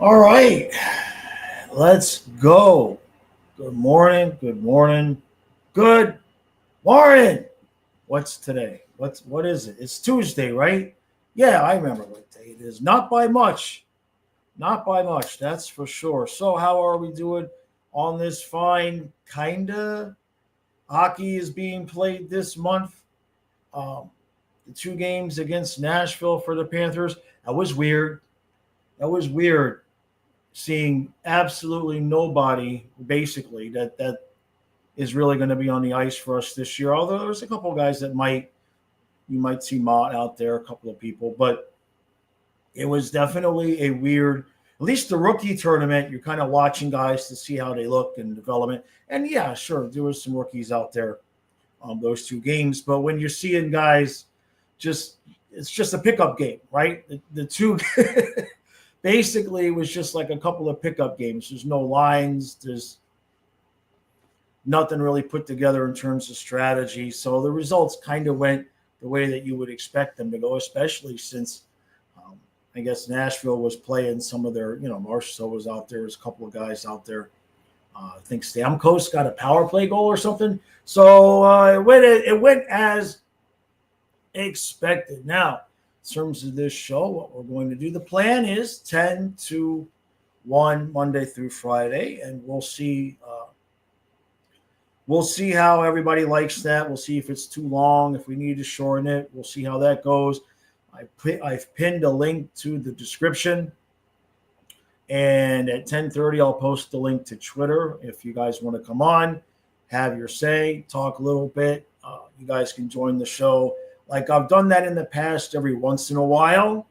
All right, let's go. Good morning. Good morning. Good morning. What's today? What is it? It's Tuesday, right? Yeah, I remember what day it is. Not by much. Not by much. That's for sure. So, how are we doing on this fine kinda hockey is being played this month? Um, the two games against Nashville for the Panthers. That was weird. That was weird seeing absolutely nobody basically that is really going to be on the ice for us this year. Although there's a couple of guys that you might see Mott out there, a couple of people, but it was definitely a weird. At least the rookie tournament, you're kind of watching guys to see how they look and development. And yeah, sure, there was some rookies out there on those two games, but when you're seeing guys, just it's just a pickup game, right? The two basically it was just like a couple of pickup games. There's no lines. There's nothing really put together in terms of strategy. So the results kind of went the way that you would expect them to go, especially since I guess Nashville was playing some of their, Marshall was out there. There's a couple of guys out there. I think Stamkos got a power play goal or something. So it went as expected. Now, in terms of this show, what we're going to do, the plan is 10 to 1 Monday through Friday, and we'll see. We'll see how everybody likes that. We'll see if it's too long, if we need to shorten it. We'll see how that goes. I've pinned a link to the description, and at 10:30 I'll post the link to Twitter. If you guys want to come on, have your say, talk a little bit, you guys can join the show. Like I've done that in the past every once in a while,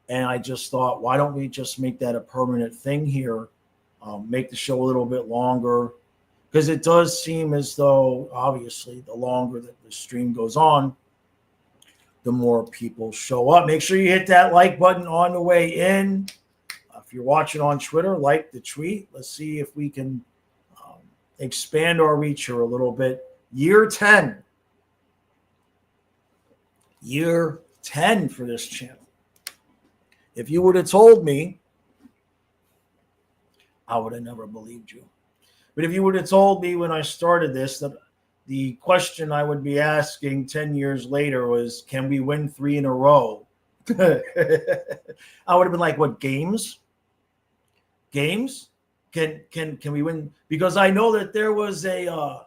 and I just thought, why don't we just make that a permanent thing here? Make the show a little bit longer, because it does seem as though, obviously, the longer that the stream goes on, the more people show up. Make sure you hit that like button on the way in. If you're watching on Twitter, like the tweet. Let's see if we can expand our reach here a little bit. Year 10 for this channel. If you would have told me, I would have never believed you. But if you would have told me when I started this that the question I would be asking 10 years later was, can we win 3 in a row? I would have been like, what, games? Games? Can we win? Because I know that there was a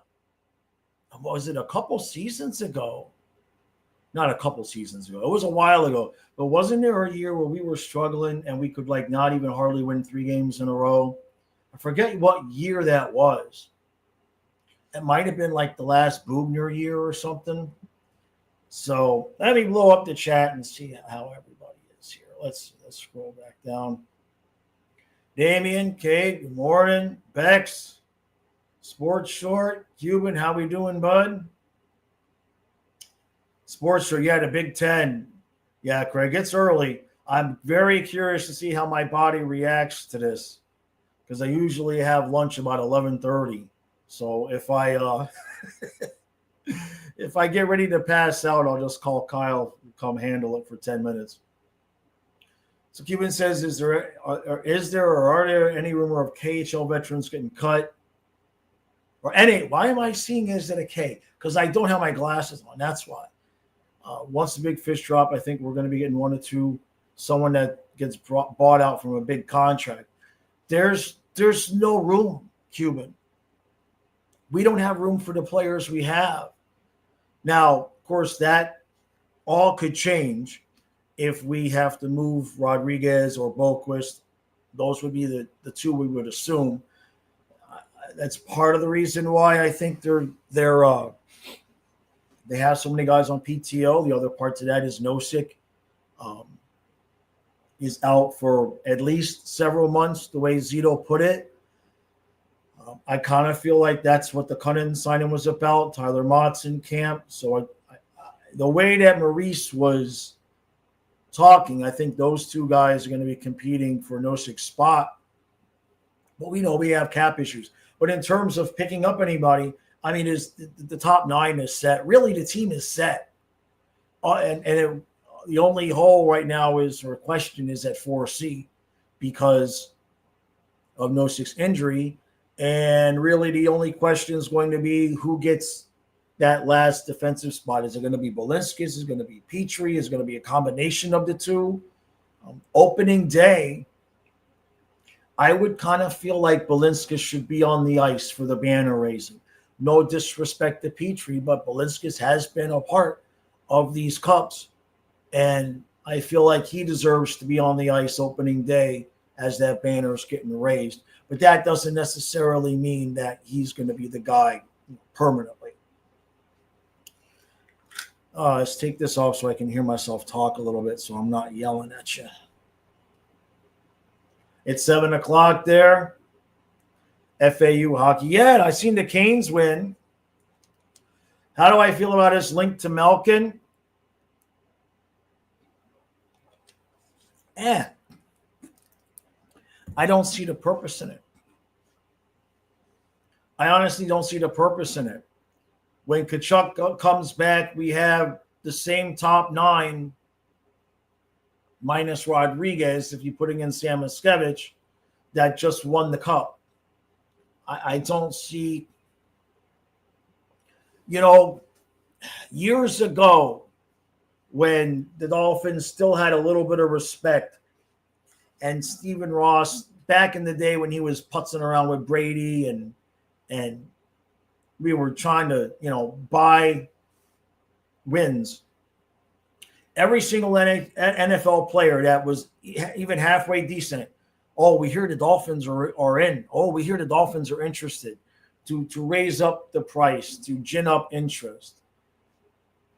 couple seasons ago? Not a couple seasons ago. It was a while ago. But wasn't there a year where we were struggling and we could not even hardly win 3 games in a row? I forget what year that was. It might have been like the last Bubner year or something. So let me blow up the chat and see how everybody is here. Let's scroll back down. Damien, Kate, good morning. Bex, Sports Short, Cuban, how we doing, bud? Sports Short, yeah, the Big Ten. Yeah, Craig, it's early. I'm very curious to see how my body reacts to this, because I usually have lunch about 11:30. So if I if I get ready to pass out, I'll just call Kyle to come handle it for 10 minutes. So Cuban says, is there or are there any rumor of KHL veterans getting cut? Or any? Why am I seeing is it a K? Because I don't have my glasses on. That's why. Once the big fish drop, I think we're going to be getting 1 or 2. Someone that gets bought out from a big contract. There's no room, Cuban. We don't have room for the players we have. Now, of course, that all could change if we have to move Rodriguez or Boquist. Those would be the 2 we would assume. That's part of the reason why I think they have so many guys on PTO. The other part to that is Nosek is out for at least several months, the way Zito put it. I kind of feel like that's what the Cunningham signing was about. Tyler Mott's in camp. So the way that Maurice was talking, I think those 2 guys are going to be competing for Nosek's spot. But we know we have cap issues. But in terms of picking up anybody, I mean, the top 9 is set. Really, the team is set. The only hole right now is, or question is, at 4C. because of Nosic's injury. And really, the only question is going to be who gets that last defensive spot. Is it going to be Balinskis? Is it going to be Petrie? Is it going to be a combination of the two? Opening day, I would kind of feel like Balinskis should be on the ice for the banner raising. No disrespect to Petrie, but Balinskis has been a part of these cups. And I feel like he deserves to be on the ice opening day as that banner is getting raised. But that doesn't necessarily mean that he's going to be the guy permanently. Let's take this off so I can hear myself talk a little bit so I'm not yelling at you. It's 7 o'clock there. FAU hockey. Yeah, I seen the Canes win. How do I feel about this link to Malkin? I don't see the purpose in it. I honestly don't see the purpose in it. When Tkachuk comes back, we have the same top 9 minus Rodriguez, if you're putting in Sam Miskevich, that just won the cup. I don't see, years ago when the Dolphins still had a little bit of respect, and Stephen Ross, back in the day when he was putzing around with Brady and we were trying to, buy wins. Every single NFL player that was even halfway decent, oh, we hear the Dolphins are in. Oh, we hear the Dolphins are interested to raise up the price, to gin up interest.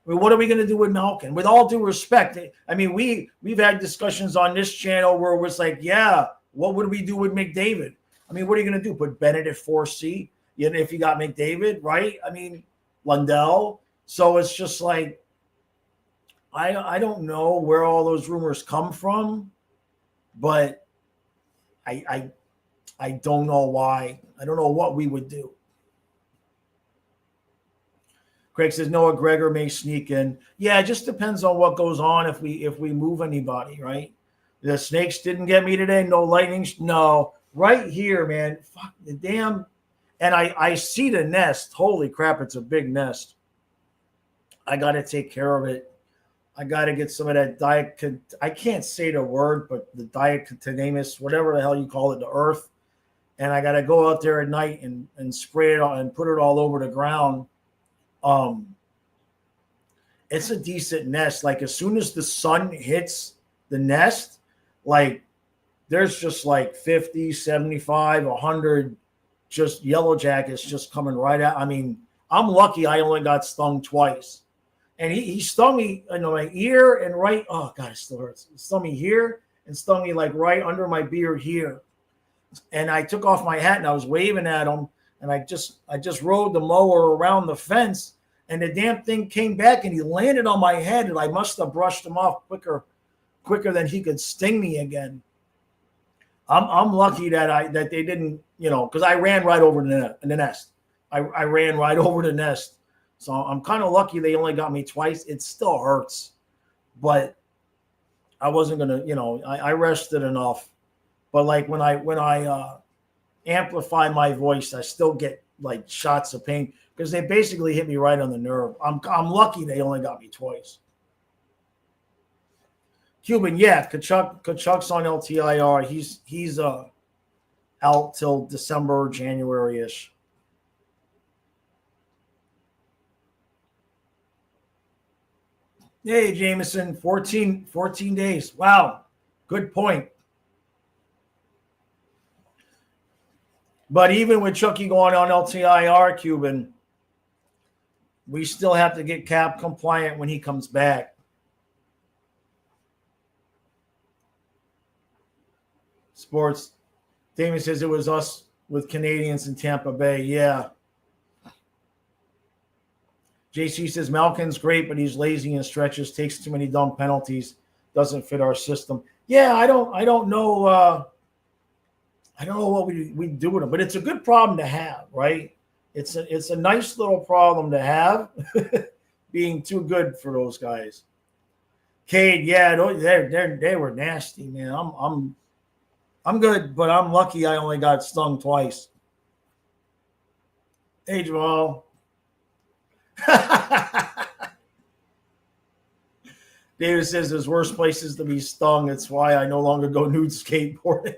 I mean, what are we going to do with Malkin? With all due respect, I mean, we've had discussions on this channel where it was like, yeah, what would we do with McDavid? I mean, what are you going to do? Put Bennett at 4C? If you got McDavid, right? I mean, Lundell. So it's just like, I don't know where all those rumors come from, but I don't know why. I don't know what we would do. Craig says Noah Gregor may sneak in. Yeah, it just depends on what goes on if we move anybody, right? The Snakes didn't get me today. No Lightning. No, right here, man. Fuck the damn. And I see the nest. Holy crap, it's a big nest. I got to take care of it. I got to get some of that diet. I can't say the word, but the diatomaceous, whatever the hell you call it, the earth. And I got to go out there at night and spray it on and put it all over the ground. It's a decent nest. Like as soon as the sun hits the nest, like there's just like 50, 75, 100 just yellow jackets just coming right out. I mean, I'm lucky I only got stung twice. And he stung me in my ear and right. Oh, God, it still hurts. He stung me here and stung me like right under my beard here. And I took off my hat and I was waving at him. And I just rode the mower around the fence. And the damn thing came back and he landed on my head. And I must have brushed him off quicker than he could sting me again. I'm lucky that they didn't, because I ran right over the nest. I ran right over the nest. So I'm kind of lucky they only got me twice. It still hurts, but I wasn't gonna, I rested enough. But like when I amplify my voice, I still get like shots of pain because they basically hit me right on the nerve. I'm lucky they only got me twice. Cuban, yeah, Kachuk's on LTIR. He's out till December, January-ish. Hey, Jameson, 14 days. Wow, good point. But even with Chucky going on LTIR, Cuban, we still have to get cap compliant when he comes back. Sports. Damien says it was us with Canadians in Tampa Bay. Yeah. JC says Malkin's great, but he's lazy and stretches, takes too many dumb penalties, doesn't fit our system. Yeah, I don't know. I don't know what we do with him, but it's a good problem to have, right? It's a nice little problem to have, being too good for those guys. Cade, yeah, they were nasty, man. I'm good, but I'm lucky I only got stung twice. Hey, Joel. David says there's worse places to be stung. That's why I no longer go nude skateboarding.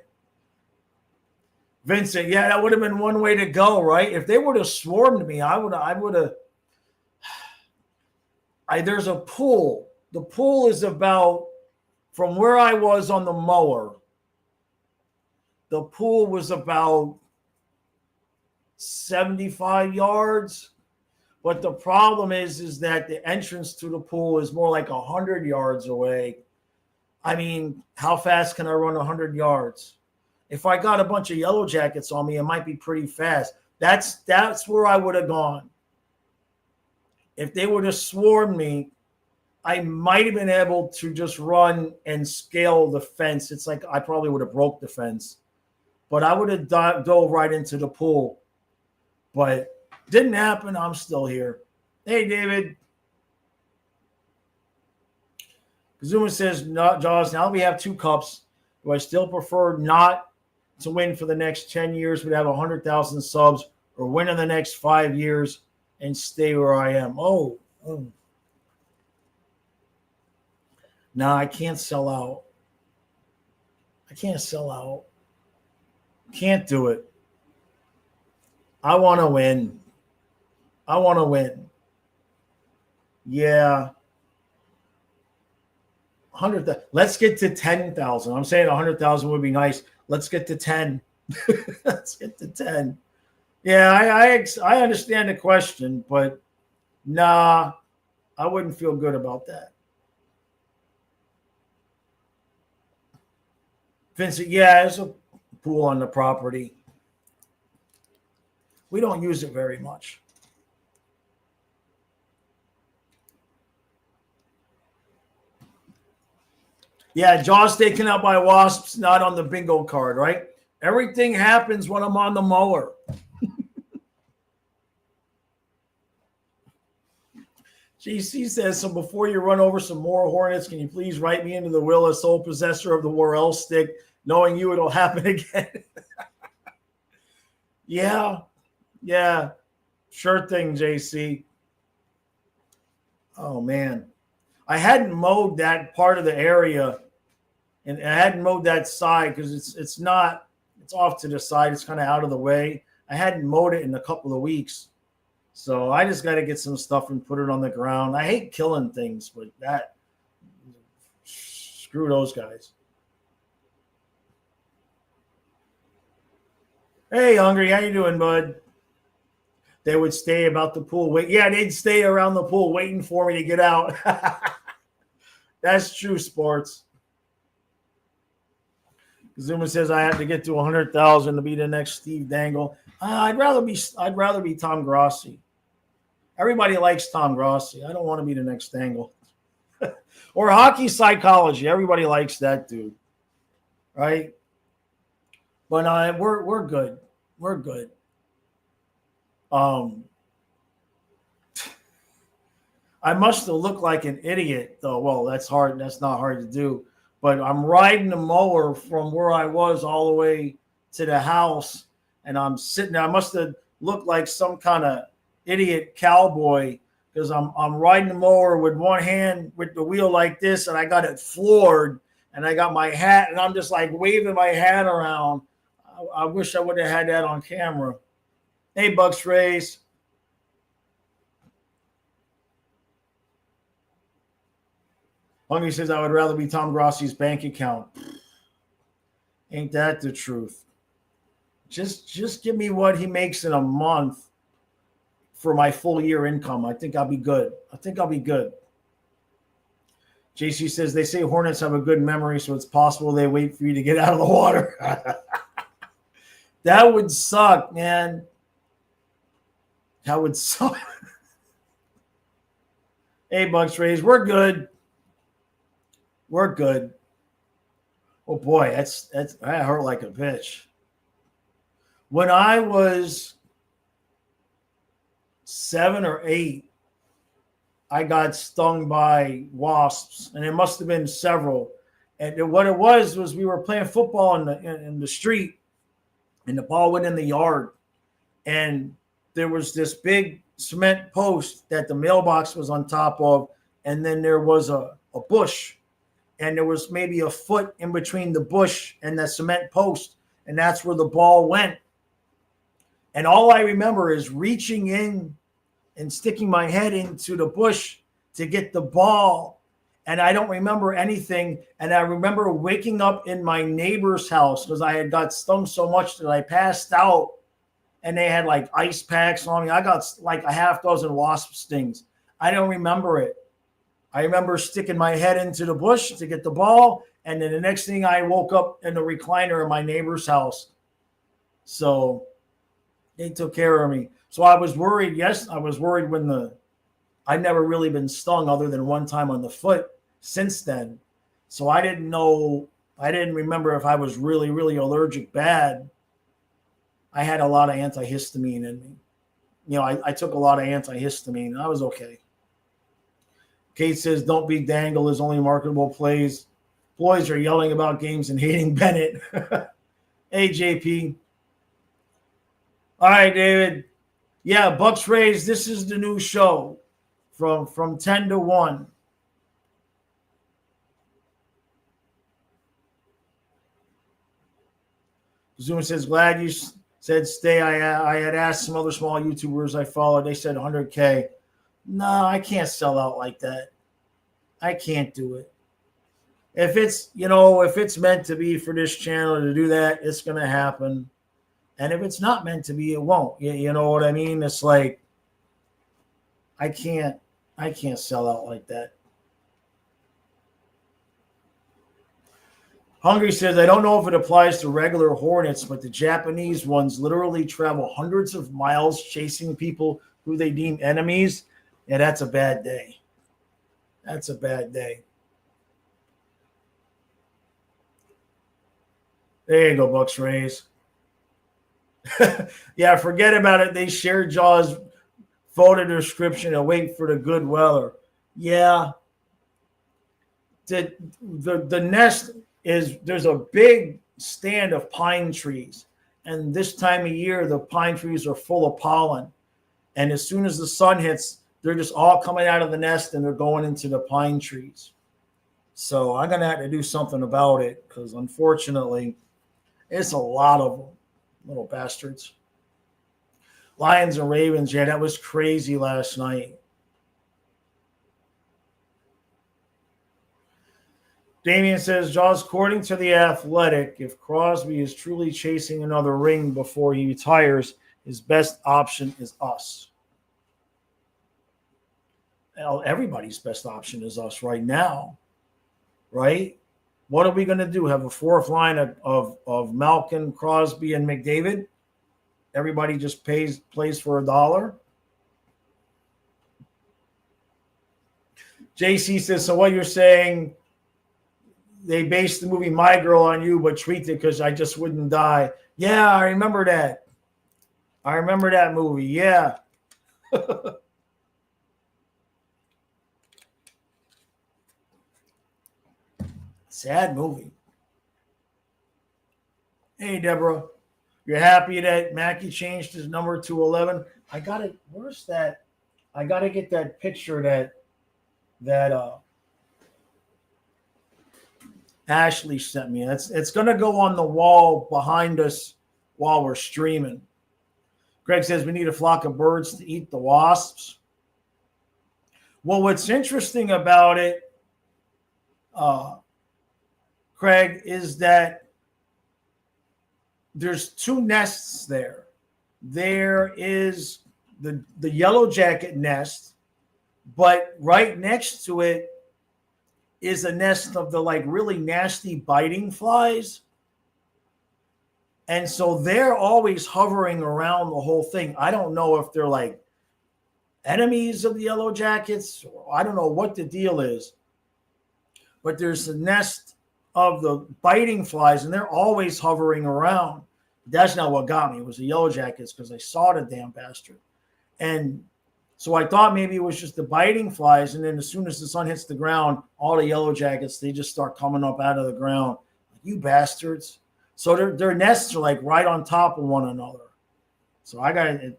Vincent, yeah, that would have been one way to go, right? If they would have swarmed me, I would have. There's a pool. The pool is about from where I was on the mower. The pool was about 75 yards. But the problem is that the entrance to the pool is more like 100 yards away. I mean, how fast can I run 100 yards? If I got a bunch of yellow jackets on me, it might be pretty fast. That's where I would have gone. If they would have swarmed me, I might have been able to just run and scale the fence. It's like I probably would have broke the fence. But I would have dove right into the pool. But didn't happen. I'm still here. Hey, David. Kazuma says, Jaws, now we have 2 cups. Do I still prefer not to win for the next 10 years, but have 100,000 subs, or win in the next 5 years and stay where I am? Oh. No, I can't sell out. Can't do it. I want to win. Yeah. 100,000. Let's get to 10,000. I'm saying 100,000 would be nice. Let's get to 10. Let's get to 10. Yeah, I understand the question, but nah, I wouldn't feel good about that. Vincent, yeah, there's a pool on the property. We don't use it very much. Yeah, Jaws taken out by wasps, not on the bingo card, right? Everything happens when I'm on the mower. GC says, so before you run over some more hornets, can you please write me into the will as sole possessor of the Worrell stick, knowing you it'll happen again? Yeah. Sure thing, JC. Oh, man. I hadn't mowed that part of the area, and I hadn't mowed that side because it's off to the side. It's kind of out of the way. I hadn't mowed it in a couple of weeks. So I just got to get some stuff and put it on the ground. I hate killing things, but screw those guys. Hey, Hungry, how you doing, bud? They would stay about the pool. They'd stay around the pool waiting for me to get out. That's true, sports. Zuma says I have to get to 100,000 to be the next Steve Dangle. I'd rather be Tom Grossi. Everybody likes Tom Grossi. I don't want to be the next Dangle. Or hockey psychology. Everybody likes that dude, right? But we're good. We're good. I must have looked like an idiot, though. Well, that's hard. That's not hard to do. But I'm riding the mower from where I was all the way to the house, and I'm sitting there. I must have looked like some kind of idiot cowboy because I'm riding the mower with one hand with the wheel like this, and I got it floored, and I got my hat, and I'm just like waving my hat around. I wish I would have had that on camera. Hey, Bucks Rays. Hungry says I would rather be Tom Grossi's bank account. Ain't that the truth? Just give me what he makes in a month for my full year income. I think I'll be good. JC says they say Hornets have a good memory, so it's possible they wait for you to get out of the water. That would suck, man. That would suck. Hey, Bucks Rays, we're good. We're good. Oh boy, that hurt like a bitch. When I was 7 or 8, I got stung by wasps, and it must have been several. And what it was we were playing football in the street, and the ball went in the yard. And there was this big cement post that the mailbox was on top of, and then there was a bush, and there was maybe a foot in between the bush and the cement post, and that's where the ball went. And all I remember is reaching in and sticking my head into the bush to get the ball, and I don't remember anything. And I remember waking up in my neighbor's house because I had got stung so much that I passed out, and they had like ice packs on me. I got like a half dozen wasp stings. I don't remember it. I remember sticking my head into the bush to get the ball, and then the next thing I woke up in the recliner in my neighbor's house. So they took care of me. So I was worried. Yes, I was worried I'd never really been stung other than one time on the foot since then. So I didn't know. I didn't remember if I was really, really allergic bad. I had a lot of antihistamine in me. I took a lot of antihistamine. I was okay. Kate says, don't be Dangle. There's only marketable plays. Boys are yelling about games and hating Bennett. Hey, JP. All right, David. Yeah, Bucks Rays. This is the new show from 10 to 1. Zoom says, glad you said stay. I had asked some other small YouTubers I followed. They said 100K. No, I can't sell out like that. I can't do it. If it's meant to be for this channel to do that, it's going to happen. And if it's not meant to be, it won't. You know what I mean? It's like I can't sell out like that. Hungry says, I don't know if it applies to regular Hornets, but the Japanese ones literally travel hundreds of miles chasing people who they deem enemies. Yeah, that's a bad day. That's a bad day. There you go, Bucks Rays. Yeah, forget about it. They share Jaw's photo description and wait for the good weather. Yeah. The nest is, there's a big stand of pine trees. And this time of year, the pine trees are full of pollen. And as soon as the sun hits, they're just all coming out of the nest and they're going into the pine trees. So I'm going to have to do something about it because unfortunately, it's a lot of them, little bastards. Lions and Ravens, yeah, that was crazy last night. Damian says, Jaws, according to The Athletic, if Crosby is truly chasing another ring before he retires, his best option is us. Well, everybody's best option is us right now, right? What are we going to do? Have a fourth line of Malkin, Crosby, and McDavid? Everybody just plays for $1? JC says, so what you're saying, they based the movie My Girl on you, but tweaked it because I just wouldn't die. Yeah, I remember that. I remember that movie. Yeah. Sad movie. Hey, Deborah. You're happy that Mackey changed his number to 11? I got it. Where's that? I got to get that picture that Ashley sent me. It's going to go on the wall behind us while we're streaming. Greg says we need a flock of birds to eat the wasps. Well, what's interesting about it, Craig, is that there's two nests there. There is the yellow jacket nest, but right next to it is a nest of the like really nasty biting flies. And so they're always hovering around the whole thing. I don't know if they're like enemies of the yellow jackets, or I don't know what the deal is. But there's a nest of the biting flies, and they're always hovering around. That's not what got me. It was the yellow jackets because I saw the damn bastard. And So I thought maybe it was just the biting flies, and then as soon as the sun hits the ground, all the yellow jackets, they just start coming up out of the ground. Like, you bastards. So their nests are like right on top of one another. So I gotta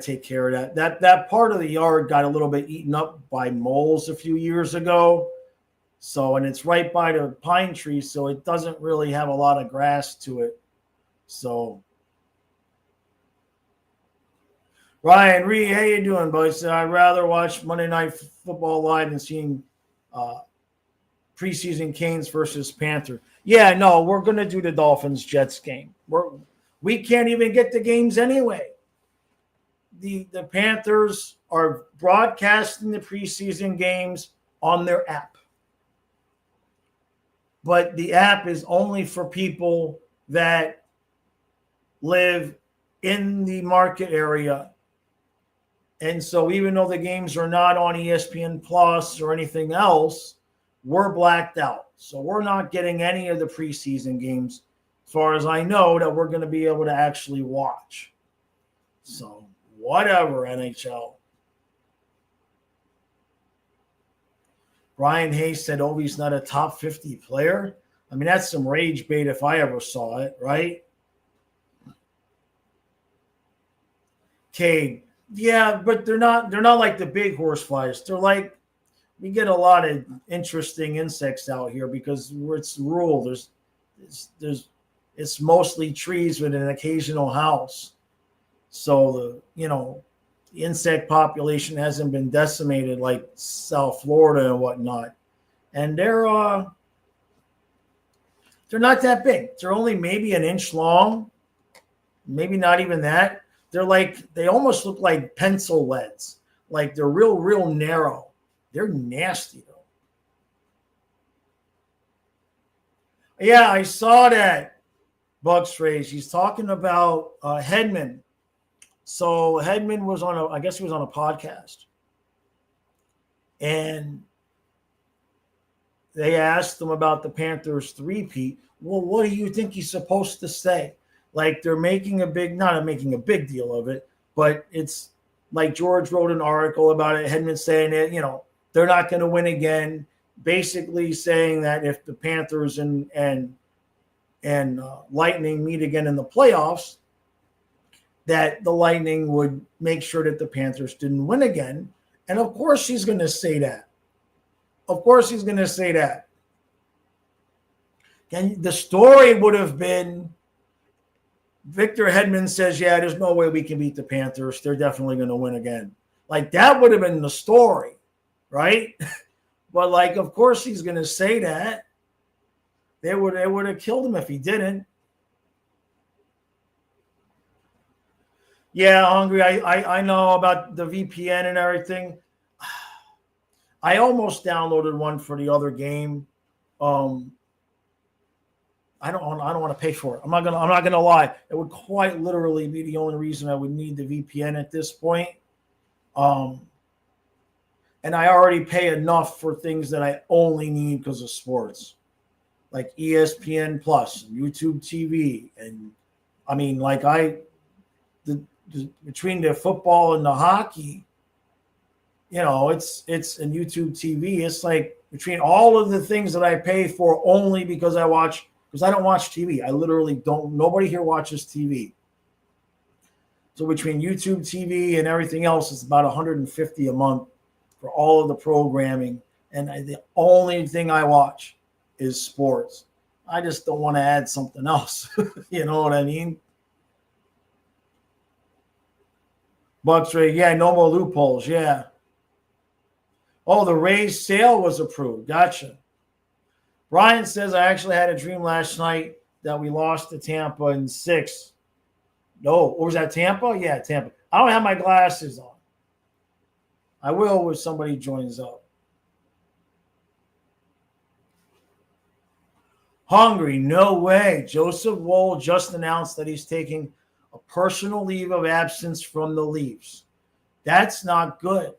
take care of that. That part of the yard got a little bit eaten up by moles a few years ago. So, and it's right by the pine tree, so it doesn't really have a lot of grass to it. So, Ryan Reed, how you doing, buddy? Said I'd rather watch Monday Night Football live than seeing preseason Canes versus Panther. Yeah, no, we're gonna do the Dolphins Jets game. We can't even get the games anyway. The Panthers are broadcasting the preseason games on their app. But the app is only for people that live in the market area. And so even though the games are not on ESPN Plus or anything else, we're blacked out. So we're not getting any of the preseason games, as far as I know, that we're going to be able to actually watch. So whatever, NHL. Brian Hayes said Ovi's not a top 50 player. I mean, that's some rage bait if I ever saw it, right? Cade. Yeah, but they're not like the big horse flies. They're like, we get a lot of interesting insects out here because it's rural. It's mostly trees with an occasional house. So the insect population hasn't been decimated like South Florida and whatnot. And they're not that big. They're only maybe an inch long, maybe not even that. They almost look like pencil leads. Like they're real narrow. They're nasty though. Yeah, I saw that. Bucks Rays. He's talking about Hedman. So Hedman was on I guess he was on a podcast. And they asked him about the Panthers three-peat. Well, what do you think he's supposed to say? Like they're not making a big deal of it, but it's like George wrote an article about it. Hedman saying that, they're not going to win again, basically saying that if the Panthers and Lightning meet again in the playoffs, that the Lightning would make sure that the Panthers didn't win again. And of course he's going to say that. And the story would have been Victor Hedman says, yeah, there's no way we can beat the Panthers. They're definitely going to win again. Like that would have been the story, right? But like, of course he's going to say that. They would have killed him if he didn't. Yeah, Hungry. I know about the VPN and everything. I almost downloaded one for the other game. I don't want to pay for it. I'm not gonna lie. It would quite literally be the only reason I would need the VPN at this point. And I already pay enough for things that I only need because of sports, like ESPN Plus, YouTube TV, and I mean, like between the football and the hockey, it's in YouTube TV. It's like between all of the things that I pay for only because I don't watch TV. I literally don't. Nobody here watches TV. So between YouTube TV and everything else, it's about $150 a month for all of the programming. And the only thing I watch is sports. I just don't want to add something else. You know what I mean? Bucks Ray, yeah, no more loopholes. Yeah. Oh, the Rays sale was approved. Gotcha. Brian says, I actually had a dream last night that we lost to Tampa in 6. No, or was that Tampa? Yeah, Tampa. I don't have my glasses on. I will when somebody joins up. Hungry, no way. Joseph Woll just announced that he's taking a personal leave of absence from the Leafs. That's not good.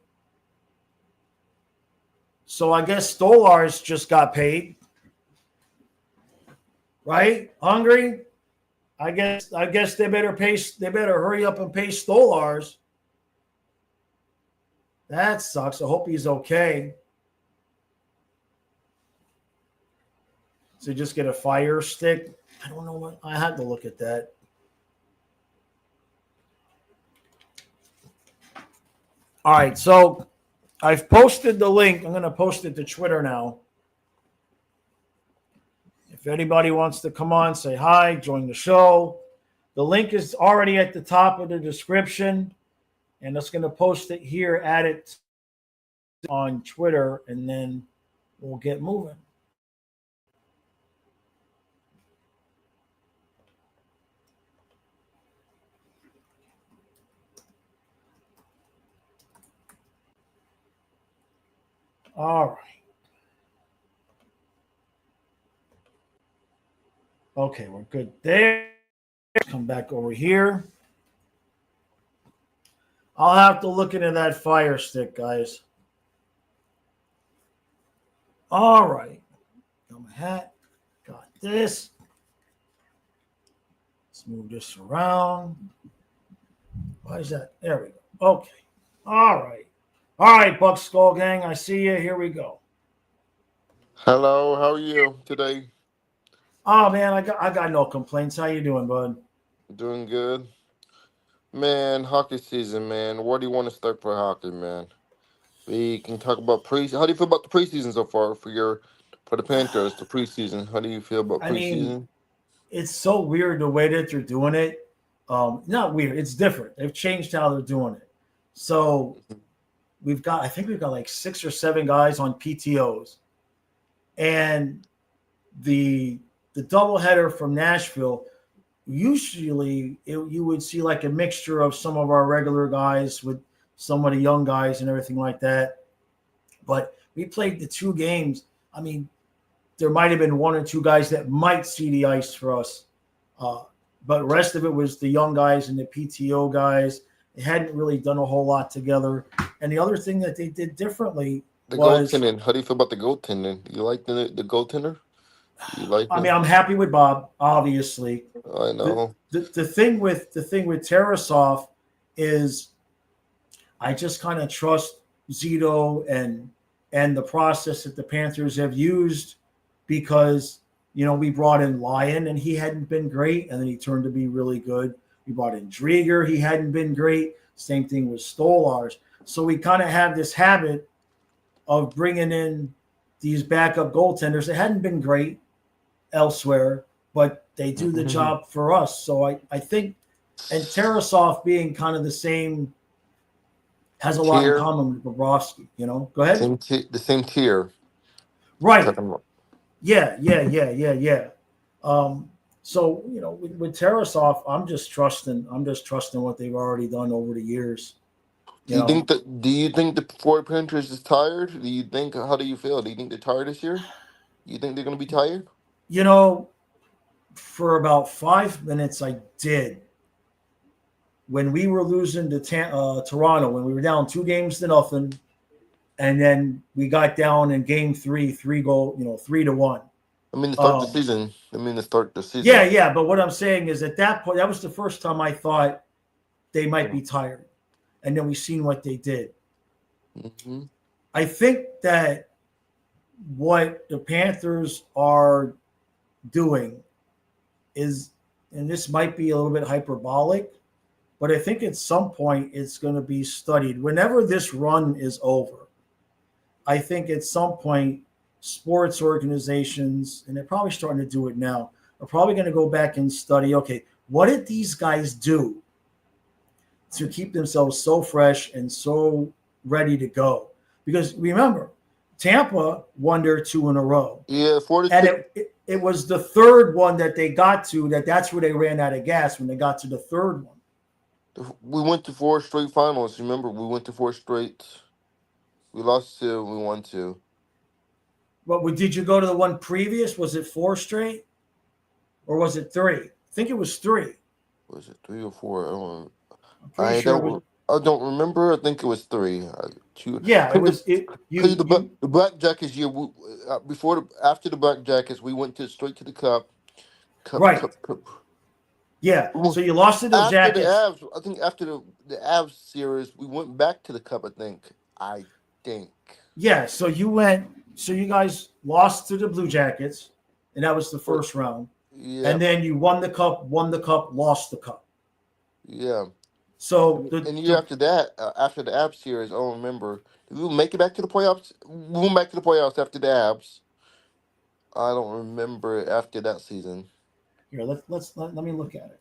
So I guess Stolarz just got paid. Right? Hungry? I guess they better hurry up and pay Stolarz. That sucks. I hope he's okay. So just get a fire stick. I don't know what I had to look at that. All right, so I've posted the link. I'm going to post it to Twitter now. If anybody wants to come on, say hi, join the show. The link is already at the top of the description, and it's going to post it here, add it on Twitter, and then we'll get moving. All right. Okay, we're good there. Come back over here. I'll have to look into that fire stick, guys. All right. Got my hat. Got this. Let's move this around. Why is that? There we go. Okay. All right. All right, Buck Skull Gang. I see you. Here we go. Hello, how are you today? Oh man, I got no complaints. How you doing, bud? Doing good? Man, hockey season, man. Where do you want to start for hockey, man? We can talk about pre. How do you feel about the preseason so far for the Panthers? The preseason. How do you feel about I mean, preseason? it's so weird the way that they're doing it. Not weird. It's different. They've changed how they're doing it. So I think we've got like 6 or 7 guys on PTOs, and the doubleheader from Nashville. Usually, you would see like a mixture of some of our regular guys with some of the young guys and everything like that. But we played the 2 games. I mean, there might have been 1 or 2 guys that might see the ice for us. But the rest of it was the young guys and the PTO guys. They hadn't really done a whole lot together. And the other thing that they did differently The was, goaltending. How do you feel about the goaltending? You like the goaltender? You like I him? mean, I'm happy with Bob, obviously. I The, know. the thing with Tarasov is I just kind of trust Zito and the process that the Panthers have used because we brought in Lyon and he hadn't been great, and then he turned to be really good. We brought in Drieger, he hadn't been great. Same thing with Stolars. So we kind of have this habit of bringing in these backup goaltenders that hadn't been great elsewhere, but they do the job for us. So I think, and Tarasov being kind of the same, has a lot in Tier, common with Bobrovsky. Go ahead. the same tier. Right. Talking about. Yeah. So with Tarasov, I'm just trusting what they've already done over the years. Do you think the Florida Panthers is tired? Do you think how do you feel? Do you think they're tired this year? You think they're gonna be tired? You know, for about 5 minutes, I did. When we were losing to Toronto, when we were down 2 games to nothing, and then we got down in game 3, 3-goal, 3-1. I mean, to start the season. I mean, to start the season. Yeah. But what I'm saying is, at that point, that was the first time I thought they might be tired, and then we seen what they did. Mm-hmm. I think that what the Panthers are doing is, and this might be a little bit hyperbolic, but I think at some point it's going to be studied. Whenever this run is over, I think at some point sports organizations, and they're probably starting to do it now, are probably going to go back and study, okay, what did these guys do to keep themselves so fresh and so ready to go? Because remember, Tampa won their 2 in a row. Yeah, And it was the third one that they got to, that's where they ran out of gas, when they got to the third one. we went to 4 straight finals. Remember, we went to 4 straight. We lost 2. We won 2. But did you go to the one previous? Was it 4 straight? Or was it 3? I think it was 3. Was it 3 or 4? I'm pretty sure it was. I don't remember. I think it was 3. Yeah, it was. The Black Jackets year. After the Black Jackets, we went straight to the Cup. Right. Cup. Yeah. So you lost to the After Jackets. the Avs, I think after the Avs series, we went back to the Cup. I think I think. Yeah, so you guys lost to the Blue Jackets, and that was the first round. Yeah, And then you won the cup, lost the cup. yeah. So the, And the year the after that, after the Abs series, I don't remember. Did we make it back to the playoffs? We went back to the playoffs after the Abs. I don't remember after that season. here, let me look at it.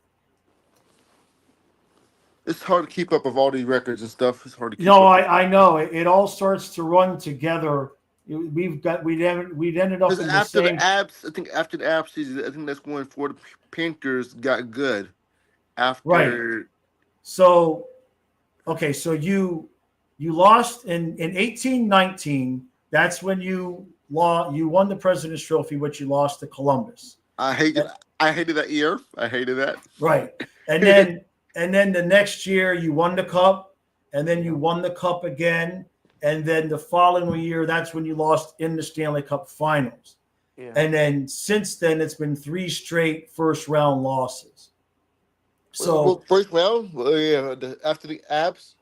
It's hard to keep up with all these records and stuff. It's hard to You keep know, up with. I know it all starts to run together. We'd ended up Because in the after the same. Abs, I think after the Abs season, I think that's when Florida Panthers got good. Right. After So okay, so you lost in 1819. That's when you won the President's Trophy, which you lost to Columbus. I hated, I hated that year. I hated that. Right. And then the next year you won the cup, and then you won the cup again, and then the following year that's when you lost in the Stanley Cup Finals. Yeah. And then since then it's been 3 straight first round losses. So First round, yeah. After the Abs,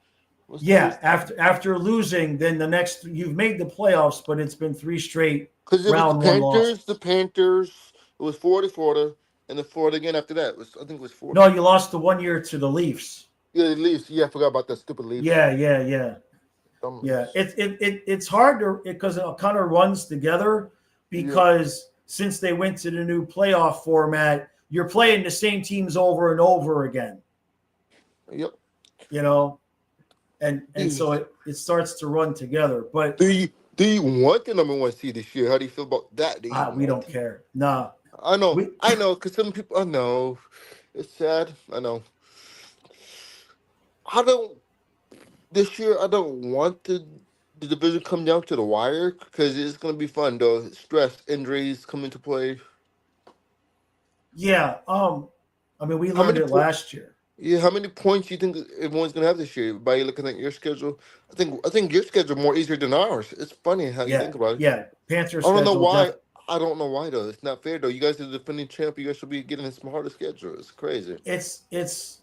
what's the yeah, first? after losing, then the next you've made the playoffs, but it's been 3 straight Because it was round one losses. The Panthers. It was Florida, and the Florida again after that. I think it was Florida. No, you lost the 1 year to the Leafs. Yeah, the Leafs. Yeah, I forgot about that stupid Leafs. Yeah. Dumb Yeah, Leafs. it's hard to because it kind of runs together Yeah. because since they went to the new playoff format, you're playing the same teams over and over again. Yep. You know, and so it starts to run together. But Do you want the number one seed this year? How do you feel about that? Do you we want don't it? care. Nah, I know, we because some people, I know, it's sad. I know. I don't this year. I don't want the division come down to the wire because it's gonna be fun though. Stress, injuries come into play. yeah. I mean, we How learned many it last year. Yeah, how many points do you think everyone's gonna have this year by looking at your schedule? I think your schedule more easier than ours. It's funny how you Yeah, think about it. yeah. Panther I don't know schedule why. def. I don't know why though. It's not fair though. You guys are the defending champ. You guys should be getting a harder schedule. It's crazy. It's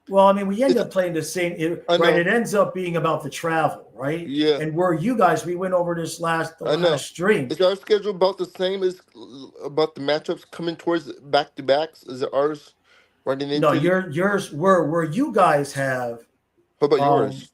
Well, I mean, we end It's up playing the same, I right? know. It ends up being about the travel, right? Yeah, And where you guys, we went over this the I last know. stream. Is our schedule about the same as about the matchups coming towards back to backs? Is it ours running No, into the? yours where you guys have, How about um, yours?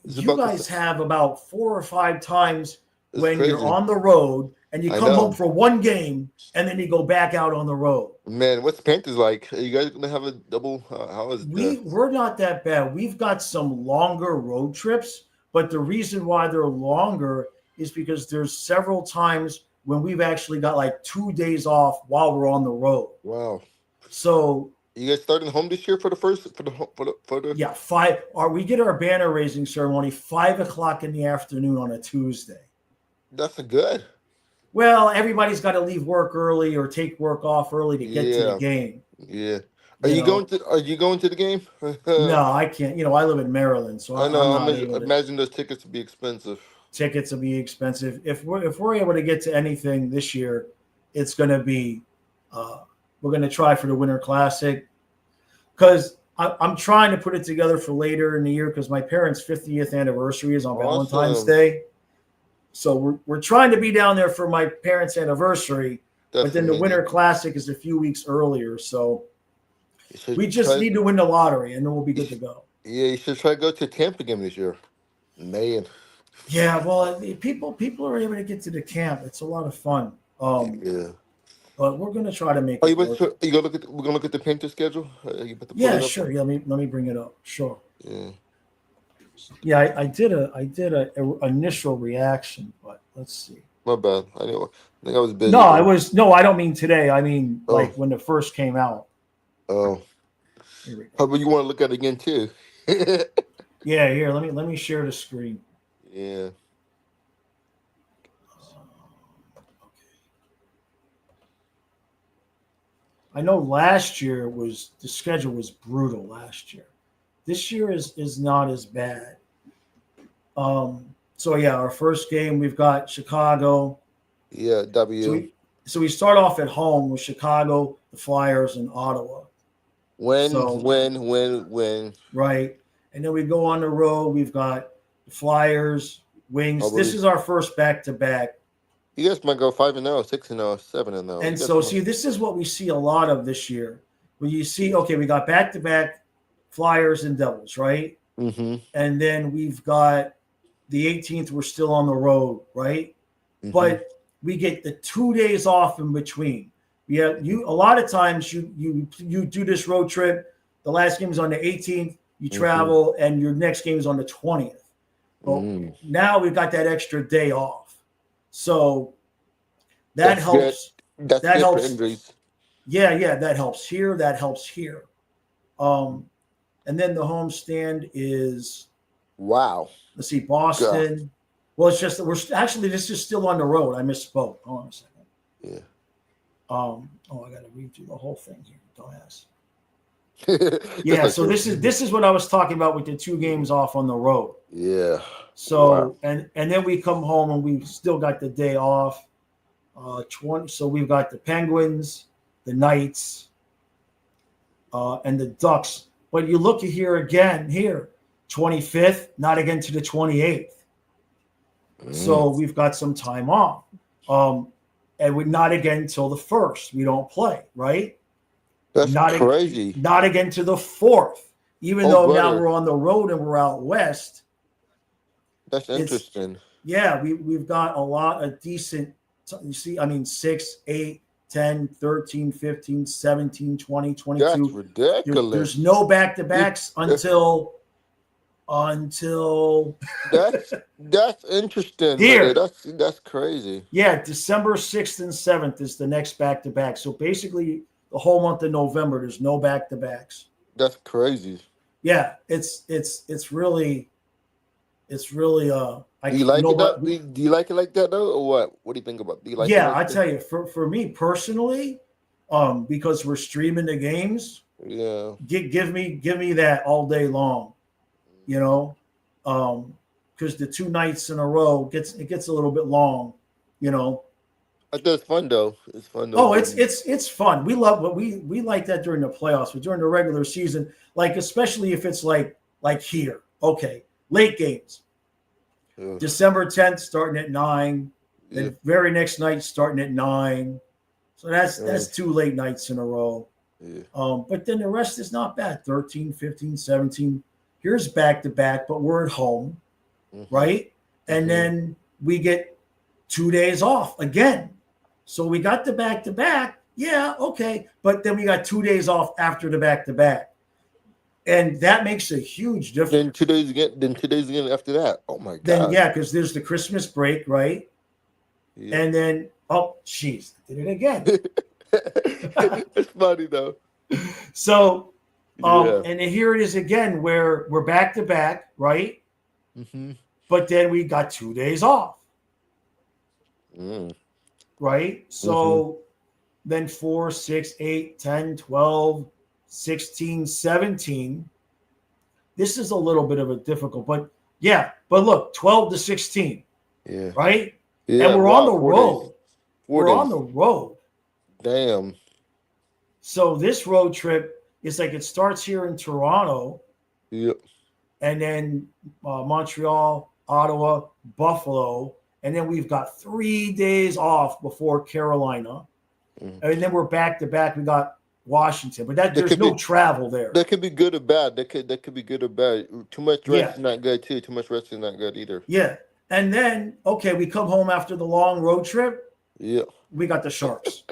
Is it about the? about 4 or 5 times It's when you're crazy. on the road and you I come home know. for one game and then you go back out on the road. Man, what's the Panthers like? Are you guys gonna have a double? How is the? We're not that bad. We've got some longer road trips, but the reason why they're longer is because there's several times when we've actually got like 2 days off while we're on the road. Wow. So You guys starting home this year for the first for the yeah, we get our banner raising ceremony 5 o'clock in the afternoon on a Tuesday. That's a good. Well, everybody's got to leave work early or take work off early to get to the Yeah, game. yeah. You know, Are you going to the game? no, I can't. I live in Maryland, so I I'm know. not able to. Imagine those tickets would be expensive. Tickets will be expensive. If we're able to get to anything this year, it's going to be we're going to try for the Winter Classic because I'm trying to put it together for later in the year because my parents' 50th anniversary is on Valentine's Awesome. Day. So we're trying to be down there for my parents' anniversary, but That's then the Winter amazing. Classic is a few weeks earlier. So You should we just try. need to win the lottery, and then we'll be good to go. Yeah, you should try to go to a Tampa game this year. Man. Yeah, well, people are able to get to the camp. It's a lot of fun. Yeah. But we're gonna try to make Oh, it work. you gonna look at we're gonna look at the Panthers schedule. You about to pull Yeah, it up? sure. Yeah, let me bring it up. Sure. Yeah. Yeah, I did a initial reaction, but let's see. My bad. I know. I think I was No, busy I though. was no, I don't mean today. I mean Oh. like when it first came out. Oh. Here we go. How about you want to look at it again too? Yeah, here. Let me share the screen. Yeah. I know last year the schedule was brutal last year. This year is not as bad. So yeah, our first game we've got Chicago. Yeah. So W. we start off at home with Chicago, the Flyers, and Ottawa. When, So when, when, when. right, and then we go on the road. We've got Flyers, Wings. This is our first back-to-back. You guys might go 5-0, 6-0, 7-0. And so, see, this is what we see a lot of this year. When you see, okay, we got back-to-back Flyers and Devils, right? Mm-hmm. And then we've got the 18th, we're still on the road, right? Mm-hmm. But we get the 2 days off in between. A lot of times you do this road trip. The last game is on the 18th. You travel, and your next game is on the 20th. But now we've got that extra day off, so that helps. That helps. Injuries. Yeah, that helps here. That helps here. And then the homestand is wow. Let's see, Boston. God. Well, it's just this is still on the road. I misspoke. Hold on a second. Yeah. I got to read through the whole thing here. Don't ask. Yeah, so this is what I was talking about with the 2 games off on the road. Yeah. So and then we come home and we've still got the day off. 20. So we've got the Penguins, the Knights, and the Ducks. But you look at here, 25th, not again to the 28th. So we've got some time off. And we're not again till the 1st. We don't play, right? That's crazy. Not again to the 4th. Even though now we're on the road and we're out west. That's interesting. Yeah, we've got a lot of decent, you see, 6, 8, 10, 13, 15, 17, 20, 22. That's ridiculous. There's no back-to-backs until that's interesting. Here. That's crazy. Yeah, December 6th and 7th is the next back-to-back. So basically the whole month of November, there's no back-to-backs. That's crazy. Yeah, it's really do you like it? Do you like it like that though, or what? What do you think about it? Do you like it like I tell you, for me personally, because we're streaming the games, yeah, give me that all day long, because the 2 nights in a row gets a little bit long, It's fun though. It's fun though. Oh, it's fun. We love what we like that during the playoffs, but during the regular season, especially if it's like here, okay, late games. Yeah. December 10th starting at 9, the very next night starting at 9. So that's 2 late nights in a row. Yeah. But then the rest is not bad. 13, 15, 17. Here's back to back, but we're at home, right? And then we get 2 days off again. So we got the back to back. Yeah, okay. But then we got 2 days off after the back to back. And that makes a huge difference. Then 2 days again after that. Oh my God. Then because there's the Christmas break, right? Yeah. And then I did it again. It's funny though. So and then here it is again where we're back to back, right? Mm-hmm. But then we got 2 days off. Right? So then 4, 6, 8, 10, 12, 16, 17. This is a little bit of a difficult, but look, 12 to 16. Yeah. Right? Yeah, and we're on the road. We're on the road. Damn. So this road trip is it starts here in Toronto. Yep. And then Montreal, Ottawa, Buffalo. And then we've got 3 days off before Carolina. And then we're back to back. We got Washington, but there's no travel there. That could be good or bad. That could be good or bad. Too much rest is not good too. Too much rest is not good either. Yeah. And then we come home after the long road trip. Yeah. We got the Sharks.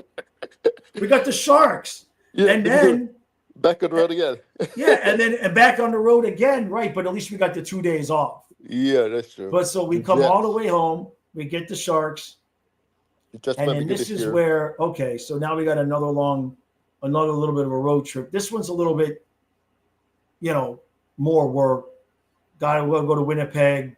Yeah, and then back on the road again. and back on the road again, right? But at least we got the 2 days off. Yeah, that's true. But so we come all the way home. We get the Sharks. And then this is where so now we got another little bit of a road trip. This one's a little bit, more work. Got to go to Winnipeg,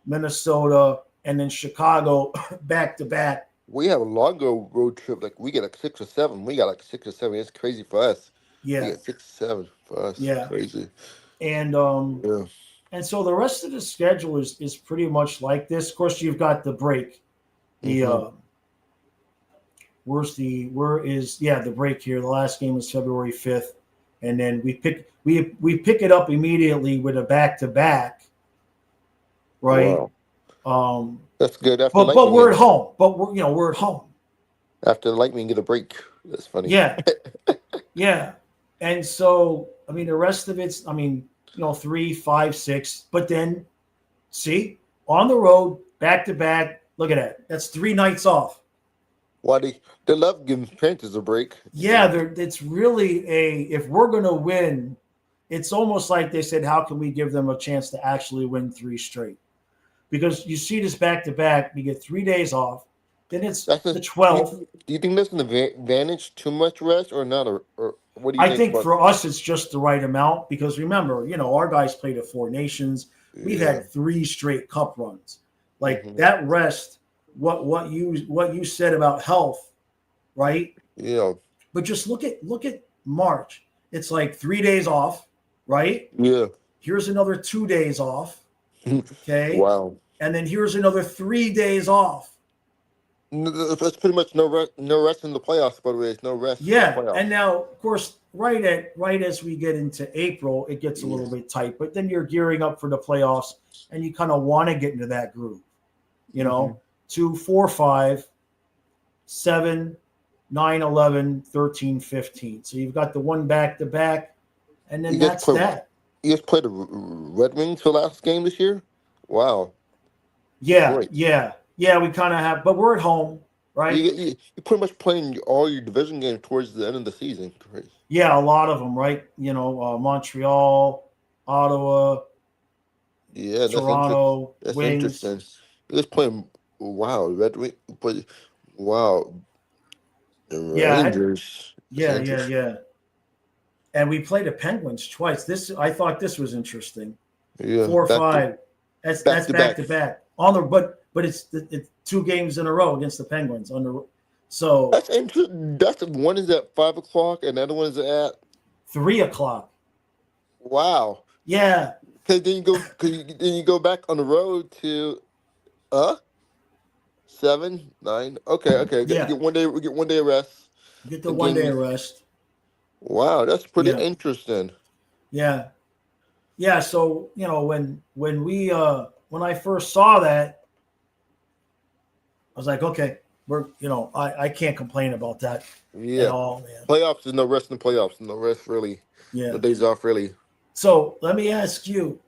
Minnesota, and then Chicago back to back. We have a longer road trip. We get 6 or 7. We got 6 or 7. It's crazy for us. Yeah. We get 6 or 7 for us. Yeah. It's crazy. And and so the rest of the schedule is pretty much like this. Of course, you've got the break. The the break here. The last game was February 5th. And then we pick it up immediately with a back-to-back right? Wow. Um, That's good. After but Lightning we're at games. home. But we're at home. After the Lightning get a break. That's funny. Yeah, yeah. And so I mean the rest of it's 3, 5, 6. But then see on the road back to back. Look at that. That's 3 nights off. Why they love giving Panthers a break. Yeah, it's really if we're going to win, it's almost like they said, how can we give them a chance to actually win 3 straight? Because you see this back to back, we get 3 days off, then it's That's the a, 12th. do you think that's an advantage? Too much rest or not? Or what do you I think think about? for us, it's just the right amount because remember, our guys played at 4 nations. We've Yeah. had 3 straight cup runs. Like Hmm. that rest, what you said about health, right? Yeah. But just look at March. It's like 3 days off, right? Yeah. Here's another 2 days off. Okay. Wow. And then here's another 3 days off. That's pretty much no rest in the playoffs. By the way, it's no rest in the Yeah. And playoffs. now, of course, right as we get into April, it gets a Yeah. little bit tight. But then you're gearing up for the playoffs and you kind of want to get into that groove. You Hmm. know, 2, 4, 5, 7, 9, 11, 13, 15. So you've got the one back to back, and then You guys that's play. that. You guys played the Red Wings for the last game this year. Wow. Yeah, Great. yeah, yeah. We kind of have, but we're at home, right? You pretty much playing all your division games towards the end of the season. Great. Yeah, a lot of them, right? Montreal, Ottawa, Yeah, that's interesting. Toronto, That's Wings. interesting. You guys playing. Wow, Red Wing. But wow, the Yeah, Rangers. That's yeah, yeah, interesting. yeah. And we played the Penguins twice. This I thought this was interesting. Yeah, 4 or 5. That's back to back back. to back on the but it's 2 games in a row against the Penguins on the so That's interesting. That's one is at 5 o'clock, and the other one is at 3 o'clock. wow. Yeah, Then you go back on the road to uh 7, 9. Okay, okay. yeah. Get 1 day. We get 1 day of rest, Get the and 1 day then rest. wow, that's pretty Yeah, interesting. yeah. Yeah, so when I first saw that, I was like, okay, I can't complain about that at Yeah, all, man. playoffs is no rest in the playoffs. No rest really. No Yeah. days off really. So let me ask you,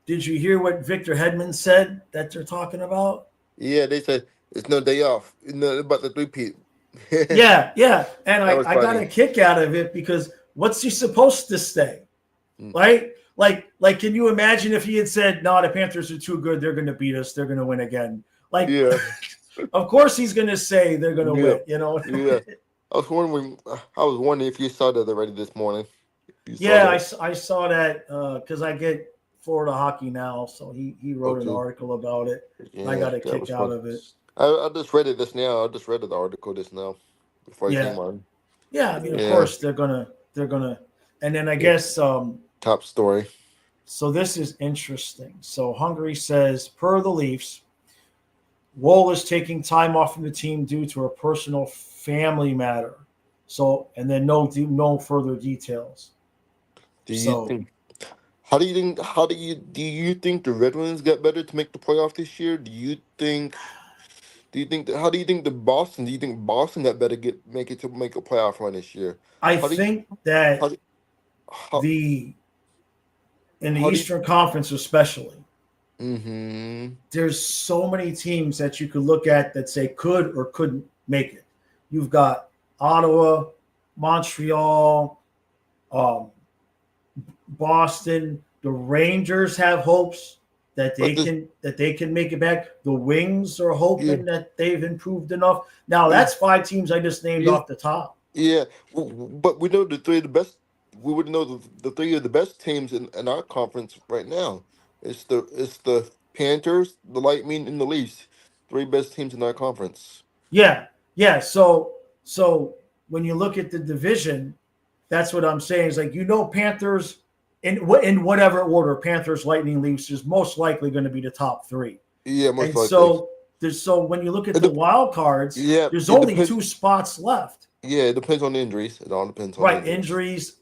did you hear what Victor Hedman said that they're talking about? Yeah, they said it's no day off. No about the three-peat. That Yeah, yeah. And I, was I got a funny. kick out of it because what's he supposed to say? Mm. Right? Like, can you imagine if he had said, no, the Panthers are too good, they're gonna beat us, they're gonna win again. Like, Yeah, of course he's gonna say they're gonna yeah, win. yeah. I was wondering if you saw that already this morning. You saw Yeah, that? I saw that because I get Florida Hockey Now, so he wrote an Okay. article about it, and I Yeah, got a that kick was out fun. of it. I just read it just now. I just read the article just now before I Yeah, came on. yeah. I mean, of Yeah, course they're gonna, and then I yeah. guess Top story. so. This is interesting. So Hungary says, per the Leafs, Wool is taking time off from the team due to a personal family matter. So, and then no further details. Do you So think? How do you think? Do you think the Red Wings got better to make the playoff this year? Do you think? How do you think the Boston? Do you think Boston got better make it to make a playoff run this year? I How do you? think How that do? How? the in the How do you? Eastern Conference, especially, Mm-hmm. there's so many teams that you could look at that say could or couldn't make it. You've got Ottawa, Montreal, um, Boston. The Rangers have hopes that But they this, can make it back. The Wings are yeah, hoping that they've improved enough. Now yeah, that's 5 teams I just named yeah, off the top. yeah. But we know the three of the best. We would know the three of the best teams in our conference right now. It's the Panthers, the Lightning, and the Leafs. Three best teams in our conference. Yeah, yeah. So when you look at the division, that's what I'm saying. Is like Panthers in whatever order, Panthers, Lightning, Leafs is most likely going to be the top 3. Yeah, most And likely. so when you look at It the dep wild cards, yeah, there's it only depends. 2 spots left. Yeah, it depends on the injuries. It all depends on the Right, injuries. injuries,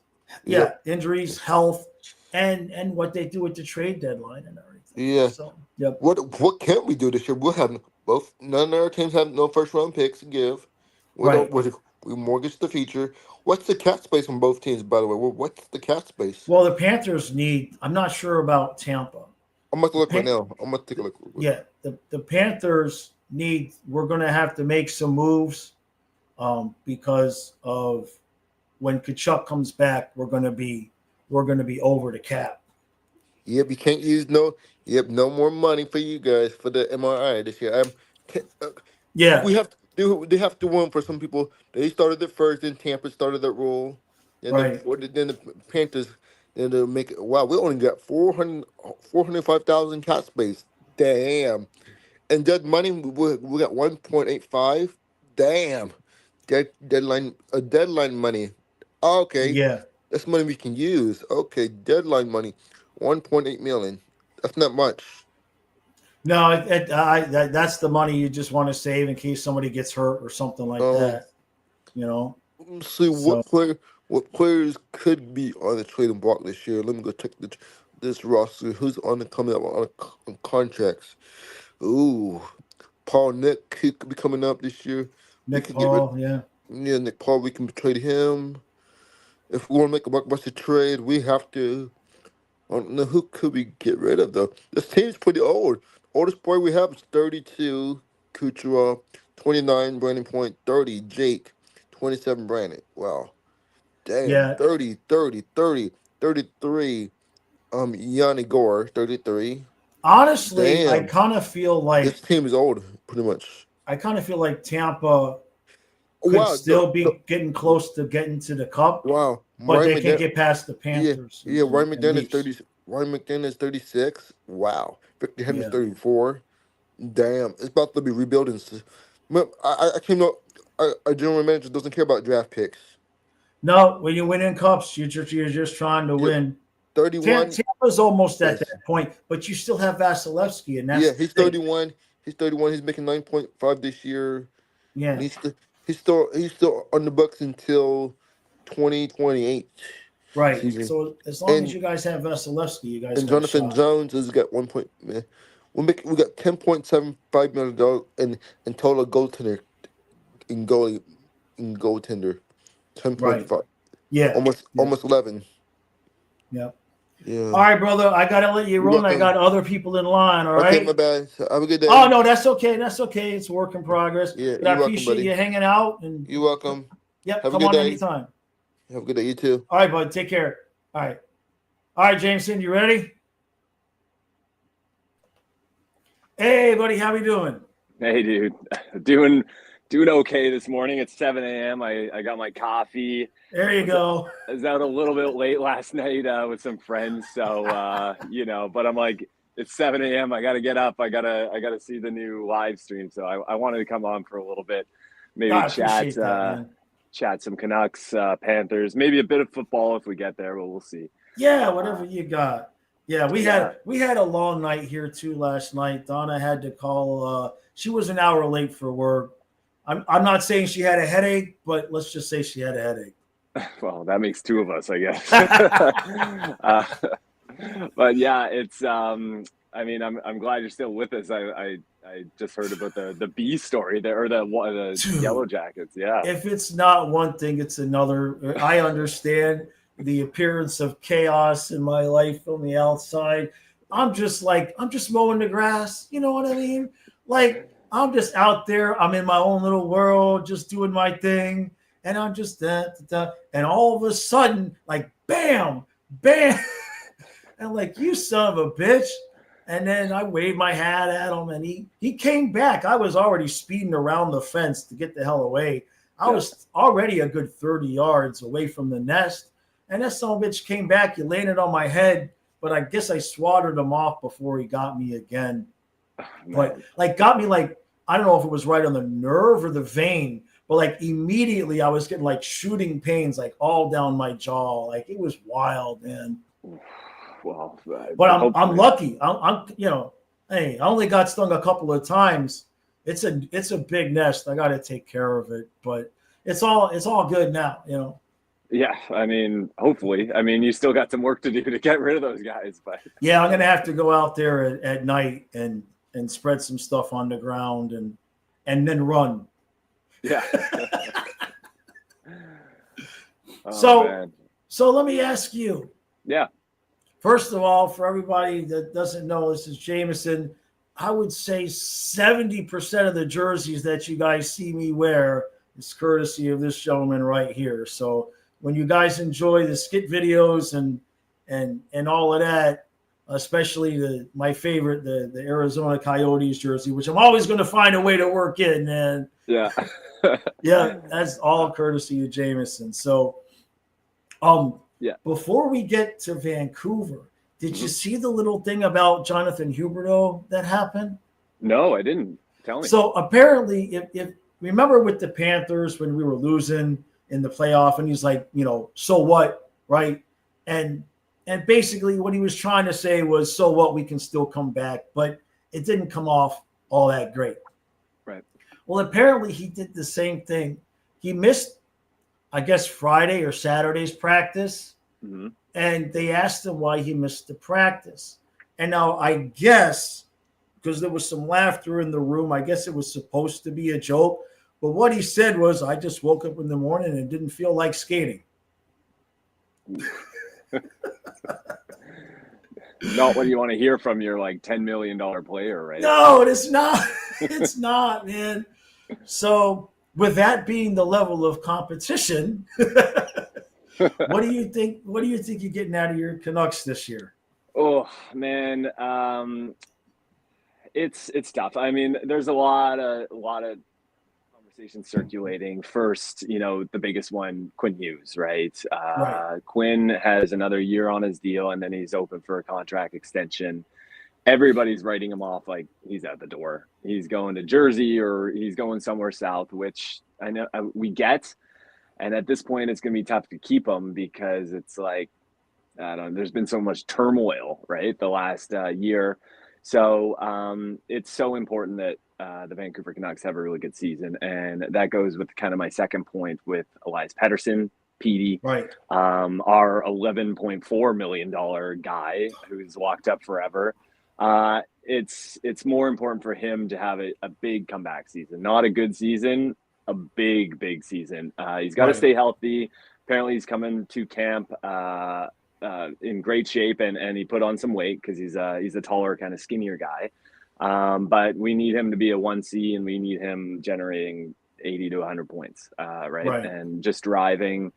Yep. injuries, health, and what they do at the trade deadline and everything. Yeah. So, yep. What can we do this year? We'll have both. None of our teams have no first round picks to give. We don't. Right. We mortgage the future. What's the cap space on both teams? By the way, what's the cap space? Well, the Panthers need. I'm not sure about Tampa. I'm about to The look right Pan, now. I'm gonna take a look real quick. yeah, the Panthers need. We're going to have to make some moves because of when Kachuk comes back. We're going to be over the cap. Yep, you can't use no. Yep, no more money for you guys for the MRI this year. Yeah. We have to do. They have to win for some people. They started it first, then Tampa started that rule. Right. Then the Panthers. Then they'll make it. Wow, we only got 405,000 cap space. Damn. And dead money, we got 1.85. Damn. Deadline money. Okay, Yeah. that's money we can use. Okay, deadline money, 1.8 million. That's not much. No, that's the money you just want to save in case somebody gets hurt or something like Um, that. You know. let's see So what players could be on the trading block this year. Let me go check this roster. Who's on the coming up on contracts? Ooh, Paul Nick could be coming up this year. We Nick could get rid. Paul, yeah. Yeah, Nick Paul. We can trade him. If we want to make a blockbuster trade, we have to. I don't know who could we get rid of though. This team's pretty old. Oldest player we have is 32, Kucherov, 29, Brandon Point, 30, Jake, 27, Brandon. Wow. Damn. Yeah. 30, 30, 30, 33. Yanni Gore, 33. Honestly, I Damn. kind of feel This like team is old, pretty much. Tampa could Wow. still be getting close to getting to the cup, Wow. but Ryan they can't McDonough. get past the Yeah. Panthers Yeah. and Leafs. Ryan McDonough is 36. Wow. Victor Henry's Yeah. 34. Damn, it's about to be rebuilding. I came up. A general manager doesn't care about draft picks. No, when you win in cups, you're just trying to Yep, win. 31. Tampa's almost at Yes. that point, but you still have Vasilevsky, and Yeah, that's the he's thing. 31. He's 31. He's making 9.5 this year, and Yeah. he's still on the Bucks until 2028 Right. season. So as long as And you guys have Vasilevsky, you guys and got a Jonathan shot. Jones has got 1 point. We got $10.75 million in total goaltender in goalie in goaltender. Right. 10.5. Yeah. Yeah. Almost 11. Yeah. Yeah. All right, brother. I gotta let you You're run. I welcome. got other people in line. All Okay, my right. bad. So have a good Oh day. no, that's okay. That's okay. It's a work in progress. Yeah, But I you're welcome, appreciate buddy. you hanging out. And You're welcome. yep, Have a come good on day. anytime. Have a good day. You too. All right, bud. Take care. All right. All right, Jameson, you ready? Hey, buddy, how we doing? Hey, dude, doing okay this morning. It's 7 a.m. I got my coffee. There you go. I was out a little bit late last night with some friends, so but I'm like, it's 7 a.m. I got to get up. I gotta see the new live stream. So I wanted to come on for a little bit, maybe I appreciate that, man. chat some Canucks, Panthers, maybe a bit of football if we get there, but we'll see. Yeah, whatever you got. Yeah, we had a long night here too last night. Donna had to call. She was an hour late for work. I'm not saying she had a headache, but let's just say she had a headache. Well, that makes two of us, I guess. But yeah, it's. I mean, I'm glad you're still with us. I just heard about the B story there, or the Dude, Yellow Jackets. Yeah. If it's not one thing, it's another. I understand the appearance of chaos in my life on the outside. I'm just mowing the grass. You know what I mean? Like, I'm just out there. I'm in my own little world, just doing my thing. And I'm just and all of a sudden, like, bam, bam. And like, you son of a bitch. And then I waved my hat at him, and he came back. I was already speeding around the fence to get the hell away. I was already a good 30 yards away from the nest. And that son of a bitch came back. He landed on my head, but I guess I swatted him off before he got me again. But like, got me like, I don't know if it was right on the nerve or the vein, but like immediately I was getting like shooting pains, like all down my jaw. Like, it was wild, man. Well, but I'm lucky. I'm hey, I only got stung a couple of times. It's a big nest. I got to take care of it, but it's all good now, Yeah, I mean, hopefully. I mean, you still got some work to do to get rid of those guys, but Yeah, I'm gonna have to go out there at night and spread some stuff on the ground and then run. yeah. Oh So man. so let me ask you. Yeah. First of all, for everybody that doesn't know, this is Jameson. I would say 70% of the jerseys that you guys see me wear is courtesy of this gentleman right here. So when you guys enjoy the skit videos and all of that, especially my favorite, the Arizona Coyotes jersey, which I'm always going to find a way to work in, and Yeah. yeah, that's all courtesy of Jameson. So Yeah. before we get to Vancouver, did you see the little thing about Jonathan Huberdeau that happened? No, I didn't. Tell me. So apparently, if remember with the Panthers when we were losing in the playoff, and he's like, so what, right? And basically what he was trying to say was, so what, we can still come back, but it didn't come off all that great. Right. Well, apparently he did the same thing. He missed, I guess, Friday or Saturday's practice. Mm-hmm. And they asked him why he missed the practice. And now I guess, because there was some laughter in the room, I guess it was supposed to be a joke. But what he said was, I just woke up in the morning and didn't feel like skating. Not what you want to hear from your like $10 million player, right? No, it's not. It's not, man. So with that being the level of competition, what do you think? What do you think you're getting out of your Canucks this year? Oh man, it's tough. I mean, there's a lot of conversations circulating. First, the biggest one, Quinn Hughes, right? Right. Quinn has another year on his deal, and then he's open for a contract extension. Everybody's writing him off like he's out the door. He's going to Jersey or he's going somewhere south, which I know we get. And at this point, it's going to be tough to keep him because it's like, I don't know, there's been so much turmoil, right, the last year. So it's so important that the Vancouver Canucks have a really good season. And that goes with kind of my second point with Elias Pettersson, Petey, Right. Our $11.4 million guy who's locked up forever. It's more important for him to have a big comeback season, not a good season, a big season. He's got to stay healthy. Apparently he's coming to camp in great shape, and he put on some weight because he's a taller, kind of skinnier guy. But we need him to be a 1C, and we need him generating 80 to 100 points, right? And just driving,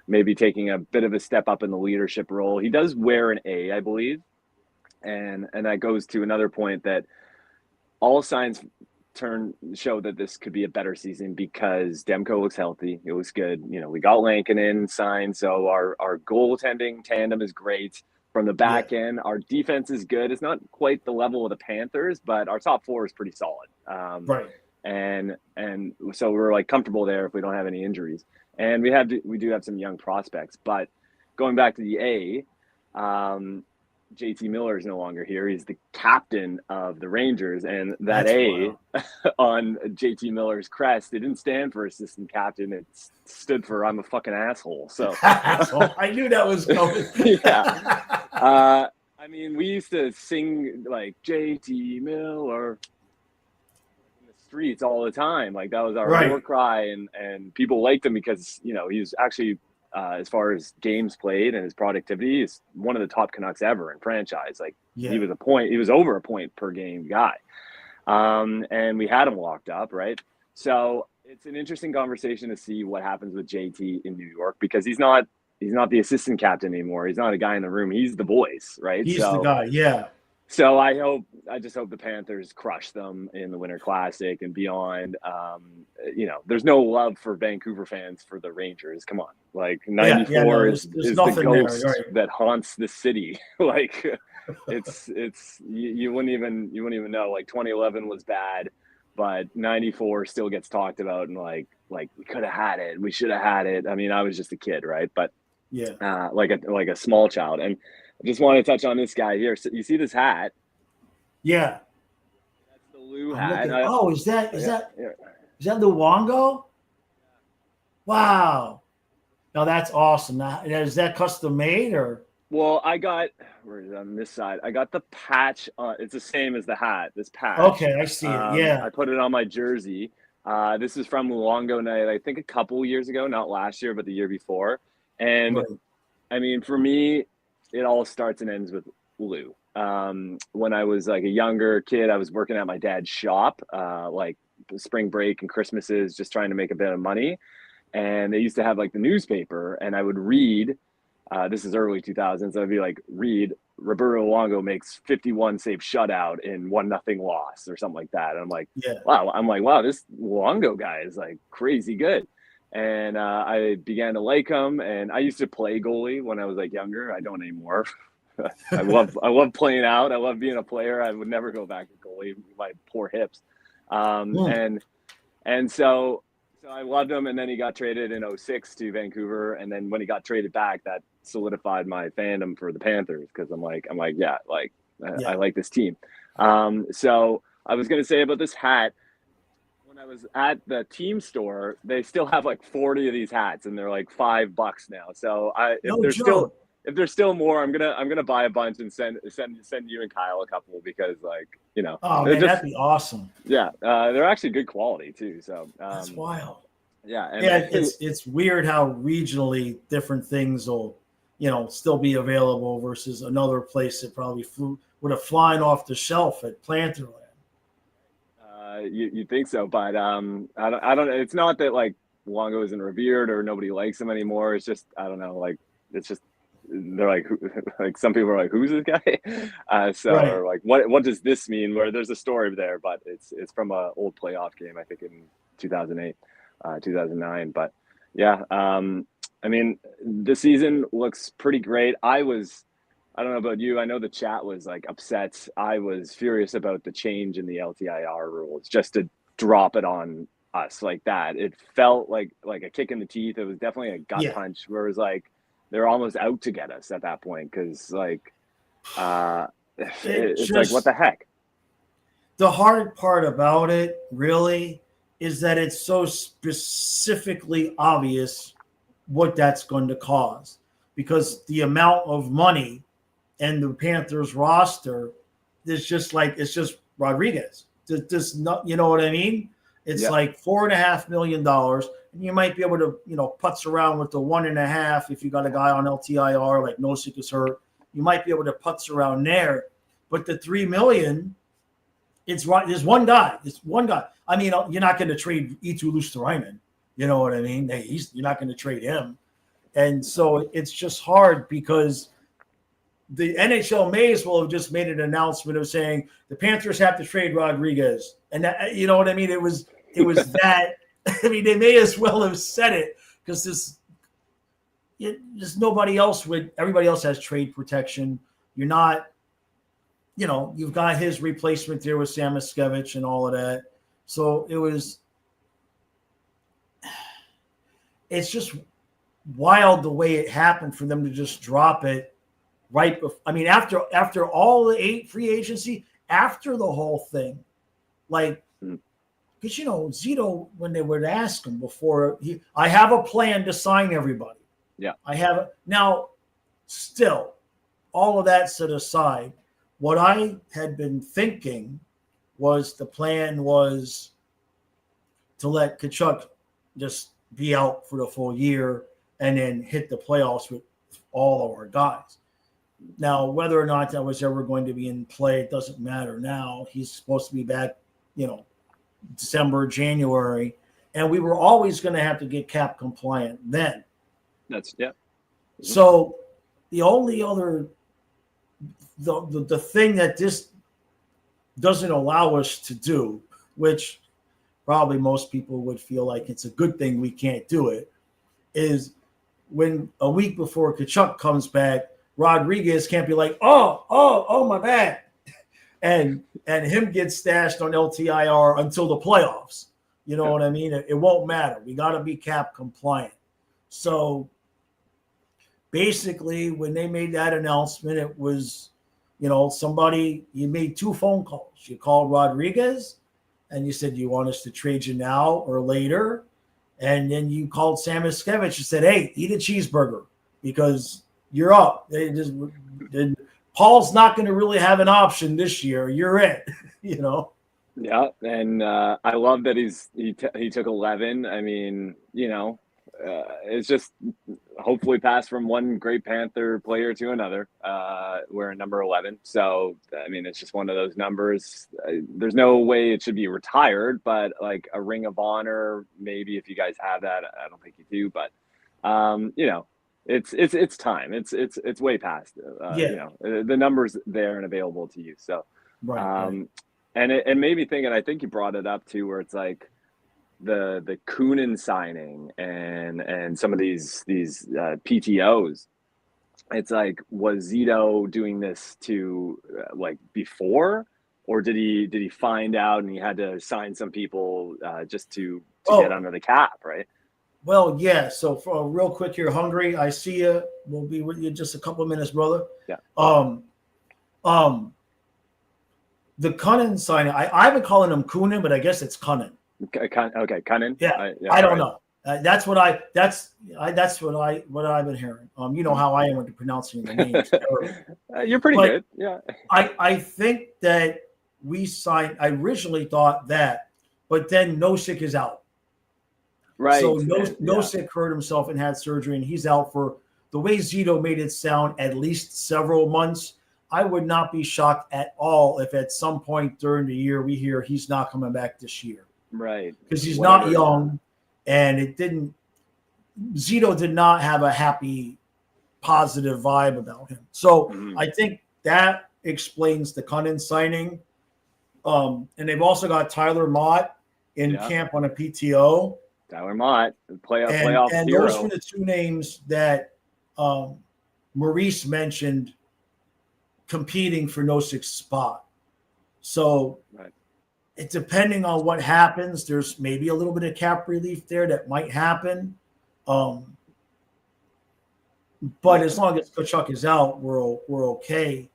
maybe taking a bit of a step up in the leadership role. He does wear an A, I believe. And that goes to another point that all signs show that this could be a better season because Demko looks healthy. It looks good. We got Lankinen signed, so our goaltending tandem is great. From the back end, our defense is good. It's not quite the level of the Panthers, but our top four is pretty solid. And so we're like comfortable there if we don't have any injuries. And we do have some young prospects. But going back to the A, JT Miller is no longer here. He's the captain of the Rangers, and that on JT Miller's crest, it didn't stand for assistant captain. It stood for I'm a fucking asshole. So I knew that was coming. Yeah. I mean, we used to sing like JT Miller in the streets all the time. Like that was our war cry, and people liked him because he was actually. As far as games played and his productivity, is one of the top Canucks ever in franchise. Like he was over a point per game guy. And we had him locked up, right? So it's an interesting conversation to see what happens with JT in New York because he's not the assistant captain anymore. He's not a guy in the room. He's the voice, right? He's the guy. Yeah. So I just hope the Panthers crush them in the Winter Classic and beyond. There's no love for Vancouver fans for the Rangers. Come on, like 94 is the ghost that haunts the city. Like it's you wouldn't even know. Like 2011 was bad, but 94 still gets talked about and like we could have had it. We should have had it. I mean, I was just a kid, right? But like a small child. And I just want to touch on this guy here. So you see this hat? Yeah. That's the Lou hat. Is that Luongo? Wow. Now that's awesome. Now, is that custom made or? Well, I got where is it on this side? I got the patch. It's the same as the hat. This patch. Okay, I see it. Yeah. I put it on my jersey. This is from Luongo night. I think a couple years ago, not last year, but the year before. And Right. I mean, for me, it all starts and ends with Lou. When I was like a younger kid, I was working at my dad's shop, like spring break and Christmases, just trying to make a bit of money. And they used to have like the newspaper, and I would read. This is early 2000s. I'd be like, read Roberto Luongo makes 51 save shutout in 1-0 loss or something like that. And I'm like, Yeah. wow. I'm like, wow, this Luongo guy is like crazy good. And I began to like him. And I used to play goalie when I was like younger. I don't anymore. I love playing out. I love being a player. I would never go back to goalie. My poor hips. And so I loved him, and then he got traded in 06 to Vancouver, and then when he got traded back, that solidified my fandom for the Panthers because I'm like, yeah, like Yeah. I like this team. So I was gonna say about this hat. When I was at the team store, they still have like 40 of these hats, and they're like $5 now. So No joke. if there's still more, I'm gonna buy a bunch and send you and Kyle a couple because like Oh they're man, that'd be awesome. yeah, they're actually good quality too. So That's wild. yeah, and Yeah, it's weird how regionally different things will, still be available versus another place that probably would have flying off the shelf at Planterland. you think so, but I don't. It's not that like Luongo isn't revered or nobody likes him anymore. It's just I don't know. Like it's just they're like like some people are like, who's this guy? Right. Or like what does this mean? Where there's a story there, but it's from an old playoff game, I think in 2008, 2009. But yeah, I mean the season looks pretty great. I don't know about you. I know the chat was like upset. I was furious about the change in the LTIR rules just to drop it on us like that. It felt like a kick in the teeth. It was definitely a gut punch where it was like they're almost out to get us at that point because like it's like what the heck. The hard part about it really is that it's so specifically obvious what that's going to cause because the amount of money and the Panthers roster is just like it's just Rodriguez. Just not, you know what I mean? It's like $4.5 million, and you might be able to, putz around with the 1.5 if you got a guy on LTIR like Nosek is hurt. You might be able to putz around there, but the $3 million, it's right. There's one guy. It's one guy. I mean, you're not going to trade Eetu Luostarinen. You know what I mean? You're not going to trade him, and so it's just hard because the NHL may as well have just made an announcement of saying the Panthers have to trade Rodriguez, and that, you know what I mean. It was that. I mean, they may as well have said it because there's nobody else would. Everybody else has trade protection. You're not. You've got his replacement there with Sam Miskevich and all of that. So it's just wild the way it happened for them to just drop it right before. I mean, after all the 8 free agency, after the whole thing, like, because, Zito, when they would ask him before, I have a plan to sign everybody. Yeah. I have now still all of that set aside. What I had been thinking was the plan was to let Tkachuk just be out for the full year and then hit the playoffs with all of our guys. Now, whether or not that was ever going to be in play, it doesn't matter now. He's supposed to be back, December, January, and we were always going to have to get cap compliant then. So the only other the thing that this doesn't allow us to do, which probably most people would feel like it's a good thing we can't do it, is when a week before Tkachuk comes back, Rodriguez can't be like, oh, my bad. And him get stashed on LTIR until the playoffs. You know what I mean? It won't matter. We got to be cap compliant. So basically, when they made that announcement, it was, you made 2 phone calls. You called Rodriguez and you said, do you want us to trade you now or later? and then you called Sam Iskevich and said, "Hey, eat a cheeseburger because you're up." Paul's not going to really have an option this year. You're it, you know. Yeah, and I love that he took 11. I mean, you know, it's just hopefully pass from one great Panther player to another. We're number 11, so I mean, it's just one of those numbers. There's no way it should be retired, but like a Ring of Honor, maybe if you guys have that. I don't think you do, but you know, it's time. It's way past. You know, the numbers there and available to you. So. Right. And it made me think, and I think you brought it up too, where it's like the Kunin signing and some of these PTOs. It's like, was Zito doing this to like before, or did he find out and he had to sign some people just to get under the cap, right? Well, yeah. So for real quick here, Hungry, I see you. We'll be with you in just a couple of minutes, brother. Yeah. The Cunnin signing, I've been calling him Kunin, but I guess it's Cunnin. Okay, Cunnin. Yeah, I don't know. That's what I've been hearing. You know how I am with pronouncing the names. You're pretty good. Yeah. I think that we signed. I originally thought that, but then Nosek is out. Right. So Nosek hurt himself and had surgery, and he's out for the way Zito made it sound at least several months. I would not be shocked at all if at some point during the year we hear he's not coming back this year. Right. Because he's not young, and Zito did not have a happy, positive vibe about him. So I think that explains the Cunnin signing. And they've also got Tyler Mott in camp on a PTO. Tyler Mott, playoff and hero. Those were the two names that Maurice mentioned competing for Nosek's spot. So it depending on what happens, there's maybe a little bit of cap relief there that might happen. But as long as Tkachuk is out, we're okay.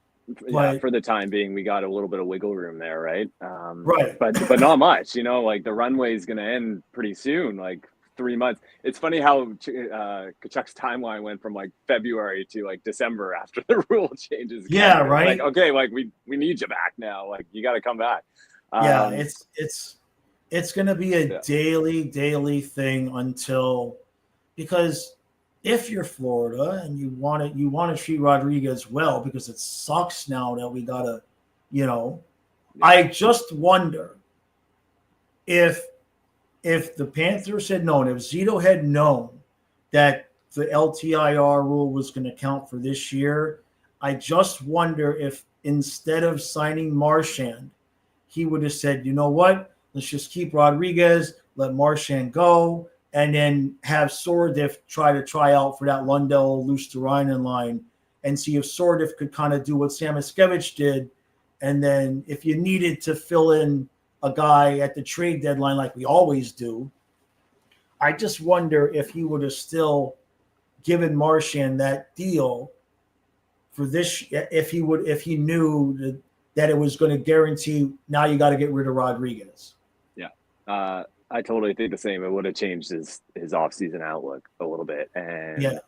Yeah, for the time being, we got a little bit of wiggle room there, right? Right. But not much. You know, like the runway is going to end pretty soon, like 3 months. It's funny how Tkachuk's timeline went from like February to like December after the rule changes. Yeah, right. Like, okay, like we need you back now. Like you got to come back. It's going to be a daily thing because if you're Florida and you want to treat Rodriguez well, because it sucks now that we gotta, I just wonder if the Panthers had known, if Zito had known that the LTIR rule was going to count for this year, I just wonder if instead of signing Marchand, he would have said, you know what, let's just keep Rodriguez, let Marchand go, and then have Sordiff try out for that Lundell-Luosterainen line and see if Sordiff could kind of do what Sam Iskevich did. And then if you needed to fill in a guy at the trade deadline like we always do, I just wonder if he would have still given Marchand that deal for this, if he knew that it was going to guarantee now you got to get rid of Rodriguez. Yeah. I totally think the same. It would have changed his offseason outlook a little bit. And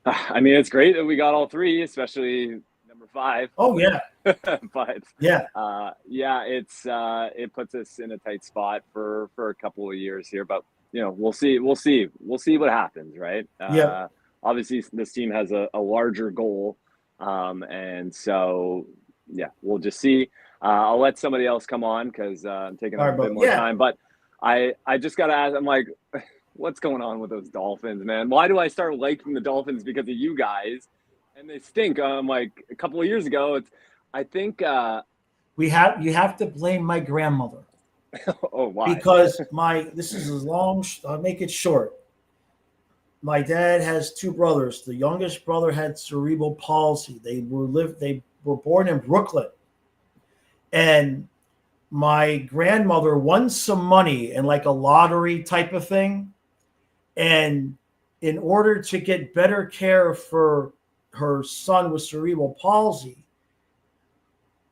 I mean, it's great that we got all three, especially number 5. Oh yeah. But it puts us in a tight spot for a couple of years here, but we'll see what happens. Right. Obviously this team has a larger goal. And so, we'll just see. I'll let somebody else come on because I'm taking a bit more time, but I just got to ask, I'm like, what's going on with those Dolphins, man? Why do I start liking the Dolphins because of you guys? And they stink. Like a couple of years ago, I think you have to blame my grandmother. Oh, why? Because this is as long, I'll make it short. My dad has 2 brothers. The youngest brother had cerebral palsy. They were born in Brooklyn. And my grandmother won some money in like a lottery type of thing. And in order to get better care for her son with cerebral palsy,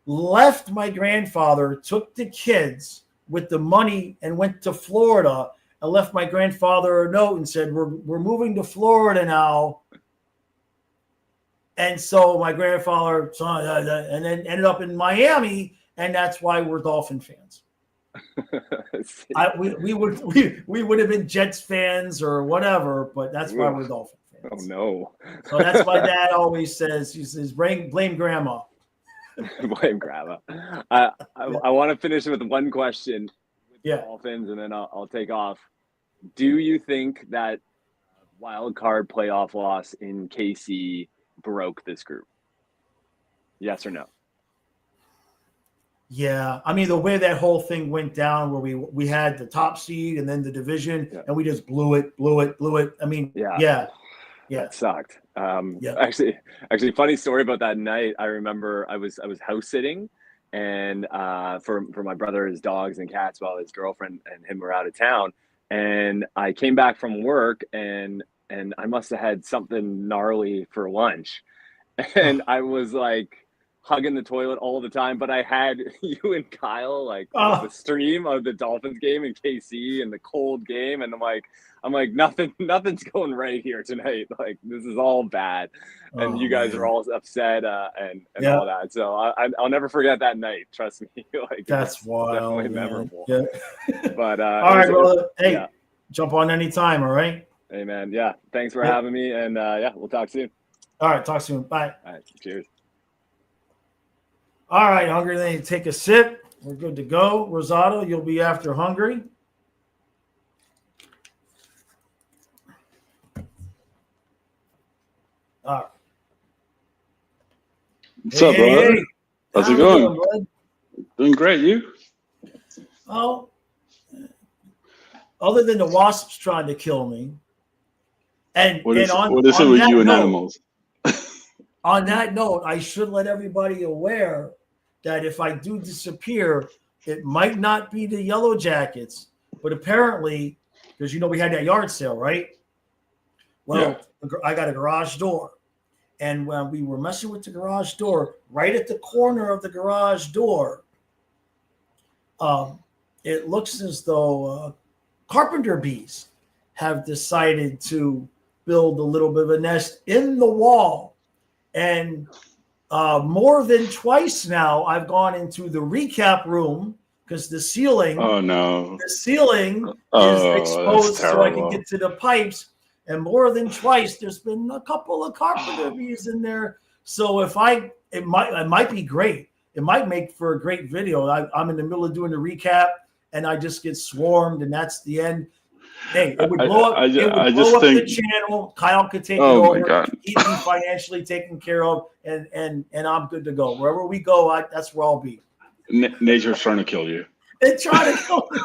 left my grandfather, took the kids with the money and went to Florida I left my grandfather a note and said, we're moving to Florida now. And so my grandfather saw and then ended up in Miami, and that's why we're Dolphin fans. We would have been Jets fans or whatever, but that's why we're Dolphin fans. Oh no! So that's my dad always says. He says, blame grandma. Blame grandma. I want to finish with one question with the Dolphins, and then I'll take off. Do you think that wild card playoff loss in KC broke this group? Yes or no? Yeah, I mean the way that whole thing went down, where we had the top seed and then the division, and we just blew it. I mean, yeah. That sucked. Actually, funny story about that night. I remember I was house sitting, and for my brother's dogs and cats while his girlfriend and him were out of town, and I came back from work and I must have had something gnarly for lunch, and I was like hugging the toilet all the time, but I had you and Kyle the stream of the Dolphins game in KC and the cold game, and I'm like nothing's going right here tonight. Like this is all bad, and you guys are all upset and all that. So I'll never forget that night. Trust me, that's wild, definitely memorable. Yeah. But all right, brother. Hey, jump on anytime. All right. Hey man, thanks for having me, and we'll talk soon. All right, talk soon. Bye. All right, cheers. All right, Hungry, then take a sip. We're good to go. Rosado, you'll be after Hungry. All right. What's up, brother? How's it going? Doing great. You? Oh, other than the wasps trying to kill me. What is it with you and animals? On that note, I should let everybody aware that if I do disappear, it might not be the Yellow Jackets, but apparently, because we had that yard sale, right? Well, I got a garage door, and when we were messing with the garage door, right at the corner of the garage door, it looks as though carpenter bees have decided to build a little bit of a nest in the wall. And more than twice now, I've gone into the recap room because the ceiling is exposed so I can get to the pipes. And more than twice, there's been a couple of carpenter bees in there. So it might be great. It might make for a great video. I'm in the middle of doing the recap, and I just get swarmed, and that's the end. Hey, it would blow up. The channel. Kyle could take it over. He'd be financially taken care of, and I'm good to go. Wherever we go, that's where I'll be. Nature's trying to kill you. They're trying to kill me.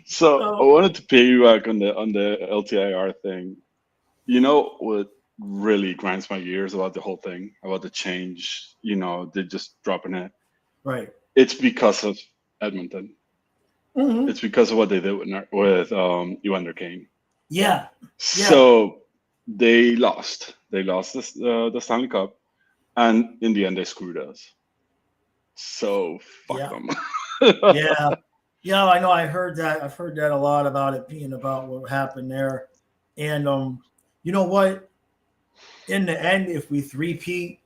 So I wanted to piggyback on the LTIR thing. You know what really grinds my gears about the whole thing, about the change? They're just dropping it. Right. It's because of Edmonton. Mm-hmm. It's because of what they did with Evander Kane. Yeah. So they lost. They lost the Stanley Cup, and in the end, they screwed us. So fuck them. Yeah. I know. I heard that. I've heard that a lot about it being about what happened there. And you know what? In the end, if we three-peat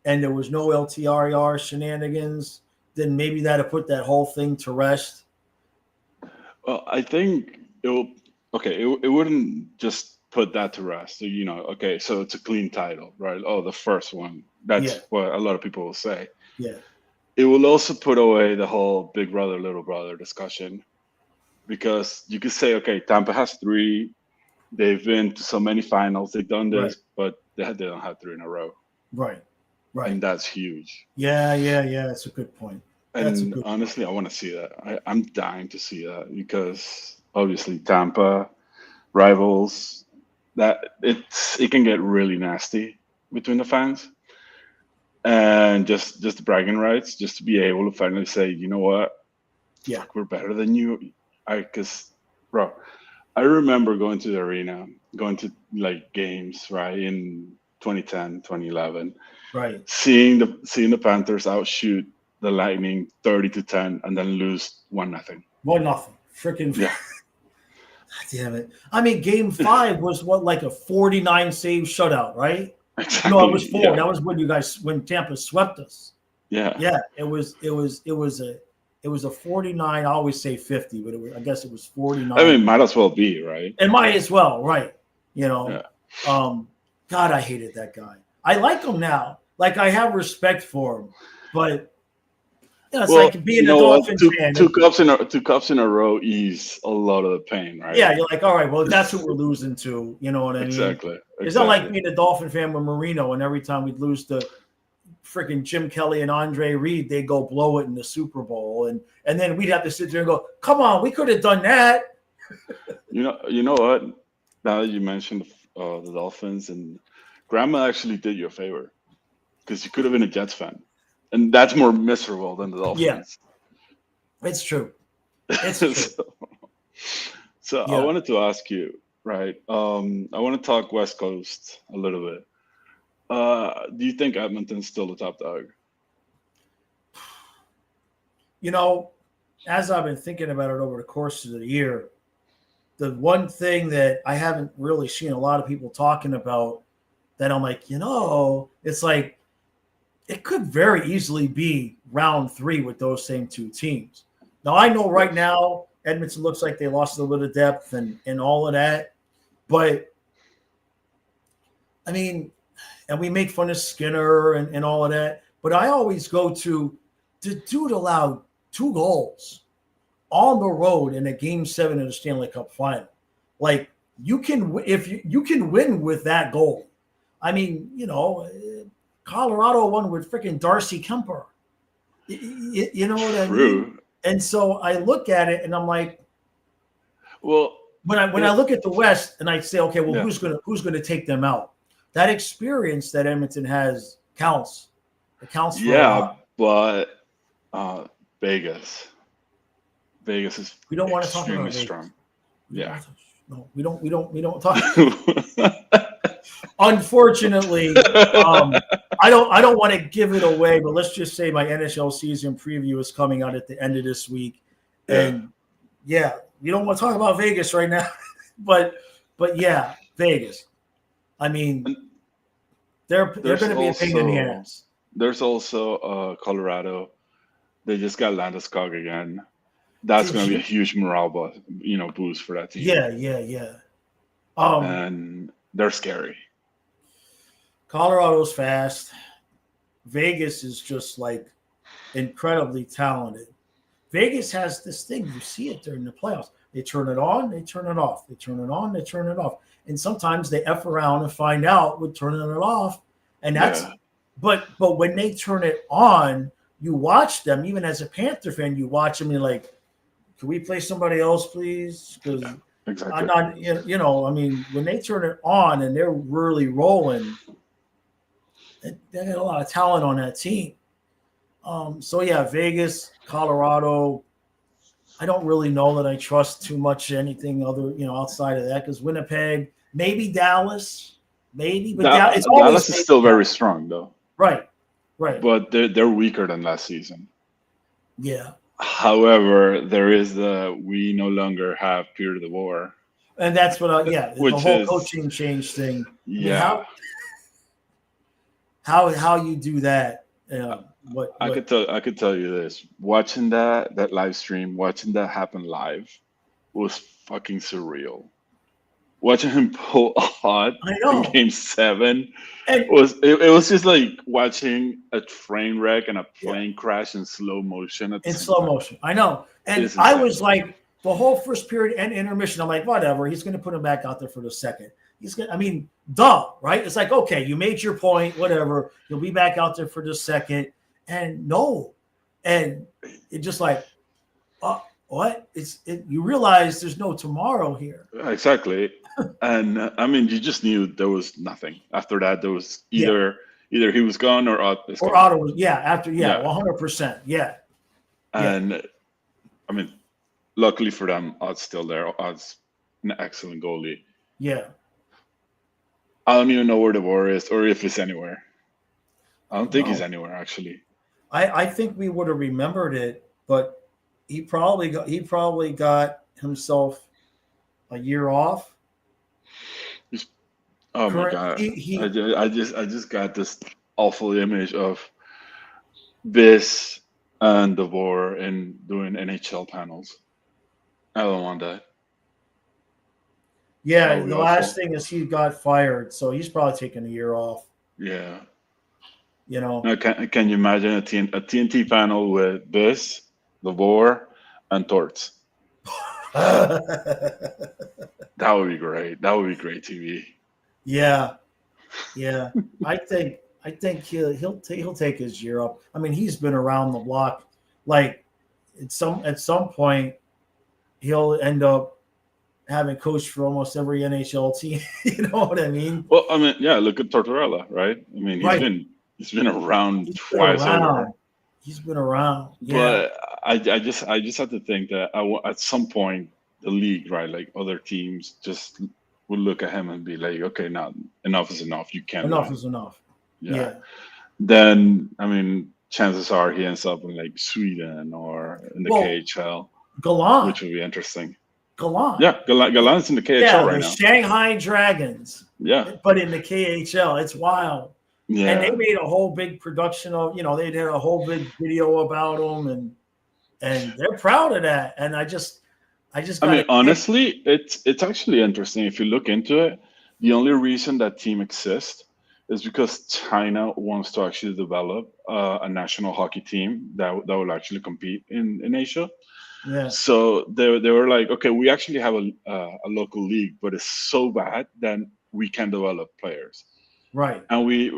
and there was no LTIR shenanigans, then maybe that'll put that whole thing to rest. Well, I think it will. Okay, it wouldn't just put that to rest. So, okay, so it's a clean title, right? Oh, the first one. That's what a lot of people will say. Yeah. It will also put away the whole big brother, little brother discussion, because you could say, okay, Tampa has 3. They've been to so many finals. They've done this, but they don't have 3 in a row. Right. And that's huge. Yeah. That's a good point. And honestly, I want to see that. I'm dying to see that because obviously Tampa rivals, that it can get really nasty between the fans, and just the bragging rights, just to be able to finally say, you know what, we're better than you. Because bro, I remember going to the arena, going to games right in 2010, 2011, right, seeing the Panthers outshoot the Lightning 30-10 and then lose 1-0. 1-0. Freaking Damn it. I mean, game 5 was what, like a 49 save shutout, right? Exactly. No, it was 4. Yeah. That was when Tampa swept us. Yeah. Yeah, it was a 49. I always say 50, but I guess it was 49. I mean, might as well be, right? It might as well, right? Yeah. God, I hated that guy. I like him now. Like, I have respect for him, but it's like being a Dolphin fan. Two cups in a row is a lot of the pain, right? Yeah, you're like, all right, well, that's what we're losing to. You know what I mean? Exactly. It's not like being a Dolphin fan with Marino, and every time we'd lose to freaking Jim Kelly and Andre Reed, they'd go blow it in the Super Bowl, and then we'd have to sit there and go, "Come on, we could have done that." You know what? Now that you mentioned the Dolphins, and Grandma actually did you a favor because you could have been a Jets fan, and that's more miserable than the Dolphins. Yeah, it's true. It's true. So Yeah. I wanted to ask you, right? I want to talk West Coast a little bit. Do you think Edmonton's still the top dog? You know, as I've been thinking about it over the course of the year, the one thing that I haven't really seen a lot of people talking about that I'm like, it's like it could very easily be round 3 with those same 2 teams. Now, I know right now Edmonton looks like they lost a little bit of depth and all of that, but I mean, and we make fun of Skinner and all of that, but I always go to the dude allowed 2 goals on the road in a Game 7 of the Stanley Cup Final. Like, you can win with that goal. I mean, Colorado won with freaking Darcy Kemper. You know what I mean? And so I look at it and I'm like, well, when I look at the West and I say, okay, well, who's gonna take them out? That experience that Edmonton has counts. It counts for a lot. But Vegas is We don't want to talk about extremely strong. Yeah. No, we don't talk. Unfortunately, I don't want to give it away, but let's just say my NHL season preview is coming out at the end of this week, and we don't want to talk about Vegas right now, but yeah, Vegas. I mean, they're going to be a pain in the ass. There's also Colorado. They just got Landeskog again. That's going to be a huge morale boost for that team. Yeah. And they're scary. Colorado's fast. Vegas is just like incredibly talented. Vegas has this thing. You see it during the playoffs. They turn it on, they turn it off. They turn it on, they turn it off. And sometimes they F around and find out with turning it off. And that's but when they turn it on, you watch them, even as a Panther fan, you watch them and you're like, can we play somebody else, please? Because exactly. I'm not, I mean, when they turn it on and they're really rolling, they got a lot of talent on that team. So yeah, Vegas, Colorado. I don't really know that I trust too much anything other, outside of that, because Winnipeg, maybe Dallas, but Dallas is still very strong though. Right. But they're weaker than last season. Yeah. However, there is we no longer have Peter DeBoer. And that's what the whole coaching change thing. Yeah. How you do that? I could tell you this: watching that live stream, watching that happen live, was fucking surreal. Watching him pull off in Game 7, it was just like watching a train wreck and a plane crash in slow motion. Motion, I know. And I was like, the whole first period and intermission, I'm like, whatever. He's going to put him back out there for the second. Duh, right? It's like, okay, you made your point, whatever. You'll be back out there for the second. And no. And it just like, what? You realize there's no tomorrow here. Exactly. And you just knew there was nothing. After that, there was either he was gone or Otto was gone. Otto was, 100%. Yeah. And luckily for them, Ott's still there. Ott's an excellent goalie. Yeah. I don't even know where DeBoer is or if he's anywhere. I don't think he's anywhere, actually. I think we would have remembered it, but he probably got himself a year off. Oh my God! I just got this awful image of Biss and DeVore and doing NHL panels. I don't want that. That Yeah, would be the awful. last thing is he got fired, so he's probably taking a year off. Yeah. You know, Now, can you imagine a TNT panel with Biss, DeVore, and Torts? That would be great. That would be great TV. yeah. I think he'll take his year off. I mean, he's been around the block. Like at some point, he'll end up having coached for almost every NHL team. You know what I mean? Well, I mean, yeah. Look at Tortorella, right? I mean, he's been around He's been twice around. over. He's been around. Yeah. But I just have to think that at some point the league, right, like other teams, just would look at him and be like, okay, now enough is enough. You can't. Enough win. is enough. Yeah. Yeah. Then I mean, chances are he ends up in like Sweden or in the KHL, Gallant. which would be interesting. Gallant. Yeah, Gallant's in the KHL right the now. Shanghai Dragons. Yeah. But in the KHL, it's wild. Yeah. And they made a whole big production of, they did a whole big video about them, and they're proud of that. And I mean, honestly, it's actually interesting if you look into it. The only reason that team exists is because China wants to actually develop a national hockey team that will actually compete in Asia. Yeah. So they were like, okay, we actually have a local league, but it's so bad that we can develop players. Right. And we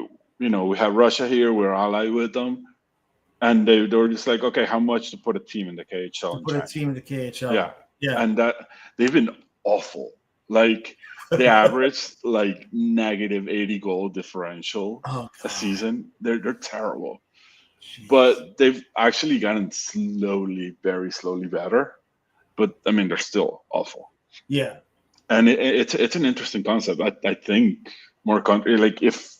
have Russia here. We're allied with them, and they were just like, okay, how much to put a team in the KHL? Put a team in the KHL. Yeah. Yeah. And that they've been awful. Like they averaged like negative 80 goal differential a season. They're terrible. Jeez. But they've actually gotten very slowly better. But I mean, they're still awful. Yeah. And it's an interesting concept. I think more country, like if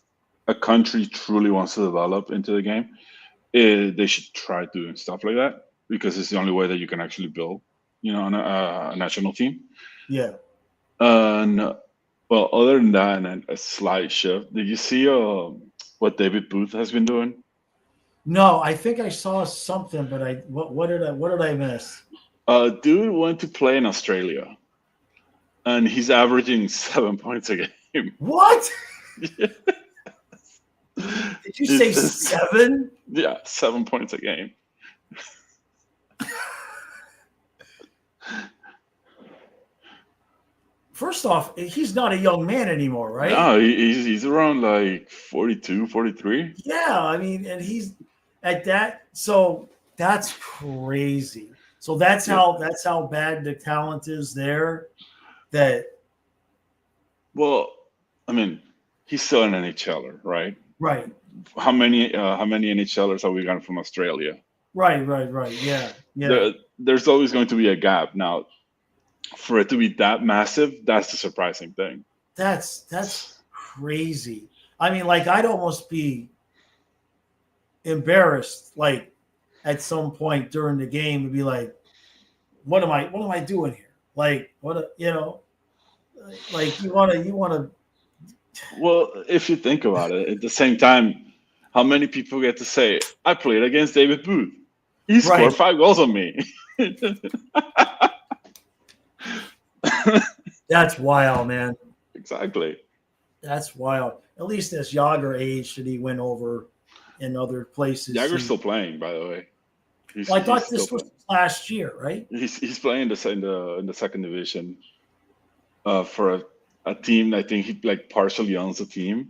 a country truly wants to develop into the game, they should try doing stuff like that because it's the only way that you can actually build, on a national team. Yeah. And well, other than that, and a slight shift. Did you see what David Booth has been doing? No, I think I saw something, but what did I miss? Dude went to play in Australia, and he's averaging 7 points a game. What? Yeah. Did you say 7? Yeah, 7 points a game. First off, he's not a young man anymore, right? No, he's around like 42, 43. Yeah, I mean, and he's at that. So that's crazy. So that's how bad the talent is there. Well, I mean, he's still an NHLer, right? Right. How many NHLers have we gotten from Australia? Right. Yeah. There's always going to be a gap. Now, for it to be that massive, that's the surprising thing. That's crazy. I mean, like I'd almost be embarrassed, like at some point during the game, to be like, "What am I doing here?" Like, like you want to. Well, if you think about it, at the same time, how many people get to say, "I played against David Booth. He scored 5 goals on me." That's wild, man. Exactly. That's wild. At least as Yager aged and he went over in other places. Yager's still playing, by the way. I thought this was last year, right? He's playing in the second division for a team. I think he like partially owns the team,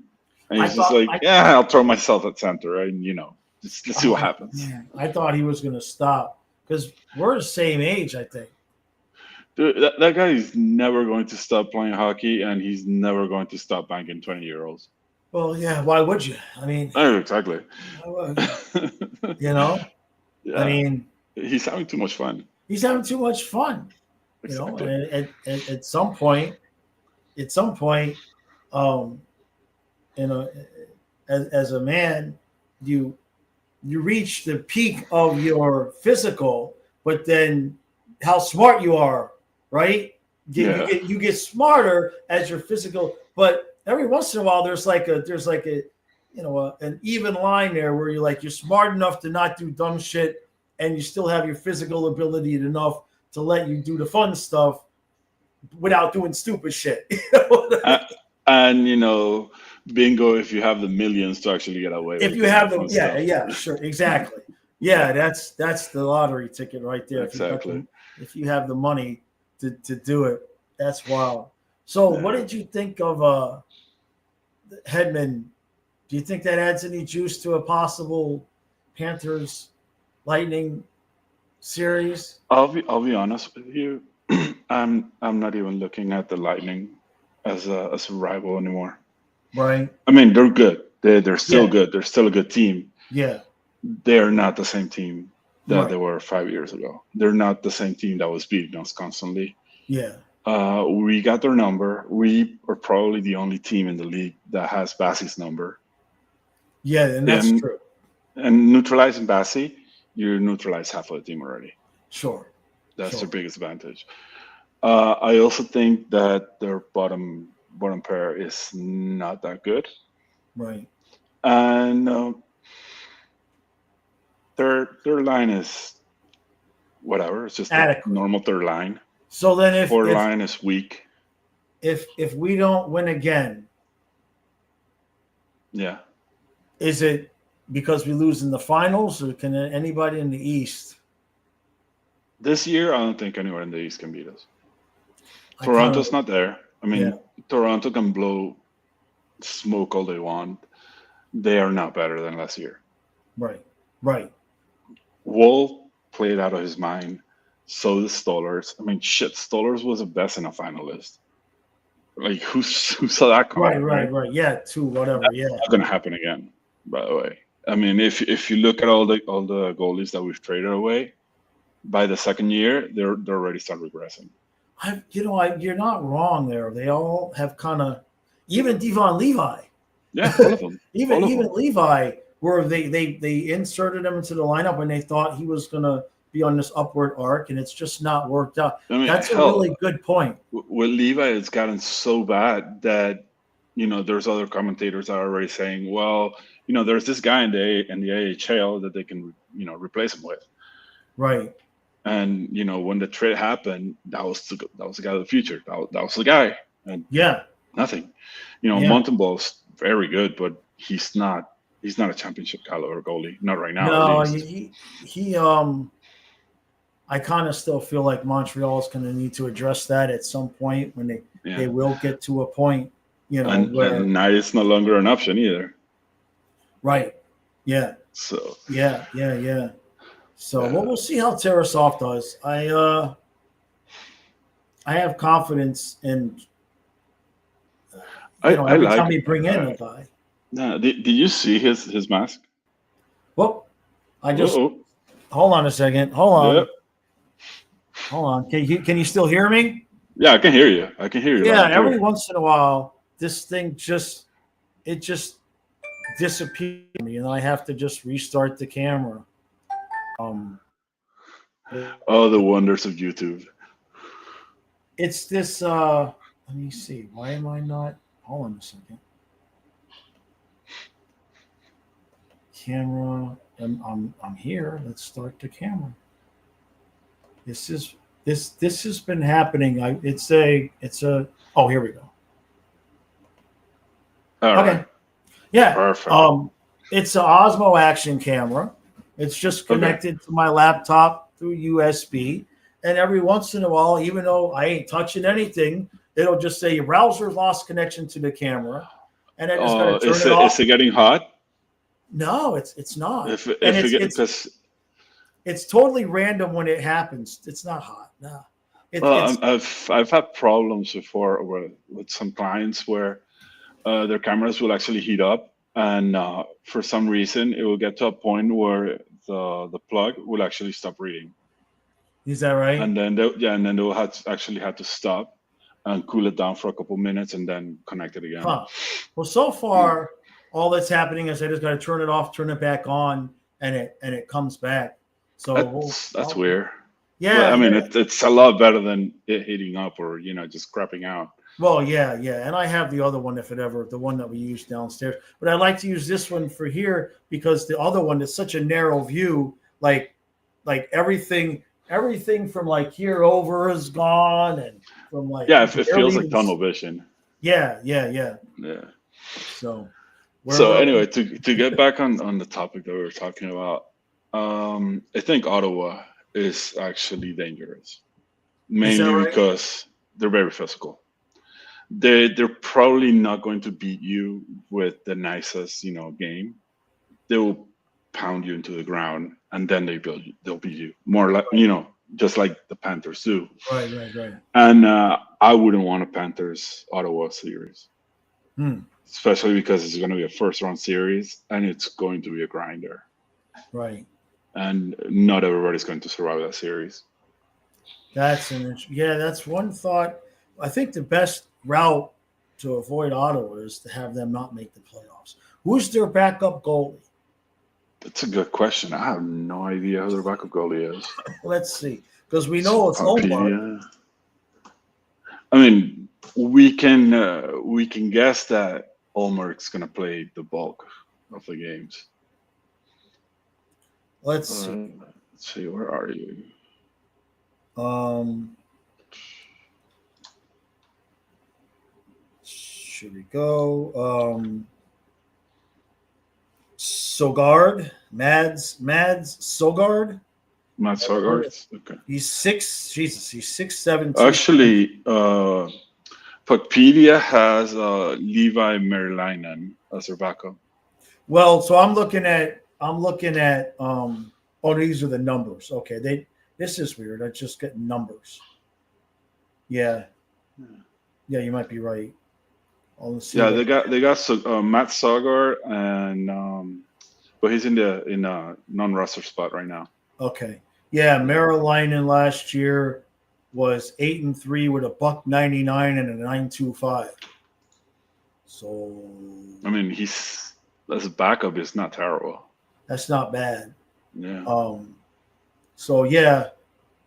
and he's I'll throw myself at center, and let's see what happens. Man, I thought he was going to stop because we're the same age, I think. Dude, that guy is never going to stop playing hockey, and he's never going to stop banking 20-year-olds. Well, yeah. Why would you? I mean, exactly. Yeah. I mean, he's having too much fun. He's having too much fun. Exactly. And at some point, as a man, you reach the peak of your physical, but then how smart you are, right? You get smarter as your physical, but every once in a while there's like a an even line there where you're smart enough to not do dumb shit, and you still have your physical ability enough to let you do the fun stuff without doing stupid shit. And bingo if you have the millions to actually get away If with you have fun them, stuff. yeah, sure, exactly. Yeah, that's the lottery ticket right there. Exactly. If you have the money to do it, that's wild. So, what did you think of Hedman? Do you think that adds any juice to a possible Panthers Lightning series? I'll be honest with you. I'm not even looking at the Lightning as a rival anymore. Right. I mean, they're good. They're still Yeah. good. They're still a good team. Yeah. They're not the same team that Right. they were 5 years ago. They're not the same team that was beating us constantly. Yeah. We got their number. We are probably the only team in the league that has Bassey's number. Yeah, and that's true. And neutralizing Bassey, you neutralize half of the team already. Sure. That's their biggest advantage. I also think that their bottom pair is not that good. Right. And their line is whatever. It's just adequate. A normal third line. So then if line is weak. If we don't win again, yeah. Is it because we lose in the finals, or can anybody in the East? This year, I don't think anyone in the East can beat us. Toronto's not there. I mean, Toronto can blow smoke all they want. They are not better than last year. Right. Wolf played out of his mind. So did Stollers. I mean, shit, Stollers was the best in a finalist. Like, who saw that coming? Right. Yeah, whatever. That's yeah. not going to happen again, by the way. I mean, if you look at all the goalies that we've traded away, by the second year, they're already start regressing. You're not wrong there. They all have kind of, even Devon Levi. Yeah, all of them. even Levi, where they inserted him into the lineup and they thought he was going to be on this upward arc, and it's just not worked out. I mean, that's a really good point. With Levi, it's gotten so bad that there's other commentators that are already saying, well, there's this guy in the AHL that they can replace him with. Right. And when the trade happened, that was the guy of the future. That was the guy. And nothing. Montembeault's very good, but he's not a championship caliber goalie. Not right now. No, at least. he I kind of still feel like Montreal is going to need to address that at some point when they will get to a point, where and now it's no longer an option either. Right. Yeah. So. Yeah. So we'll see how Tarasov does. I have confidence in. Every time we bring in a guy. No, did you see his mask? Well, I just hold on a second. Hold on. Yep. Hold on. Can you still hear me? Yeah, I can hear you. Yeah, every once in a while, this thing just disappears, and I have to just restart the camera. Oh, the wonders of YouTube. It's this. Let me see. Why am I not? Hold on a second. Camera. I'm here. Let's start the camera. This has been happening. It's a. Oh, here we go. All okay. Right. Yeah. Perfect. It's an Osmo Action camera. It's just connected to my laptop through USB. And every once in a while, even though I ain't touching anything, it'll just say your browser lost connection to the camera. And I just got to turn it off. Is it getting hot? No, it's not. It's totally random when it happens. It's not hot. No. I've had problems before with some clients where their cameras will actually heat up, and for some reason it will get to a point where the plug will actually stop reading. Is that right? And then they'll have to stop and cool it down for a couple minutes and then connect it again. Huh. Well, so far, all that's happening is I just got to turn it off, turn it back on, and it comes back. So that's weird. Yeah, But I mean, yeah. it's a lot better than it heating up or just crapping out. Well, yeah, yeah. And I have the other one, if it ever, the one that we use downstairs. But I like to use this one for here because the other one is such a narrow view. Like everything from like here over is gone, and from like Yeah, you it can feels barely like even tunnel vision. yeah, yeah, yeah. Yeah. So So we're anyway, to get back on the topic that we were talking about, I think Ottawa is actually dangerous, is that mainly right? because they're very physical. They're probably not going to beat you with the nicest game. They will pound you into the ground, and then they'll beat you more like just like the Panthers do. Right, right, right. And I wouldn't want a Panthers Ottawa series, Hmm. especially because it's going to be a first round series and it's going to be a grinder. Right. And not everybody's going to survive that series. Yeah, that's one thought. I think the best route to avoid Ottawa is to have them not make the playoffs. Who's their backup goalie? That's a good question. I have no idea who their backup goalie is. Let's see, because we know it's Omar. Papidia. I mean, we can guess that Olmark's going to play the bulk of the games. Let's see. Let's see, where are you? Should we go? Sogard, Mads Sogard. Matt Sogard? Okay. He's 6'7". Actually, Puckpedia has Levi Merlainen as their backup. Well, so I'm looking at oh, these are the numbers. Okay, this is weird. I just get numbers. Yeah, you might be right. Yeah, they got Matt Sogard and but he's in a non-roster spot right now. Okay. Yeah, Merrillainen last year was 8-3 with a $1.99 and a 9.25. So I mean, he's as a backup is not terrible. that's not bad. Yeah.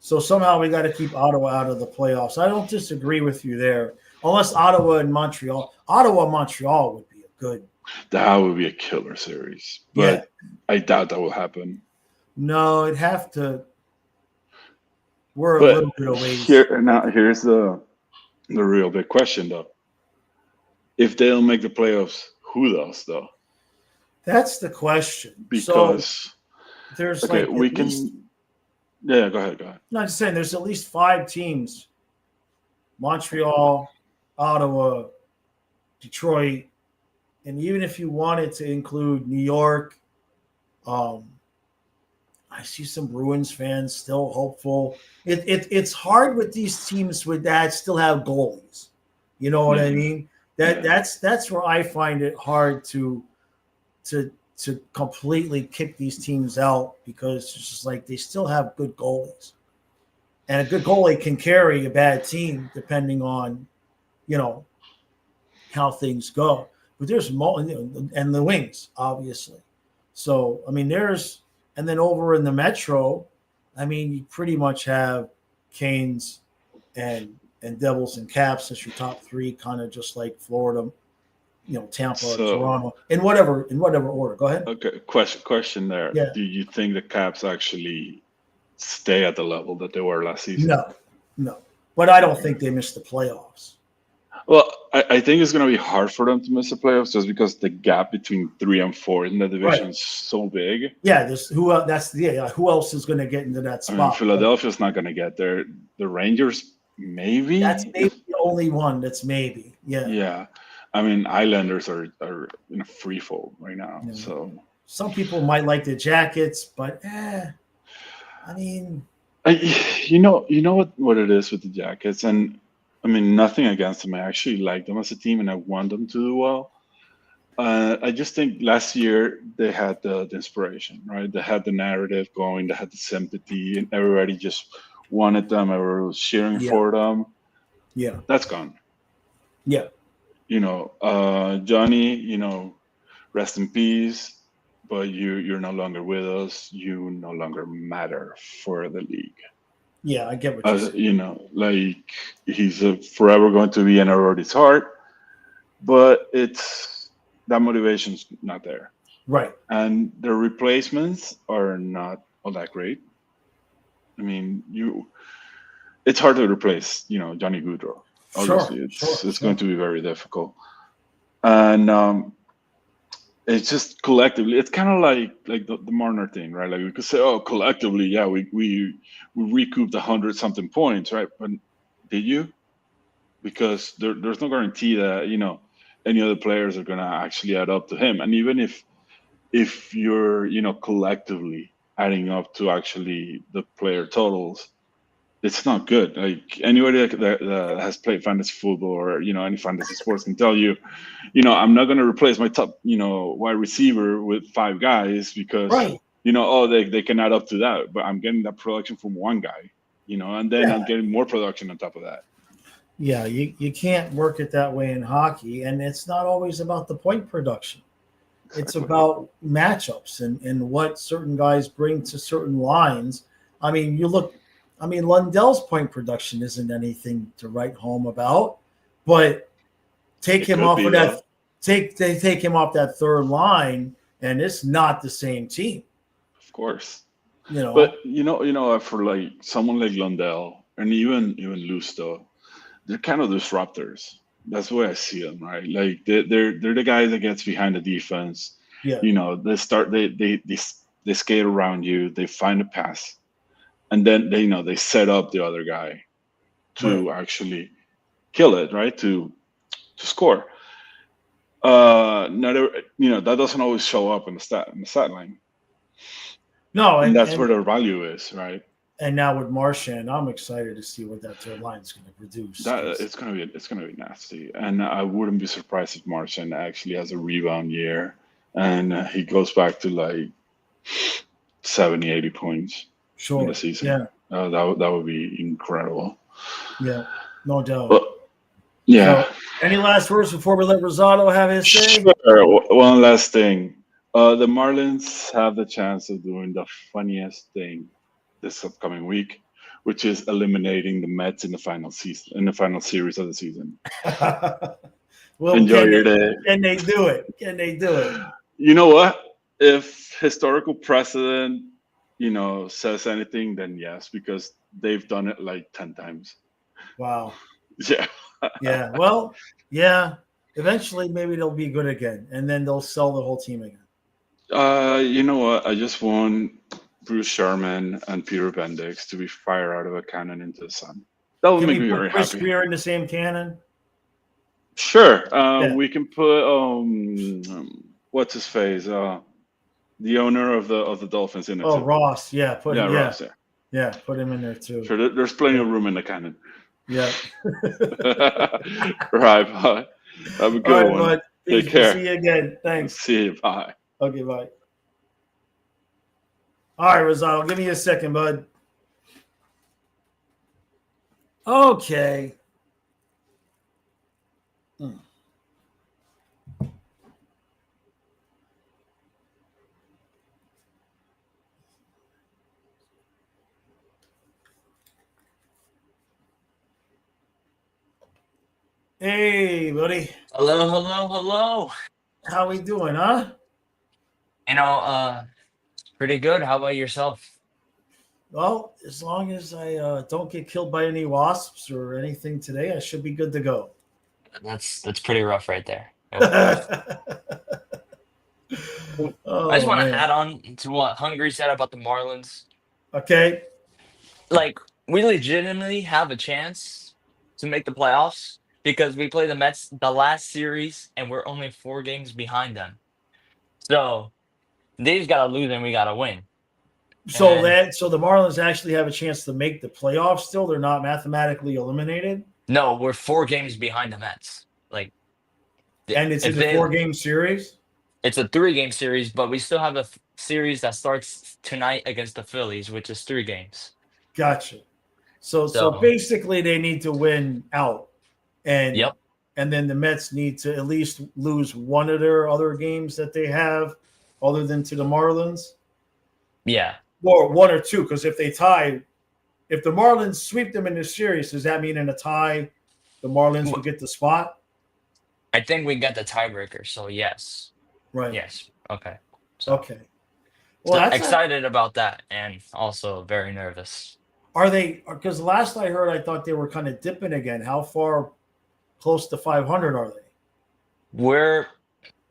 So somehow we got to keep Ottawa out of the playoffs. I don't disagree with you there, unless Ottawa and Montreal. Montreal would be a good. That would be a killer series, but I doubt that will happen. No, it'd have to. We're But a little bit away. Here's the real big question, though. If they don't make the playoffs, who does, though? That's the question. Because so there's okay, like we can. Least, yeah, go ahead. No, I'm just saying there's at least 5 teams: Montreal, Ottawa, Detroit, and even if you wanted to include New York, I see some Bruins fans still hopeful. It's hard with these teams with that still have goalies. You know what I mean? That's where I find it hard to completely kick these teams out because it's just like they still have good goalies. And a good goalie can carry a bad team depending on, how things go. But there's more, and the wings, obviously. So, I mean, and then over in the Metro, I mean, you pretty much have Canes and Devils and Caps as your top 3, kind of just like Florida, Tampa, Toronto, in whatever order. Go ahead. Okay, question there. Yeah. Do you think the Caps actually stay at the level that they were last season? No. But I don't think they missed the playoffs. Well, I think it's going to be hard for them to miss the playoffs just because the gap between 3 and 4 in the division is so big. Yeah, who else is going to get into that spot? I mean, Philadelphia's not going to get there. The Rangers, maybe. That's maybe the only one that's maybe. Yeah. Yeah. I mean, Islanders are in a free fall right now. Yeah. So some people might like the Jackets, but I mean, you know what it is with the Jackets, and I mean, nothing against them. I actually like them as a team, and I want them to do well. I just think last year they had the inspiration, right? They had the narrative going, they had the sympathy, and everybody just wanted them. Everybody was cheering for them. Yeah, that's gone. Yeah, Johnny, rest in peace. But you're no longer with us. You no longer matter for the league. Yeah, I get what you're saying. You know, like he's forever going to be in everybody's heart, but it's that motivation's not there, Right. and the replacements are not all that great. I mean, it's hard to replace, Johnny Goodrow. Sure. Obviously, Sure. it's Sure. going to be very difficult, and it's just collectively. It's kind of like the Marner thing, right? Like we could say, oh, collectively, yeah, we recouped 100 something points, right? But did you? Because there's no guarantee that any other players are gonna actually add up to him, and even if you're collectively adding up to actually the player totals, it's not good. Like anybody that has played fantasy football or any fantasy sports can tell you, I'm not going to replace my top wide receiver with five guys because Right. they can add up to that, but I'm getting that production from one guy, and then Yeah. I'm getting more production on top of that. Yeah, you can't work it that way in hockey, and it's not always about the point production. It's Exactly. about matchups and what certain guys bring to certain lines. I mean, Lundell's point production isn't anything to write home about, but take It him could off be of though, they take him off that third line, and it's not the same team. of course. You know, But for like someone like Lundell and even Lusto, they're kind of disruptors. That's the way I see them, right? Like they're the guys that gets behind the defense. yeah, They start they skate around you, they find a pass, and then they set up the other guy to actually kill it, right? To score. Not that doesn't always show up in the stat line, no, and and that's and where their value is, right? and now with Marchand, I'm excited to see what that third line is going to produce. That it's gonna be nasty, and I wouldn't be surprised if Martian actually has a rebound year and he goes back to like 70, 80 points in Sure, the season. yeah, That would be incredible. yeah, no doubt. But yeah, So, any last words before we let Rosado have his say? sure. One last thing. The Marlins have the chance of doing the funniest thing this upcoming week, which is eliminating the Mets in the final series of the season. Well, Enjoy your day. can they do it? Can they do it? You know what? If historical precedent, says anything, then yes, because they've done it like 10 times. Wow. Yeah. Yeah. Well, yeah. Eventually, maybe they'll be good again, and then they'll sell the whole team again. You know what? I just want Bruce Sherman and Peter Bendix to be fired out of a cannon into the sun. That would Can make we me put very Chris happy. Greer in the same cannon? Sure. Yeah. We can put what's his face? The owner of the Dolphins in it Oh, too. Ross. Yeah. Put him. Yeah. Ross, yeah. Yeah. Put him in there too. Sure. There's plenty of room in the cannon. Yeah. Right, bye. Have a good All right, one. bud. Take Peace. care. See you again. Thanks. See you. Bye. Okay, bye. All right, Rosado, give me a second, bud. Okay. Hey, buddy. Hello, hello, hello. How we doing, huh? Pretty good. How about yourself? Well, as long as I don't get killed by any wasps or anything today, I should be good to go. That's pretty rough right there. Oh, I just want man. to add on to what Hungry said about the Marlins. Okay. Like, we legitimately have a chance to make the playoffs because we play the Mets the last series and we're only 4 games behind them. So they've got to lose and we got to win. So And- so the Marlins actually have a chance to make the playoffs still? They're not mathematically eliminated? No, we're 4 games behind the Mets. Like, And it's if in a they- 4-game series? It's a 3-game series, but we still have a series that starts tonight against the Phillies, which is 3 games. Gotcha. So So- basically they need to win out. And Yep. and then the Mets need to at least lose one of their other games that they have other than to the Marlins. Yeah. Or one or two, because if they tie, if the Marlins sweep them in the series, does that mean in a tie, the Marlins will get the spot? I think we got the tiebreaker, so yes. Right. Yes. Okay. So, Okay. Well, so that's excited about that and also very nervous. are they? Because last I heard, I thought they were kind of dipping again. How far close to 500 are they? We're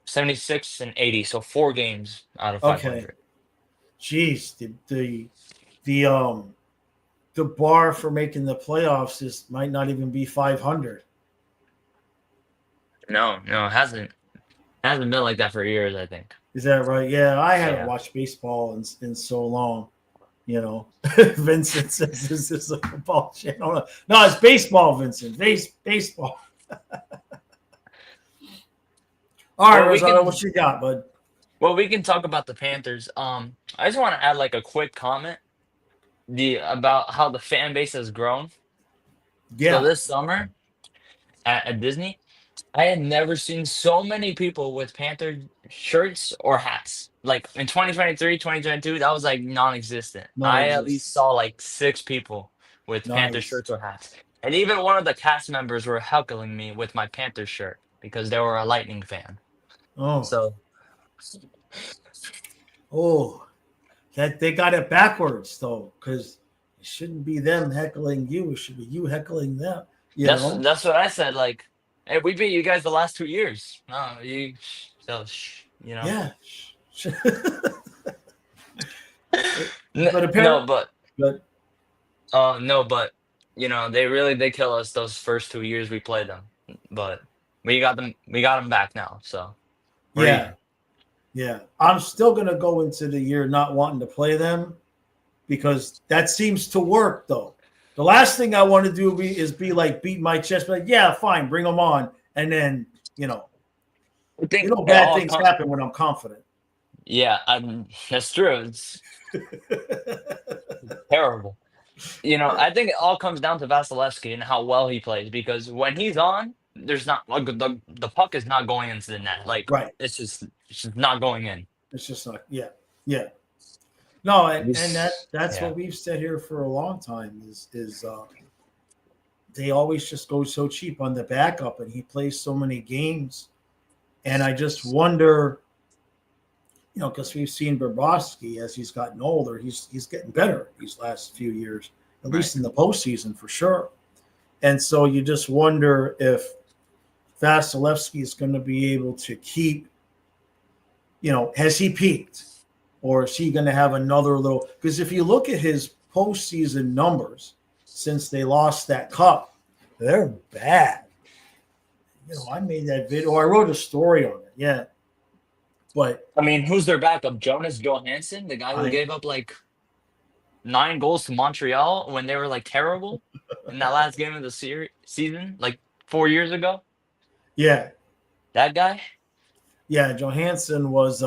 76 and 80, so 4 games out of Okay. 500. Jeez, the bar for making the playoffs might not even be 500. No, it hasn't been like that for years, I think. Is that right? Yeah, I haven't Yeah. watched baseball in so long. Vincent says this is a football channel. No, it's baseball, Vincent. Baseball. All right, Rosado, what you got, bud? Well, we can talk about the Panthers. I just want to add like a quick comment about how the fan base has grown. Yeah. So this summer at Disney, I had never seen so many people with Panther shirts or hats. Like in 2023, 2022, that was like non-existent. I at least saw like 6 people with Panther Nice. shirts or hats. And even one of the cast members were heckling me with my Panther shirt because they were a Lightning fan. Oh, So that they got it backwards though, because it shouldn't be them heckling you. It should be you heckling them. that's what I said. Like, hey, we beat you guys the last 2 years. No, Yeah. But apparently, but they kill us those first 2 years we played them. But we got them back now. So yeah. I'm still gonna go into the year not wanting to play them because that seems to work though. The last thing I want to do is be like beat my chest, like yeah, fine, bring them on, and then bad things happen when I'm confident. Yeah, that's true. It's terrible. I think it all comes down to Vasilevsky and how well he plays because when he's on, there's not like the puck is not going into the net. Like right. It's just not going in. It's just not. Yeah. No, and that's what we've said here for a long time is they always just go so cheap on the backup, and he plays so many games, and I just wonder, because we've seen Bobrovsky as he's gotten older, he's getting better these last few years, at least in the postseason for sure, and so you just wonder if Vasilevsky is going to be able to keep, has he peaked? Or is he going to have another little? Because if you look at his postseason numbers since they lost that cup, they're bad. I made that video. I wrote a story on it. Yeah. But I mean, who's their backup? Jonas Johansson, the guy who gave up like 9 goals to Montreal when they were like terrible in that last game of the season, like 4 years ago. Yeah. That guy? Yeah, Johansson was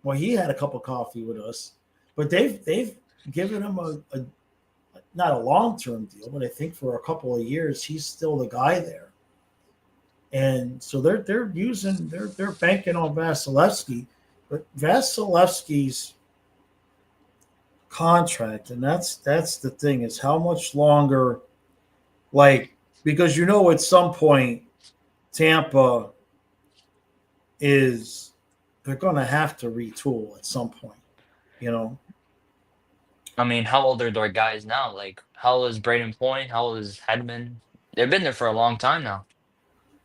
well, he had a cup of coffee with us, but they've given him a not a long-term deal, but I think for a couple of years he's still the guy there. And so they're banking on Vasilevsky, but Vasilevsky's contract, and that's the thing, is how much longer, because at some point Tampa they're going to have to retool at some point, I mean, how old are their guys now? Like, how old is Braden Point? How old is Hedman? They've been there for a long time now.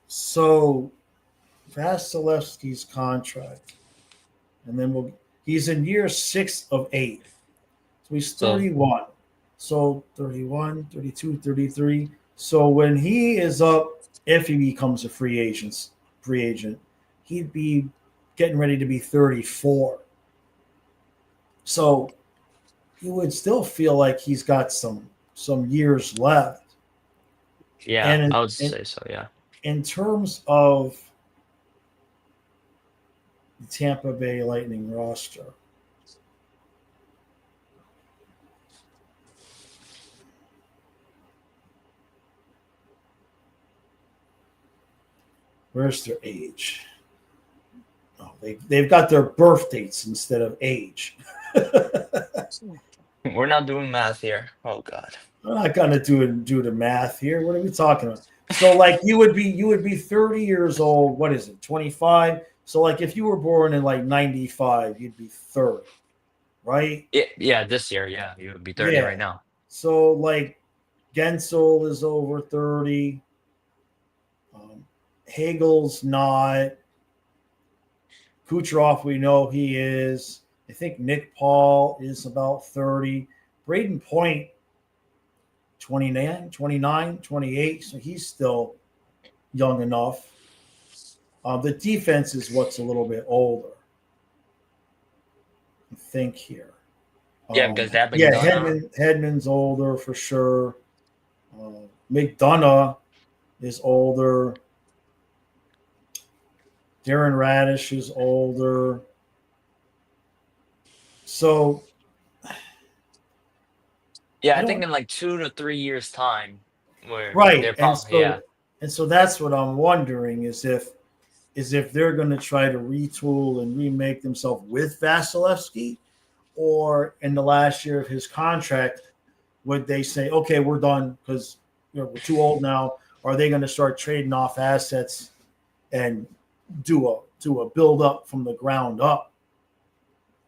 So Vasilevsky's contract, and then he's in year 6 of 8. So he's 31. So 31, 32, 33. So when he is up, if he becomes a free agent, he'd be getting ready to be 34. So he would still feel like he's got some years left. Yeah, I would say so, yeah. In terms of the Tampa Bay Lightning roster, where's their age? Oh, they've got their birth dates instead of age. We're not doing math here. Oh God. I'm not gonna do the math here. What are we talking about? So like you would be 30 years old. What is it? 25. So like if you were born in like 95, you'd be 30, right? Yeah, this year, yeah, you would be 30 Yeah. right now. So like Gensel is over 30. Hagel's not. Kucherov, we know he is. I think Nick Paul is about 30. Braden Point, 29, 29, 28. So he's still young enough. The defense is what's a little bit older. I think here. Yeah, because they have Yeah, McDonough. Hedman's older for sure. McDonough is older. Darren Radish is older. So Yeah, I I think don't in like 2 to 3 years time, where right, they're probably and so that's what I'm wondering is if they're going to try to retool and remake themselves with Vasilevsky, or in the last year of his contract, would they say, okay, we're done because we're too old now? Or are they going to start trading off assets and do a build up from the ground up?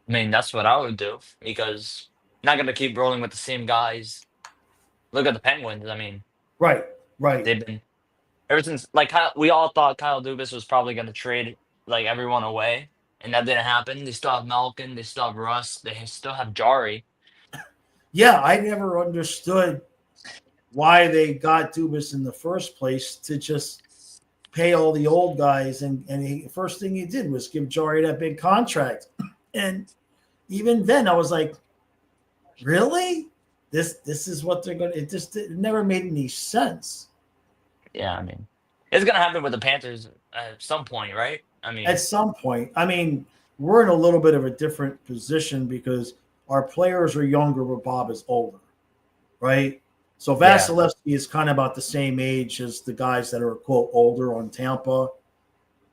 I mean, that's what I would do because not gonna keep rolling with the same guys. Look at the Penguins. I mean, Right, right. they've been ever since like we all thought Kyle Dubas was probably gonna trade like everyone away, and that didn't happen. They still have Malkin, they still have Russ, they still have Jari. Yeah, I never understood why they got Dubas in the first place to just pay all the old guys, and first thing he did was give Jari that big contract. And even then I was like, really? This is what they're going to, it never made any sense. Yeah, I mean, it's gonna happen with the Panthers at some point, right? I mean, At some point, I mean, we're in a little bit of a different position because our players are younger, but Bob is older, right? So yeah, Vasilevsky is kind of about the same age as the guys that are quote older on Tampa.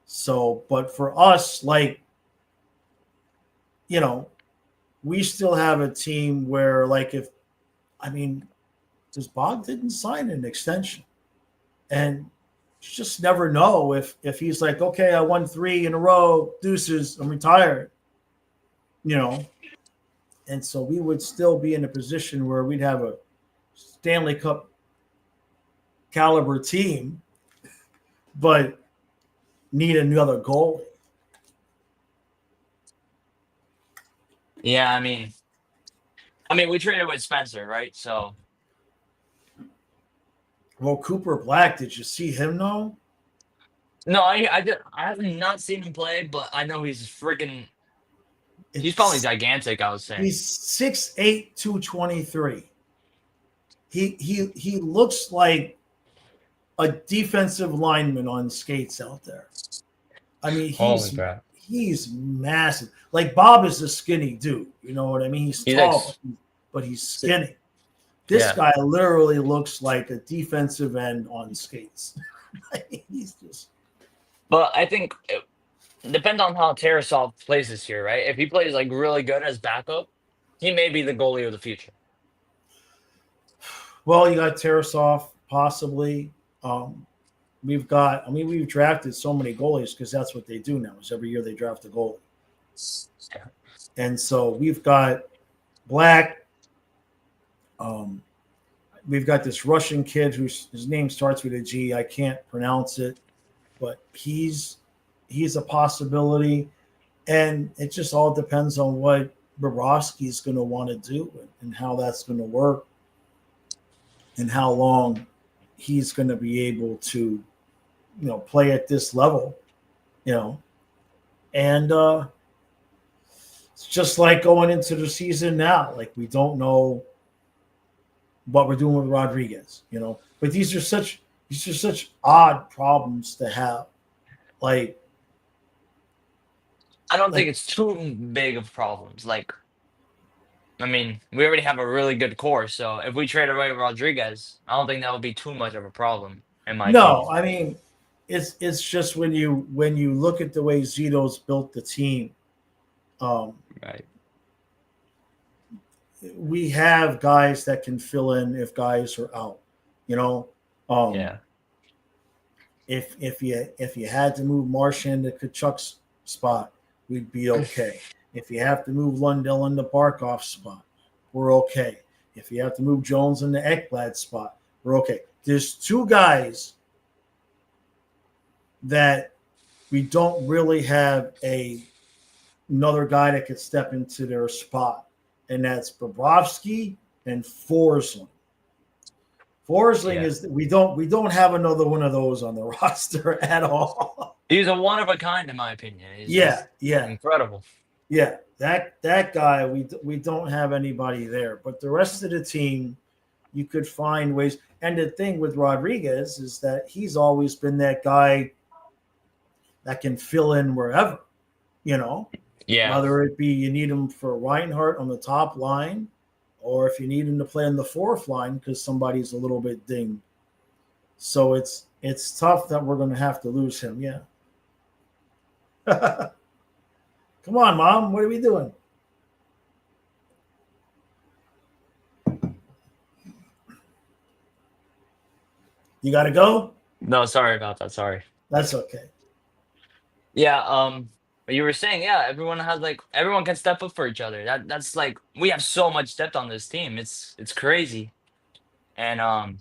So, but for us, like, you know, we still have a team where, like, if I mean, because Bob didn't sign an extension, and you just never know if he's like, okay, I won 3 in a row, deuces, I'm retired, you know. And so we would still be in a position where we'd have a Stanley Cup caliber team, but need another goalie. yeah. I mean, we traded with Spencer, right? So Well, Cooper Black, did you see him though? no, I have not seen him play, but I know he's freaking. He's probably It's gigantic. I would say. he's 6'8", 223. He looks like a defensive lineman on skates out there. I mean, Holy crap! he's massive. Like Bob is a skinny dude. You know what I mean? He's He's like, tall, but he's skinny. This yeah. guy literally looks like a defensive end on skates. He's just But I think it depends on how Tarasov plays this year, right? If he plays like really good as backup, he may be the goalie of the future. well. You got Tarasov possibly. We've drafted so many goalies because that's what they do now. Is every year they draft a goalie, Yeah. and so we've got Black. We've got this Russian kid his name starts with a G. I can't pronounce it, but he's a possibility, and it just all depends on what Bobrovsky's going to want to do and how that's going to work, and how long he's going to be able to, play at this level, and it's just like going into the season now. Like we don't know what we're doing with Rodriguez, But these are such odd problems to have. Like I don't think it's too big of problems. Like, I mean, we already have a really good core, so if we trade away Rodriguez, I don't think that would be too much of a problem, in my no, opinion. I mean it's just when you look at the way Zito's built the team, Right. we have guys that can fill in if guys are out. You know, Yeah. if you had to move Martian to Kachuk's spot, we'd be okay. If you have to move Lundell into Barkov's spot, we're okay. If you have to move Jones into Ekblad's spot, we're okay. There's two guys that we don't really have another guy that could step into their spot, and that's Bobrovsky and Forsling. Forsling is we don't have another one of those on the roster at all. He's a one of a kind, in my opinion. He's Yeah. incredible. Yeah, that guy, we don't have anybody there. But the rest of the team, you could find ways. And the thing with Rodriguez is that he's always been that guy that can fill in wherever, you know. Yeah. Whether it be you need him for Reinhardt on the top line, or if you need him to play on the fourth line because somebody's a little bit dinged. So it's tough that we're going to have to lose him. Yeah. Come on, Mom. What are we doing? You got to go? No, sorry about that. Sorry. That's okay. Yeah. But you were saying, yeah, everyone can step up for each other. That's like we have so much depth on this team. It's crazy. And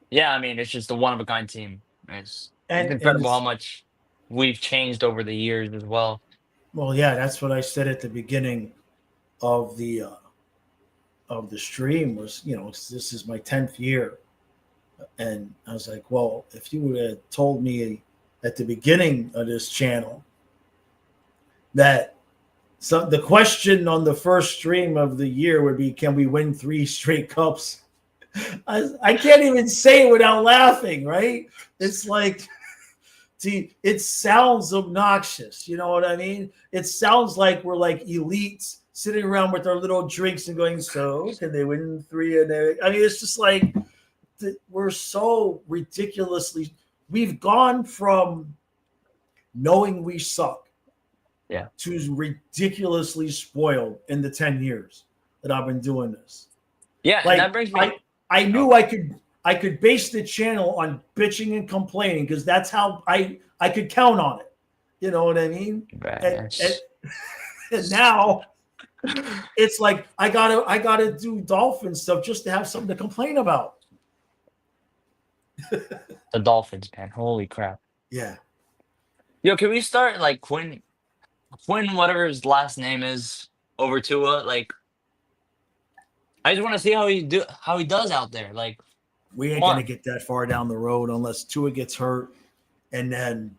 yeah, I mean, it's just a one of a kind team. It's incredible how much we've changed over the years as well. Well, yeah, that's what I said at the beginning of the stream was, this is my 10th year. And I was like, well, if you would have told me at the beginning of this channel that the question on the first stream of the year would be, can we win 3 straight cups? I can't even say it without laughing, right? It's like, it sounds obnoxious. You know what I mean? It sounds like we're like elites sitting around with our little drinks and going, so can they win 3? And I mean, it's just like, we're so ridiculously, we've gone from knowing we suck to ridiculously spoiled in the 10 years that I've been doing this. Yeah, like, and that brings me. I knew I could base the channel on bitching and complaining because that's how I could count on it. You know what I mean? And now it's like I gotta do Dolphin stuff just to have something to complain about. The Dolphins, man. Holy crap. Yeah. Yo, can we start like Quinn, whatever his last name is, over Tua? Like, I just want to see how he does out there. Like, we ain't gonna get that far down the road unless Tua gets hurt, and then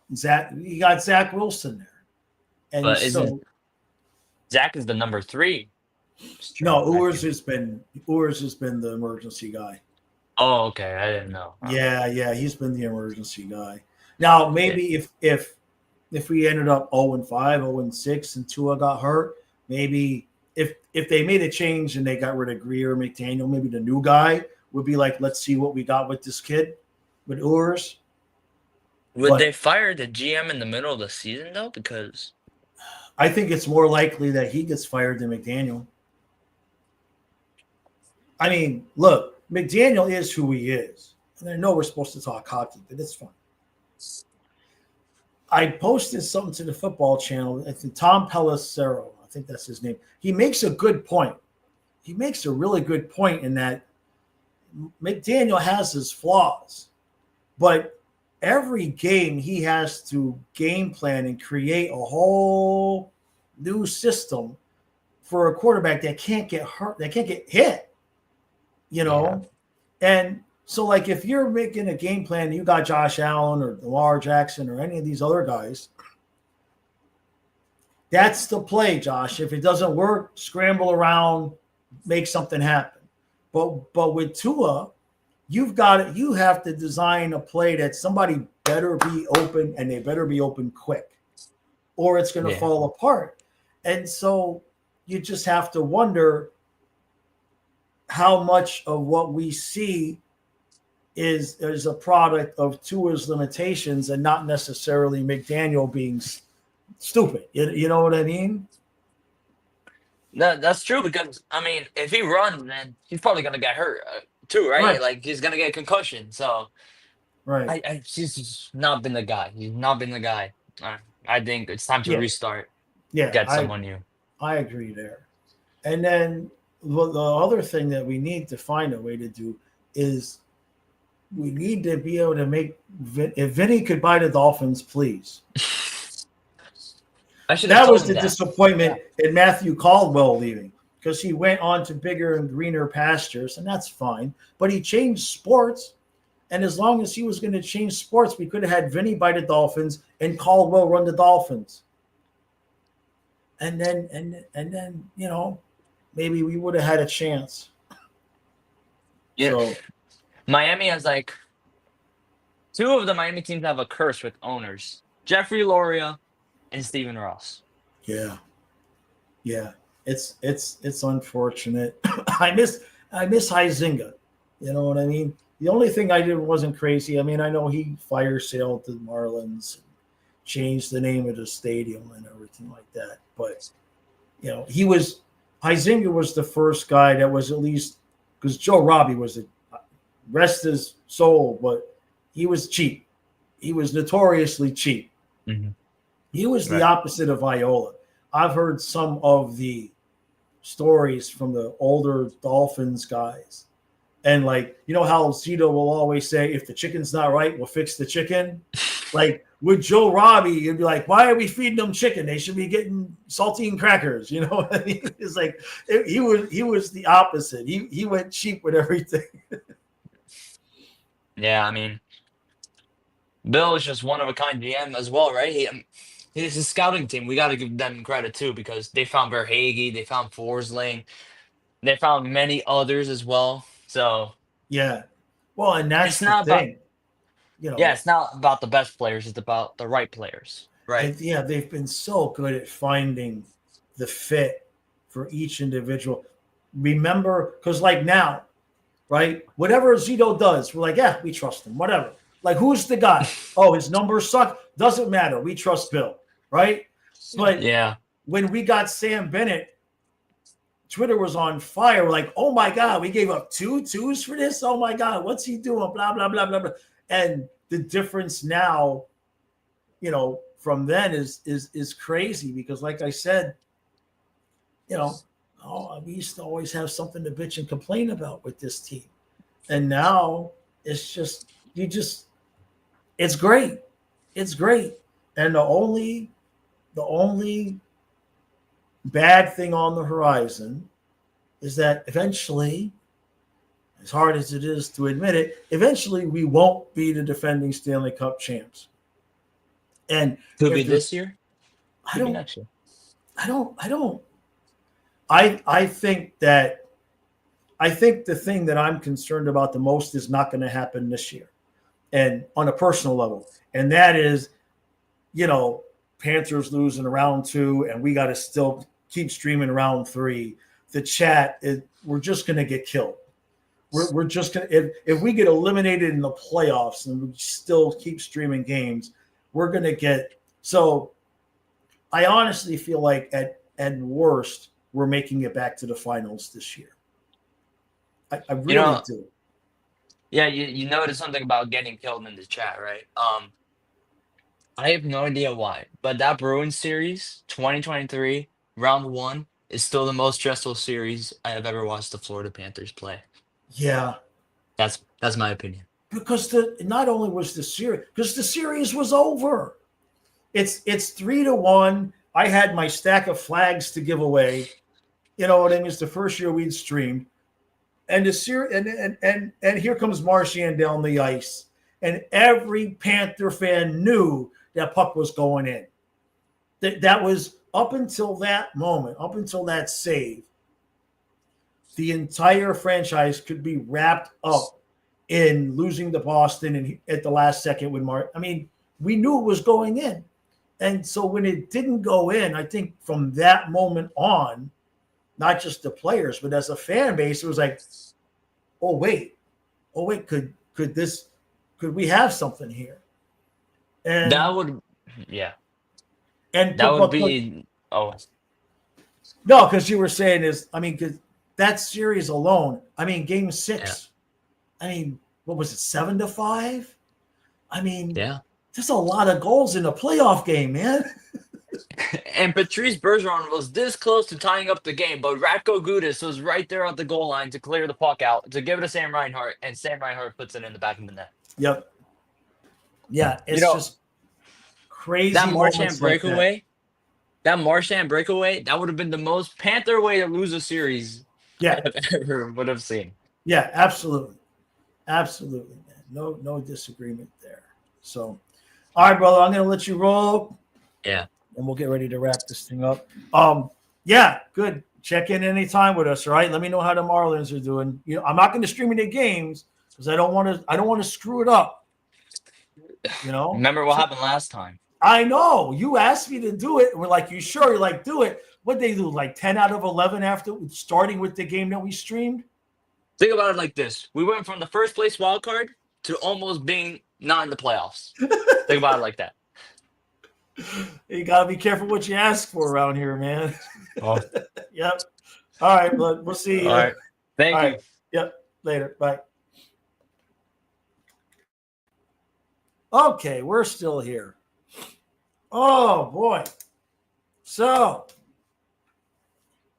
you got Zach Wilson there. And but Zach is the number 3. No, Urs has been the emergency guy. Oh, okay. I didn't know. Yeah, he's been the emergency guy. Now, maybe if we ended up 0-5, 0-6, and Tua got hurt, maybe if they made a change and they got rid of Greer, McDaniel, maybe the new guy would be like, let's see what we got with this kid, with Urs. Would they fire the GM in the middle of the season, though? Because I think it's more likely that he gets fired than McDaniel. I mean, look, McDaniel is who he is. And I know we're supposed to talk hockey, but it's fun. I posted something to the football channel. I think Tom Pelissero, I think that's his name. He makes a good point. He makes a really good point in that McDaniel has his flaws, but every game he has to game plan and create a whole new system for a quarterback that can't get hurt, that can't get hit, Yeah. And so, like, if you're making a game plan, you got Josh Allen or Lamar Jackson or any of these other guys, that's the play, Josh. If it doesn't work, scramble around, make something happen. But with Tua, you have to design a play that somebody better be open, and they better be open quick, or it's going to fall apart. And so you just have to wonder how much of what we see is a product of Tua's limitations and not necessarily McDaniel being stupid. You know what I mean? That's true because I mean, if he runs, then he's probably gonna get hurt too, right? Right, Like he's gonna get a concussion. So right. he's just not been the guy. He's not been the guy. I think it's time to Yeah, restart. yeah. Get someone new. I agree there. And then the other thing that we need to find a way to do is we need to be able to make if Vinny could buy the Dolphins, please. I should have That told was him the that. disappointment in Matthew Caldwell leaving because he went on to bigger and greener pastures, and that's fine. But he changed sports, and as long as he was going to change sports, we could have had Vinny buy the Dolphins and Caldwell run the Dolphins. And then maybe we would have had a chance. Yeah. So Miami has like two of the Miami teams have a curse with owners: Jeffrey Loria and Stephen Ross. yeah, it's unfortunate. I miss Huizinga. You know what I mean? The only thing I did wasn't crazy. I mean, I know he fire sailed the Marlins, changed the name of the stadium and everything like that. But Huizinga was the first guy that was at least because Joe Robbie was a rest his soul, but he was cheap. He was notoriously cheap. Mm-hmm. He was the Right. opposite of Viola. I've heard some of the stories from the older Dolphins guys. And like, you know how Zito will always say, if the chicken's not right, we'll fix the chicken. Like with Joe Robbie, you'd be like, why are we feeding them chicken? They should be getting saltine crackers. You know what I mean? It's like he was the opposite. He went cheap with everything. Yeah, I mean, Bill is just one of a kind GM as well, right? His scouting team, we got to give them credit too because they found Verhage, they found Forsling, they found many others as well. So Yeah. Well, and it's that's the not about thing. You yeah, know, it's not about the best players; it's about the right players, right? and yeah, they've been so good at finding the fit for each individual. Remember, because like now, right? Whatever Zito does, we're like, yeah, we trust him. Whatever. Like, who's the guy? Oh, his numbers suck. Doesn't matter. We trust Bill, right? But Yeah, when we got Sam Bennett, Twitter was on fire. We're like, oh my God, we gave up 2 twos for this. Oh my God, what's he doing? Blah blah blah blah blah. And the difference now, from then is crazy because, like I said, we used to always have something to bitch and complain about with this team. And now it's just it's great. It's great. And the only bad thing on the horizon is that eventually, as hard as it is to admit it, eventually we won't be the defending Stanley Cup champs. And could be if there's this year, I could be don't next year. I think the thing that I'm concerned about the most is not going to happen this year. And on a personal level. And that is, Panthers lose in round 2, and we got to still keep streaming round 3. The chat we're just going to get killed. We're just going to if we get eliminated in the playoffs and we still keep streaming games, we're going to get so. I honestly feel like at worst we're making it back to the finals this year. I really do. Yeah, you noticed something about getting killed in the chat, right? I have no idea why, but that Bruins series, 2023, round 1, is still the most stressful series I have ever watched the Florida Panthers play. Yeah, That's my opinion. because not only was the series because the series was over. It's 3-1. I had my stack of flags to give away. You know what I mean? It's the first year we'd streamed. And the series, and here comes Marchand down the ice. And every Panther fan knew that puck was going in. That was up until that moment, up until that save. The entire franchise could be wrapped up in losing to Boston and at the last second with Mark. I mean, we knew it was going in. And so when it didn't go in, I think from that moment on, not just the players, but as a fan base, it was like, oh wait, could we have something here? And That would, yeah, and that would but be. Oh, No, because you were saying because that series alone, game 6, what was it, 7-5? Yeah. There's a lot of goals in a playoff game, man. And Patrice Bergeron was this close to tying up the game, but Ratko Gudas was right there at the goal line to clear the puck out, to give it to Sam Reinhart, and Sam Reinhart puts it in the back of the net. Yep. Yeah, it's just crazy. That moments Marchand like breakaway, that would have been the most Panther way to lose a series that. I've ever would have seen. Yeah, absolutely. Absolutely, man. No disagreement there. So, all right, brother, I'm going to let you roll. Yeah. And we'll get ready to wrap this thing up. Yeah, good. Check in anytime with us, right? Let me know how the Marlins are doing. I'm not going to stream any games because I don't want to screw it up. Remember what happened last time? I know. You asked me to do it. And we're like, you sure? You're like, do it. What'd they do? Like 10 out of 11 after starting with the game that we streamed? Think about it like this. We went from the first place wild card to almost being not in the playoffs. Think about it like that. You got to be careful what you ask for around here, man. Oh. Yep. All right, bud. We'll see you. All right. Thank you. Right. Yep. Later. Bye. Okay, we're still here. Oh, boy. So,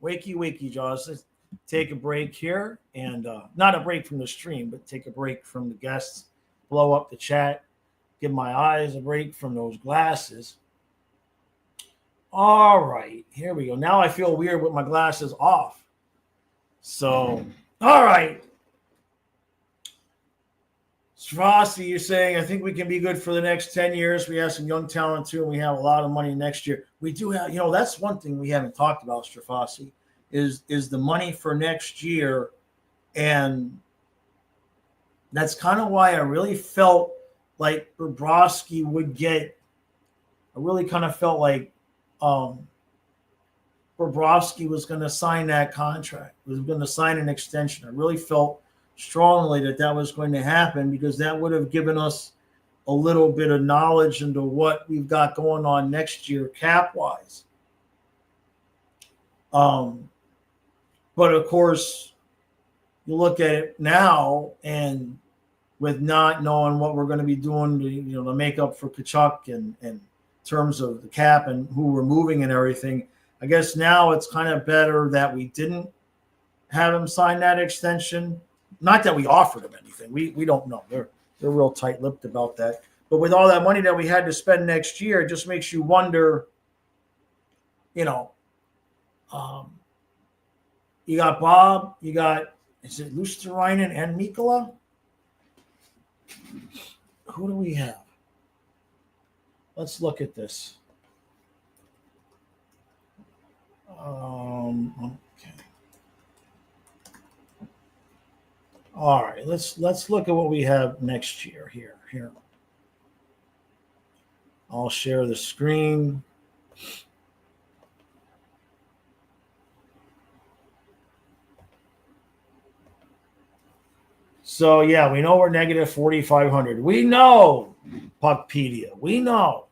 wakey, Jaws. Let's take a break here. And not a break from the stream, but take a break from the guests. Blow up the chat. Give my eyes a break from those glasses. All right, here we go. Now I feel weird with my glasses off. So, all right. Strassi, you're saying, I think we can be good for the next 10 years. We have some young talent, too, and we have a lot of money next year. We do have, that's one thing we haven't talked about, Strafasi, is the money for next year. And that's kind of why I really felt like Bobrovsky would get – I really kind of felt like Bobrovsky was going to sign that contract, was going to sign an extension. I really felt strongly that was going to happen because that would have given us a little bit of knowledge into what we've got going on next year cap-wise. But, of course, you look at it now and with not knowing what we're going to be doing to make up for Kachuk and in terms of the cap and who we're moving and everything, I guess now it's kind of better that we didn't have him sign that extension. Not that we offered him anything. We don't know. They're real tight-lipped about that. But with all that money that we had to spend next year, it just makes you wonder, you got Bob, is it Luosterainen and Mikkola? Who do we have? Let's look at this. Okay. All right, let's look at what we have next year here. I'll share the screen. So yeah, we know we're negative 4,500. We know, Puckpedia. We know.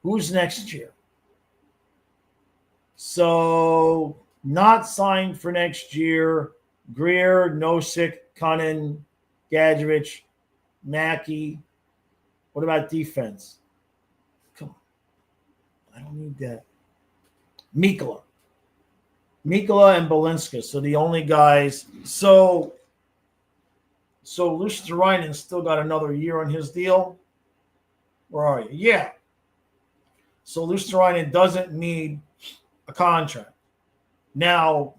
Who's next year? So not signed for next year. Greer, Nosek, Cunnin, Gadjevich, Mackey. What about defense? Come on. I don't need that. Mikkola and Balinska. So the only guys. So Luosterainen still got another year on his deal. Where are you? Yeah. So Luosterainen doesn't need a contract. Now,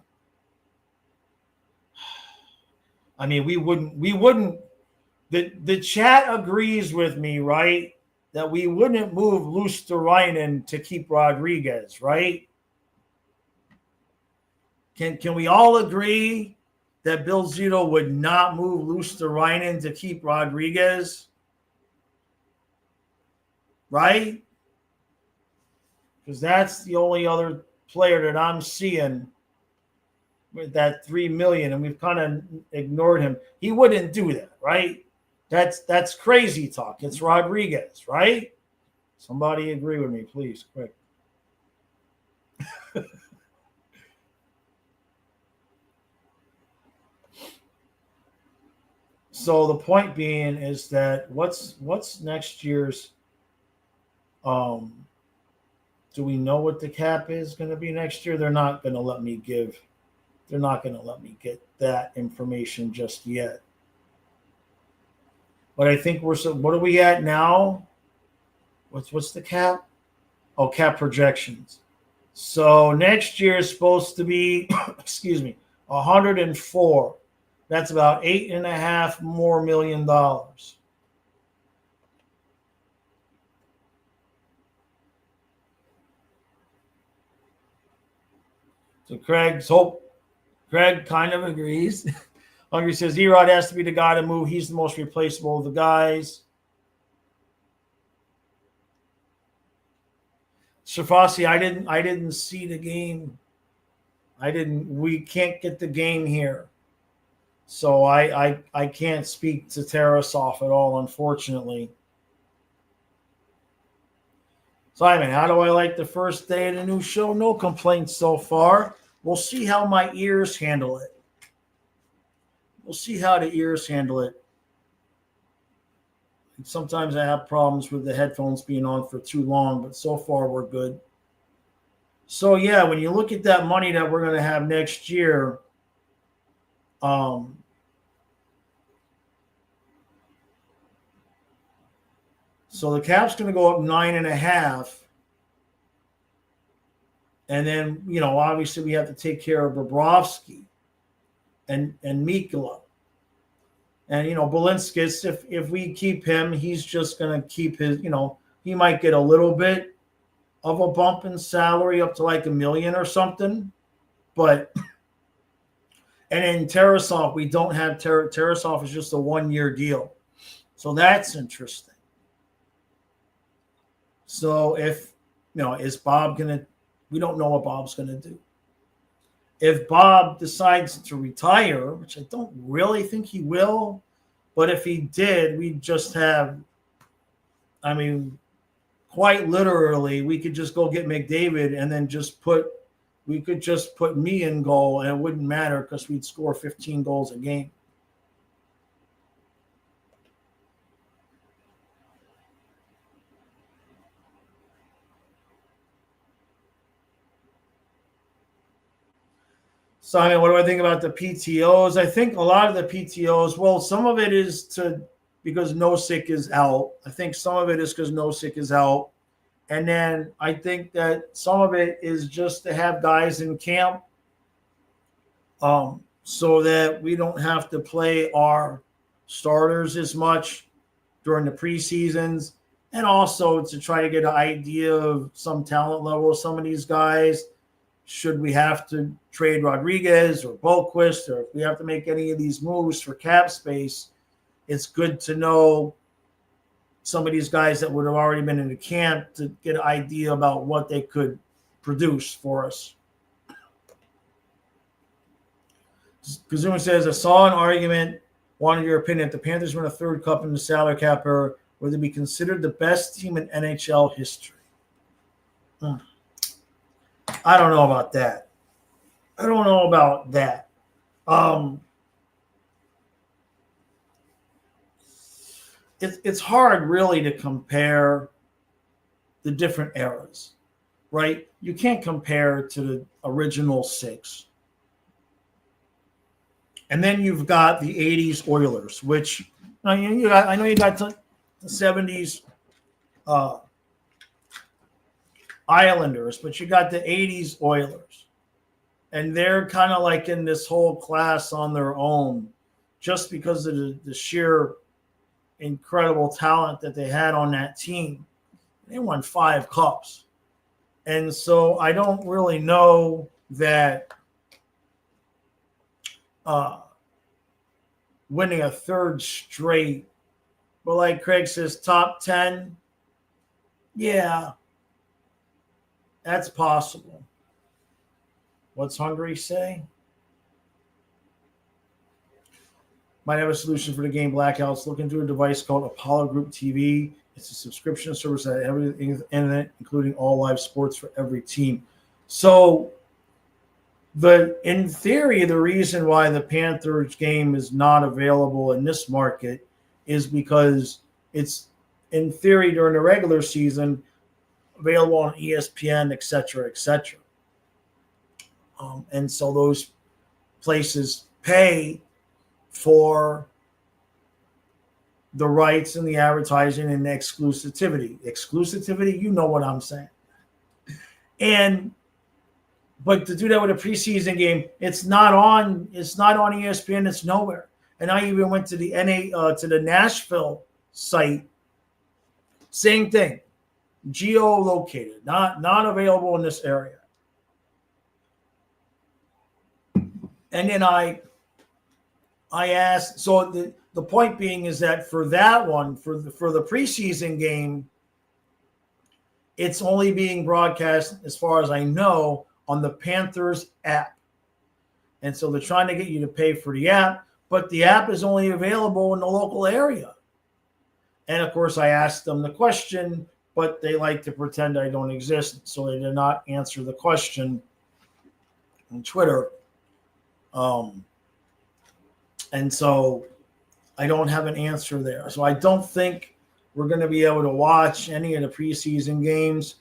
we wouldn't. The chat agrees with me, right? That we wouldn't move Luosterainen to keep Rodriguez, right? Can we all agree that Bill Zito would not move Luosterainen to keep Rodriguez? Right? Because that's the only other player that I'm seeing with that $3 million, and we've kind of ignored him. He wouldn't do that, right? That's crazy talk. It's Rodriguez, right? Somebody agree with me, please, quick. So the point being is that what's next year's do we know what the cap is going to be next year? They're not going to let me get that information just yet. But I think what are we at now? What's the cap? Oh, cap projections. So next year is supposed to be, excuse me, 104. That's about $8.5 more million. So Craig kind of agrees. Hungry says Erod has to be the guy to move. He's the most replaceable of the guys. Shafasi, I didn't see the game. We can't get the game here. So I can't speak to Tarasov at all, unfortunately. Simon, how do I like the first day of the new show? No complaints so far. We'll see how my ears handle it. We'll see how the ears handle it. And sometimes I have problems with the headphones being on for too long, but so far we're good. So yeah, when you look at that money that we're going to have next year, so the cap's going to go up 9.5. And then, obviously we have to take care of Bobrovsky and Mikula. And, Balinskis, if we keep him, he's just going to keep his, he might get a little bit of a bump in salary up to like $1 million or something. But, and in Tarasov, we don't have Tarasov is just a 1-year deal. So that's interesting. So if, is Bob going to, we don't know what Bob's going to do. If Bob decides to retire, which I don't really think he will, but if he did, we'd just have, quite literally, we could just go get McDavid and then we could just put me in goal and it wouldn't matter because we'd score 15 goals a game. Simon, what do I think about the PTOs? I think a lot of the PTOs, well, some of it is because Nosek is out. I think some of it is because Nosek is out. And then I think that some of it is just to have guys in camp so that we don't have to play our starters as much during the preseasons. And also to try to get an idea of some talent level of some of these guys. Should we have to trade Rodriguez or Boquist, or if we have to make any of these moves for cap space, it's good to know some of these guys that would have already been in the camp to get an idea about what they could produce for us. Kazuma says, I saw an argument, wanted your opinion, if the Panthers win a third cup in the salary cap era, would they be considered the best team in NHL history? I don't know about that. It's hard really to compare the different eras, right? You can't compare to the original 6. And then you've got the 80s Oilers, which I know you got the 70s Islanders, but you got the 80s Oilers. And they're kind of like in this whole class on their own just because of the sheer incredible talent that they had on that team. They won 5 cups. And so I don't really know that winning a third straight, but like Craig says, top 10, yeah, that's possible. What's Hungary say? Might have a solution for the game blackouts. Look into a device called Apollo Group TV It's a subscription service that has everything in it, including all live sports for every team. So, in theory, the reason why the Panthers game is not available in this market is because it's, in theory, during the regular season, available on ESPN, et cetera, et cetera. And so those places pay for the rights and the advertising and the exclusivity. Exclusivity, you know what I'm saying. But to do that with a preseason game, it's not on ESPN, it's nowhere. And I even went to the to the Nashville site, same thing. Geolocated, not available in this area. And then I asked, so the point being is that for that one, for the preseason game, it's only being broadcast, as far as I know, on the Panthers app. And so they're trying to get you to pay for the app, but the app is only available in the local area. And of course, I asked them the question, but they like to pretend I don't exist, so they did not answer the question on Twitter. And so I don't have an answer there. So I don't think we're going to be able to watch any of the preseason games.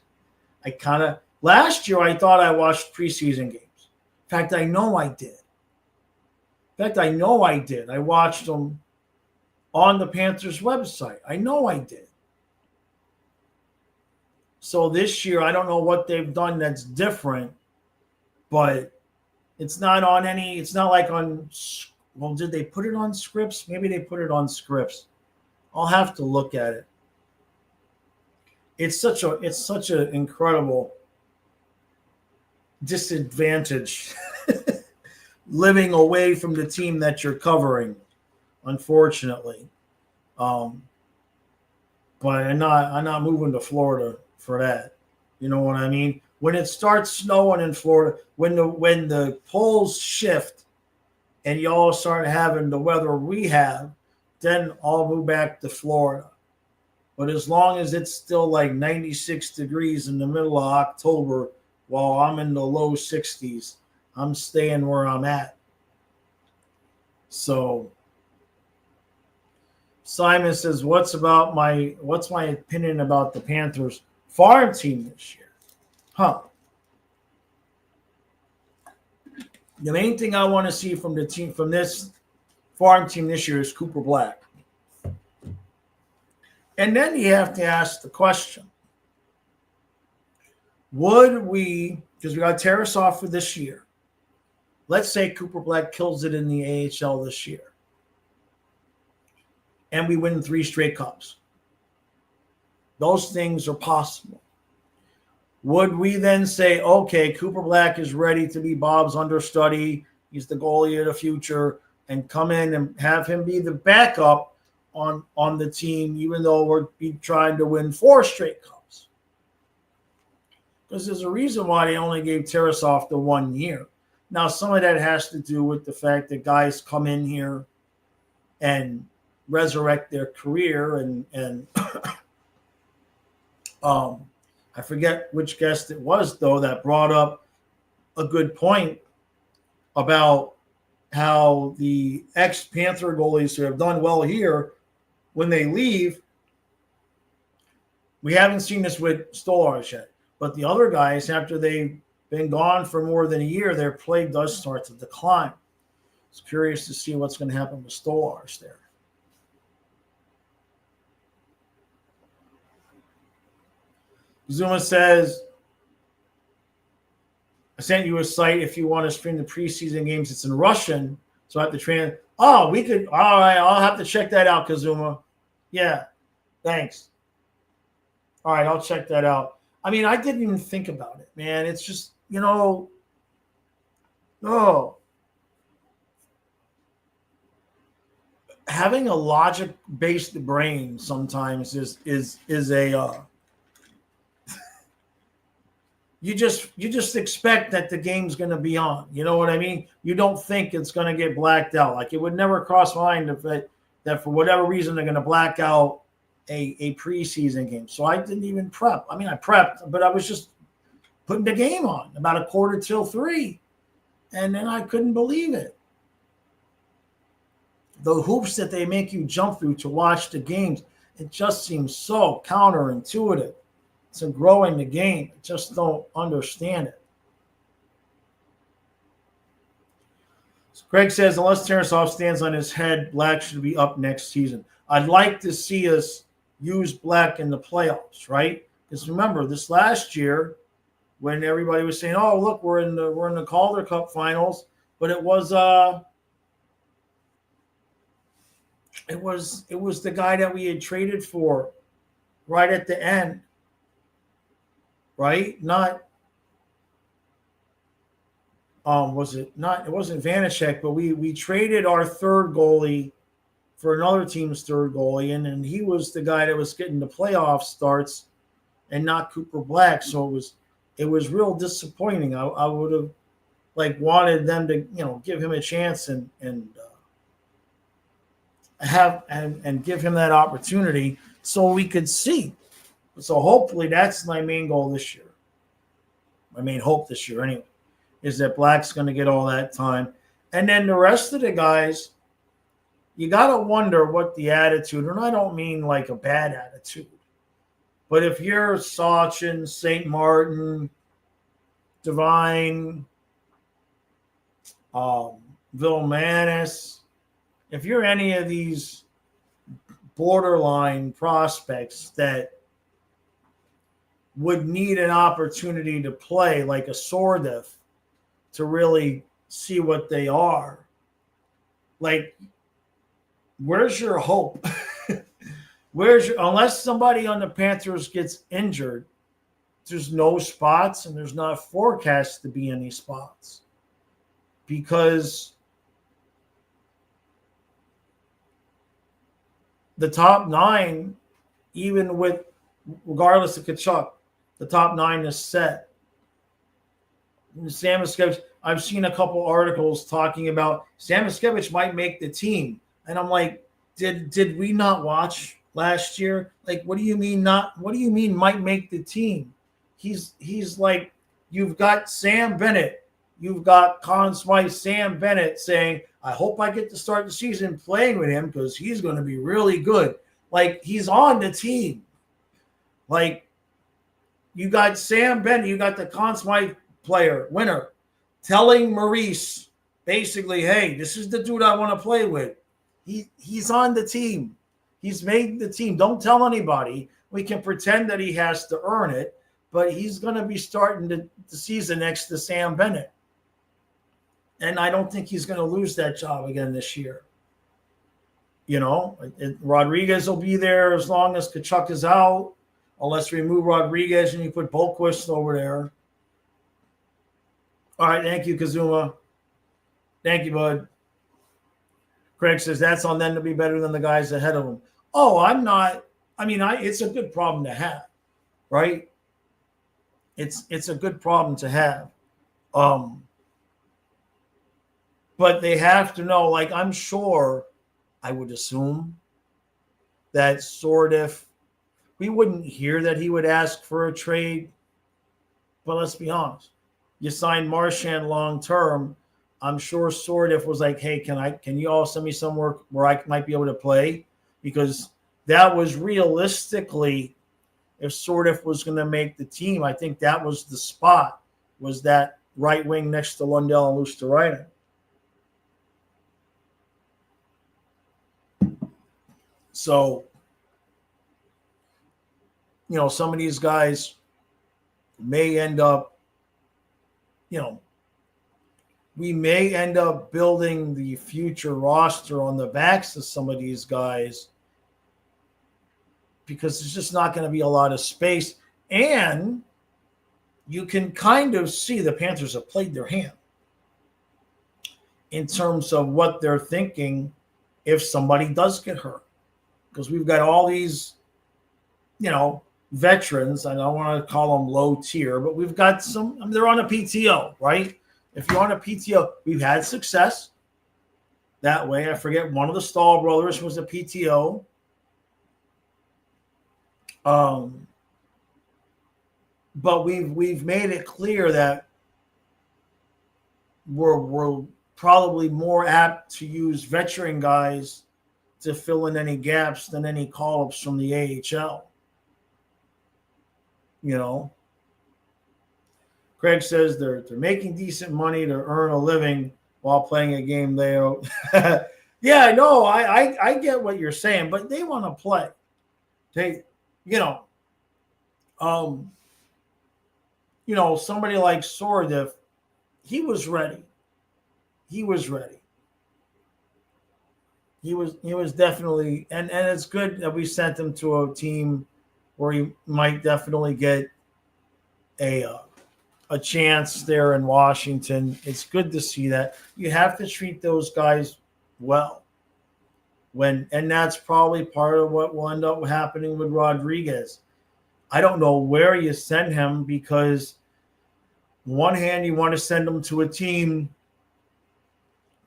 Last year, I thought I watched preseason games. In fact, I know I did. I watched them on the Panthers website. I know I did. So this year, I don't know what they've done that's different, but it's not on any, it's not like on, well, did they put it on Scripps? Maybe they put it on Scripps. I'll have to look at it. It's such an incredible disadvantage living away from the team that you're covering, unfortunately. But I'm not moving to Florida for that. You know what I mean? When it starts snowing in Florida, when the poles shift and y'all start having the weather we have, then I'll move back to Florida. But as long as it's still like 96 degrees in the middle of October while I'm in the low 60s, I'm staying where I'm at. So Simon says, what's my opinion about the Panthers farm team this year? The main thing I want to see from this farm team this year is Cooper Black. And then you have to ask the question, would we, because we got Tarasov for this year, let's say Cooper Black kills it in the AHL this year, and we win 3 straight cups. Those things are possible. Would we then say, okay, Cooper Black is ready to be Bob's understudy, he's the goalie of the future, and come in and have him be the backup on the team, even though we're trying to win 4 straight cups? Because there's a reason why they only gave Tarasov the 1 year. Now, some of that has to do with the fact that guys come in here and resurrect their career, and I forget which guest it was, though, that brought up a good point about how the ex-Panther goalies who have done well here, when they leave, we haven't seen this with Stolarz yet, but the other guys, after they've been gone for more than a year, their play does start to decline. It's curious to see what's going to happen with Stolarz there. Zuma says, I sent you a site if you want to stream the preseason games. It's in Russian, so I have to we could. All right, I'll have to check that out, Kazuma. Yeah, thanks. All right, I'll check that out. I mean, I didn't even think about it, man. It's just, having a logic-based brain sometimes is a you just expect that the game's going to be on. You know what I mean? You don't think it's going to get blacked out. Like, it would never cross my mind that for whatever reason they're going to black out a preseason game. So I didn't even prep. I mean, I prepped, but I was just putting the game on about 2:45. And then I couldn't believe it. The hoops that they make you jump through to watch the games, it just seems so counterintuitive to growing the game. I just don't understand it. So Craig says, unless Tarasoff stands on his head, Black should be up next season. I'd like to see us use Black in the playoffs, right? Because remember, this last year, when everybody was saying, "Oh, look, we're in the Calder Cup finals," but it was the guy that we had traded for right at the end, right? Not it wasn't Vanacek, but we traded our third goalie for another team's third goalie, and he was the guy that was getting the playoff starts and not Cooper Black. So it was real disappointing. I would have wanted them to, give him a chance and give him that opportunity so we could see. So hopefully that's my main goal this year. My main hope this year anyway, is that Black's going to get all that time. And then the rest of the guys, you got to wonder what the attitude, and I don't mean like a bad attitude, but if you're Sachin, St. Martin, Devine, Vilmanis, if you're any of these borderline prospects that would need an opportunity to play like a Sordif to really see what they are, where's your hope? Unless somebody on the Panthers gets injured, there's no spots and there's not forecast to be any spots. Because the top 9, even regardless of Kachuk, the top 9 is set. Samoskevich, I've seen a couple articles talking about Samoskevich might make the team. And I'm like, did we not watch last year? What do you mean not? What do you mean might make the team? He's like, you've got Sam Bennett, you've got Conn Smythe, Sam Bennett saying, I hope I get to start the season playing with him because he's going to be really good. He's on the team. You got Sam Bennett, you got the Conn Smythe player, winner, telling Maurice basically, hey, this is the dude I want to play with. He's on the team. He's made the team. Don't tell anybody. We can pretend that he has to earn it, but he's going to be starting the season next to Sam Bennett. And I don't think he's going to lose that job again this year. Rodriguez will be there as long as Kachuk is out, unless we remove Rodriguez and you put Bolquist over there. All right, thank you, Kazuma. Thank you, bud. Craig says that's on them to be better than the guys ahead of them. Oh, I'm not. It's a good problem to have, right? It's a good problem to have. But they have to know, I'm sure, I would assume that we wouldn't hear that he would ask for a trade. But let's be honest. You signed Marchand long term. I'm sure Sordif was like, hey, can you all send me somewhere where I might be able to play? Because that was realistically, if Sordif was going to make the team, I think that was the spot, was that right wing next to Lundell and Luosterainen. So, some of these guys may end up, we may end up building the future roster on the backs of some of these guys because there's just not going to be a lot of space. And you can kind of see the Panthers have played their hand in terms of what they're thinking if somebody does get hurt. Because we've got all these, veterans. I don't want to call them low tier, but we've got some, they're on a PTO, right? If you're on a PTO, we've had success that way. I forget, one of the Stahl brothers was a PTO. But we've made it clear that we're probably more apt to use veteran guys to fill in any gaps than any call-ups from the AHL. You know, Craig says they're making decent money to earn a living while playing a game there. Yeah, no, I get what you're saying, but they want to play. They, somebody like Sordiff, he was ready. He was definitely, and it's good that we sent him to a team where he might definitely get a chance there in Washington. It's good to see that. You have to treat those guys well. And that's probably part of what will end up happening with Rodriguez. I don't know where you send him, because on one hand, you want to send him to a team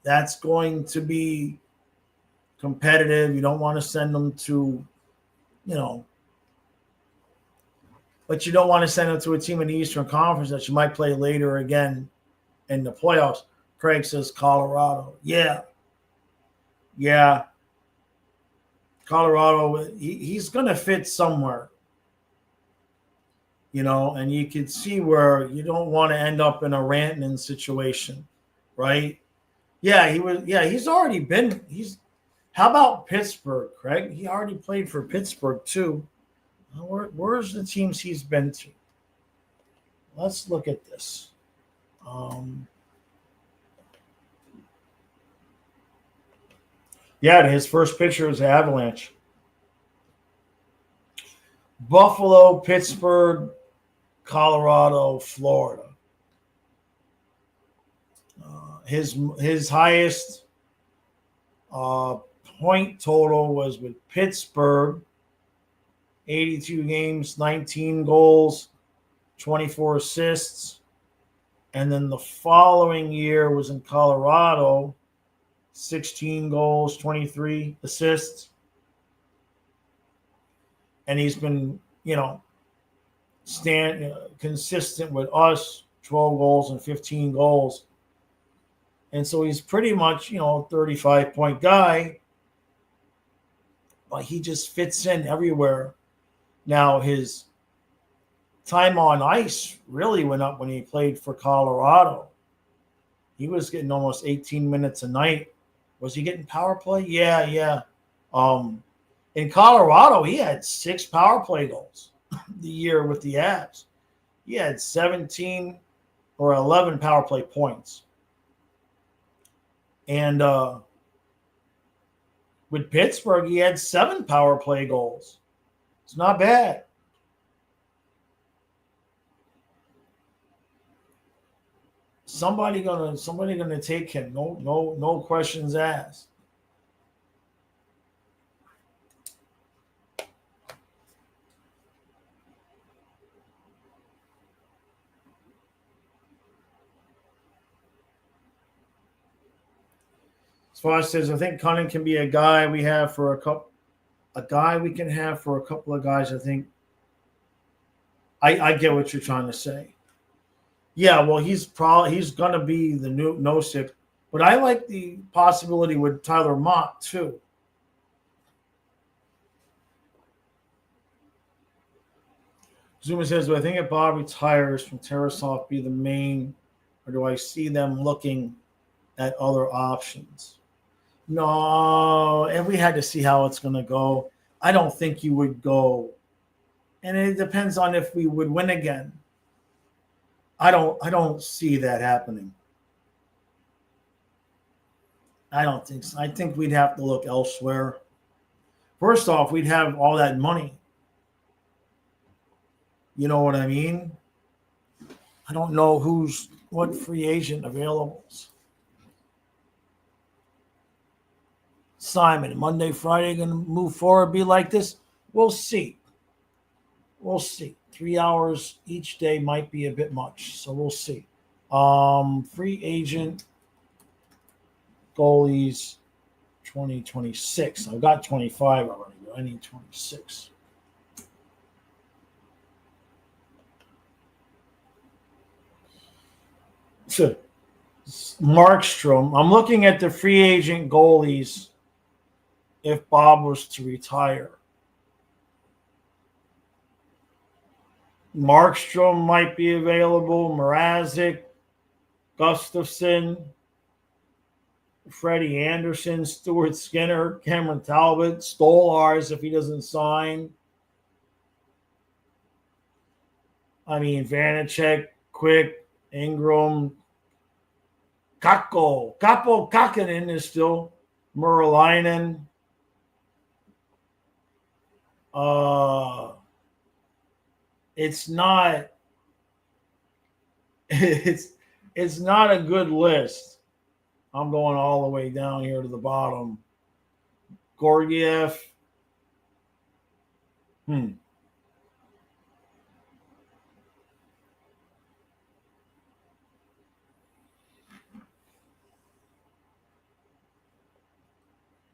that's going to be competitive. You don't want to send them to, but you don't want to send them to a team in the Eastern Conference that you might play later again in the playoffs. Craig says Colorado. Yeah. Colorado, he's going to fit somewhere, and you can see where you don't want to end up in a Rantanen situation, right? Yeah, he's already been. How about Pittsburgh, Craig? He already played for Pittsburgh too. Where's the teams he's been to? Let's look at this. Yeah, his first picture is Avalanche. Buffalo, Pittsburgh, Colorado, Florida. His highest point total was with Pittsburgh, 82 games, 19 goals, 24 assists. And then the following year was in Colorado, 16 goals, 23 assists. And he's been, consistent with us, 12 goals and 15 goals. And so he's pretty much, 35-point guy, but he just fits in everywhere. Now, his time on ice really went up when he played for Colorado. He was getting almost 18 minutes a night. Was he getting power play? Yeah. In Colorado, he had 6 power play goals the year with the Avs. He had 17 or 11 power play points. And with Pittsburgh, he had 7 power play goals. It's not bad. Somebody gonna take him. No questions asked. Swash says, I think Cunning can be a guy we have for a guy we can have for a couple of guys. I think I get what you're trying to say. Yeah, well, he's going to be the new Nosek, but I like the possibility with Tyler Mott too. Zuma says, do I think if Bob retires from Tarasov be the main, or do I see them looking at other options? No, and we had to see how it's going to go. I don't think you would go, and it depends on if we would win again. I don't see that happening. I don't think so. I think we'd have to look elsewhere. First off, we'd have all that money. You know what I mean? I don't know what free agent available. Simon, Monday, Friday going to move forward, be like this? We'll see. 3 hours each day might be a bit much, so we'll see. Free agent goalies 2026. I've got 25 already, but I need 26. Markstrom. I'm looking at the free agent goalies if Bob was to retire. Markstrom might be available. Mrazek, Gustafson, Freddie Anderson, Stuart Skinner, Cameron Talbot, Stolars if he doesn't sign. I mean, Vanacek, Quick, Ingram, Kakko. Kaapo Kakkonen is still Merlainen. It's not it's not a good list. I'm going all the way down here to the bottom. Gorgiev.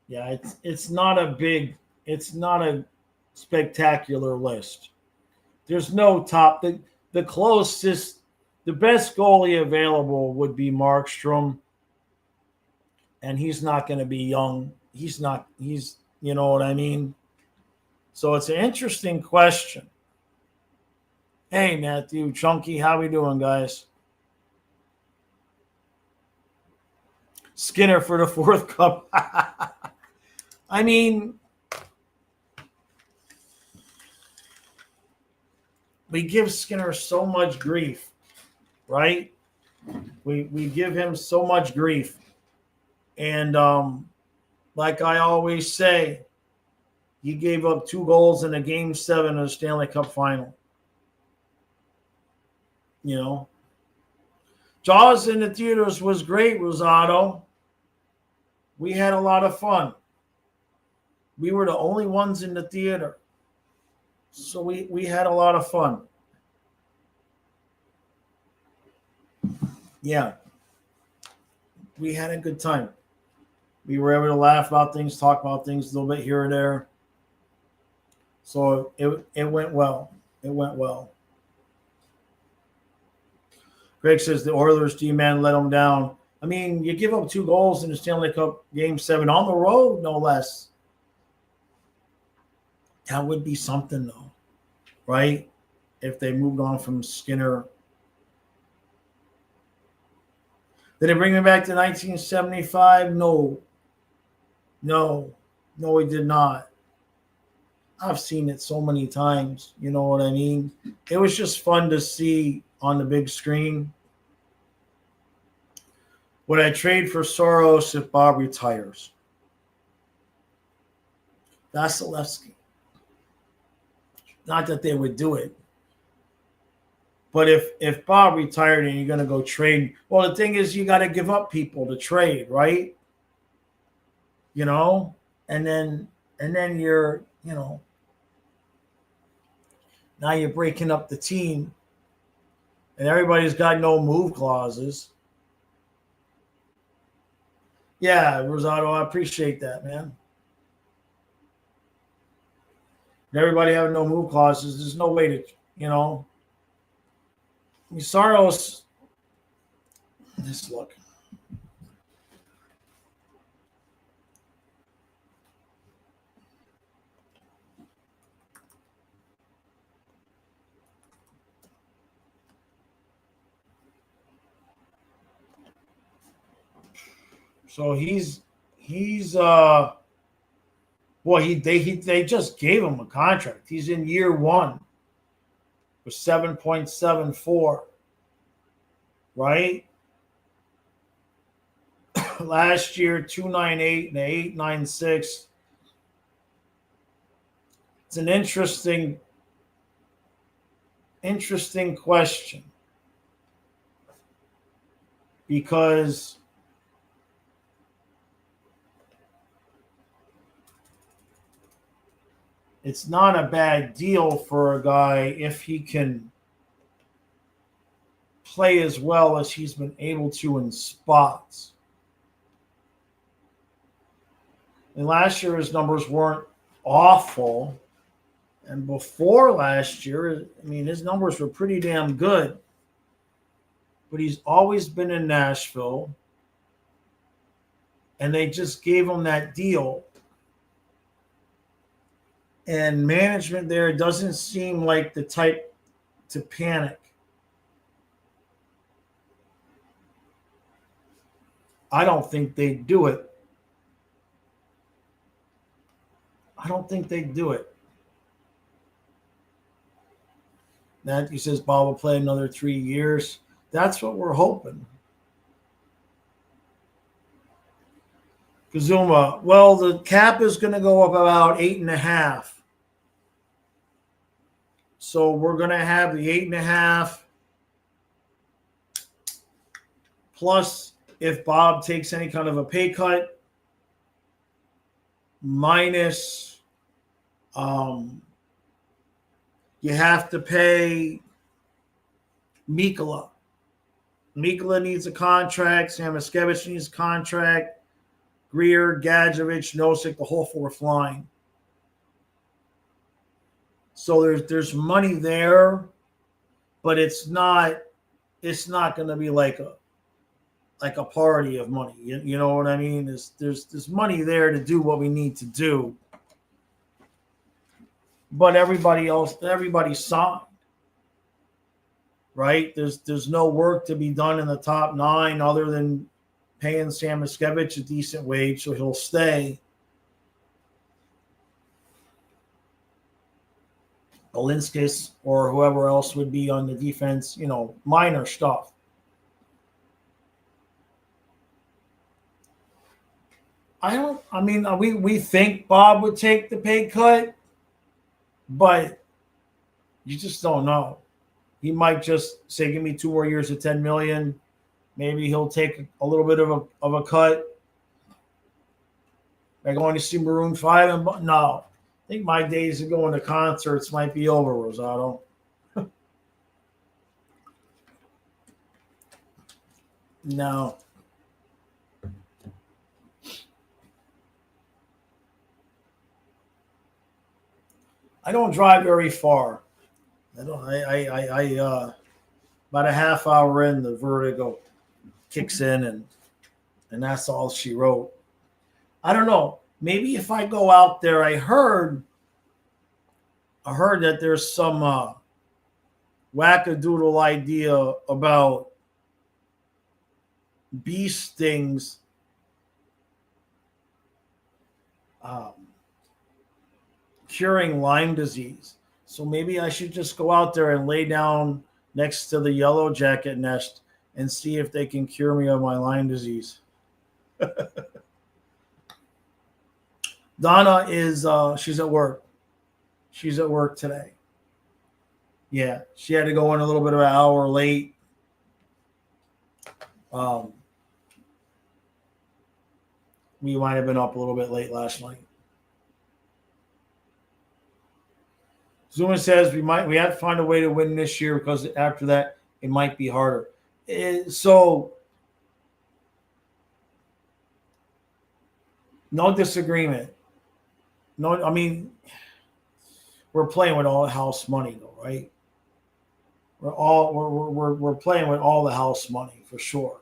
Yeah, it's not a spectacular list. There's no top. The closest, the best goalie available would be Markstrom, and he's not going to be young. He's you know what I mean? So it's an interesting question. Hey, Matthew, Chunky, how we doing, guys? Skinner for the fourth cup. I mean, we give Skinner so much grief, right? We give him so much grief. And like I always say, he gave up 2 goals in a Game 7 of the Stanley Cup final. You know? Jaws in the theaters was great, Rosado. We had a lot of fun. We were the only ones in the theater. So we had a lot of fun. Yeah. We had a good time. We were able to laugh about things, talk about things a little bit here or there. So it went well. It went well. Greg says the Oilers D-man let them down. I mean, you give up 2 goals in the Stanley Cup Game 7 on the road, no less. That would be something, though, right? If they moved on from Skinner. Did it bring me back to 1975? No, it did not. I've seen it so many times. You know what I mean? It was just fun to see on the big screen. Would I trade for Soros if Bob retires? Vasilevsky. Not that they would do it. But if Bob retired and you're going to go trade, well, the thing is you got to give up people to trade, right? You know? And then you're, you know, now you're breaking up the team and everybody's got no move clauses. Yeah, Rosado, I appreciate that, man. Everybody having no move clauses, there's no way to, you know. Saros, let's look. So they just gave him a contract. He's in year 1 with 7.74, right? Last year 298 and 896. It's an interesting question because it's not a bad deal for a guy if he can play as well as he's been able to in spots. And last year his numbers weren't awful. And before last year, I mean, his numbers were pretty damn good. but he's always been in Nashville. And they just gave him that deal. And management there doesn't seem like the type to panic. I don't think they'd do it. I don't think they'd do it. Matthew says Bob will play another 3 years. That's what we're hoping. Kazuma, well, the cap is going to go up about 8.5. So we're going to have the 8.5 plus if Bob takes any kind of a pay cut minus you have to pay Mikkola. Mikkola needs a contract. Samoskevich needs a contract. Greer, Gadjevich, Nosek, the whole fourth line. So there's money there, but it's not going to be like a party of money. You know what I mean? There's money there to do what we need to do. But everybody's signed. Right? There's no work to be done in the top 9 other than paying Samoskevich a decent wage so he'll stay. Balinskis or whoever else would be on the defense, minor stuff. We think Bob would take the pay cut, but you just don't know. He might just say, give me 2 more years of $10 million. Maybe he'll take a little bit of a cut. Am I going to see Maroon 5? No. I think my days of going to concerts might be over, Rosado. No. I don't drive very far. I about a half hour in, the vertigo kicks in, and that's all she wrote. I don't know. Maybe if I go out there, I heard that there's some wackadoodle idea about bee stings curing Lyme disease. So maybe I should just go out there and lay down next to the yellow jacket nest and see if they can cure me of my Lyme disease. Donna is she's at work. She's at work today. Yeah, she had to go in a little bit of an hour late. We might have been up a little bit late last night. Zuma says we have to find a way to win this year because after that it might be harder. So no disagreement. No, I mean we're playing with all house money though, right? We're playing with all the house money for sure.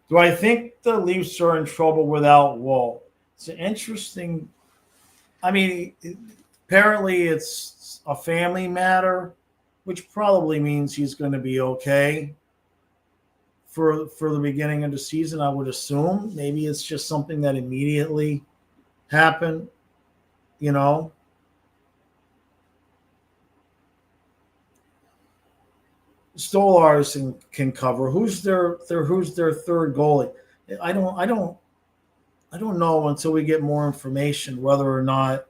Do I think the Leafs are in trouble without Wall? It's an interesting. I mean, apparently it's a family matter, which probably means he's going to be okay for the beginning of the season, I would assume. Maybe it's just something that immediately happened, Stolarz can cover. Who's their third goalie? I don't know until we get more information whether or not,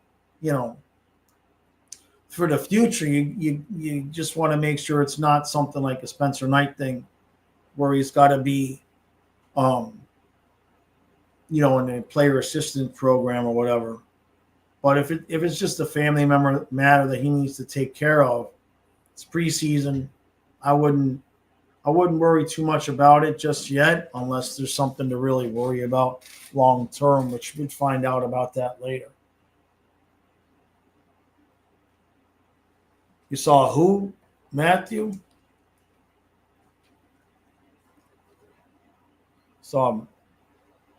for the future, you just want to make sure it's not something like a Spencer Knight thing where he's got to be, in a player assistant program or whatever. But if it's just a family member matter that he needs to take care of, it's preseason. I wouldn't worry too much about it just yet, unless there's something to really worry about long term, which we'd find out about that later. You saw who? Matthew? Saw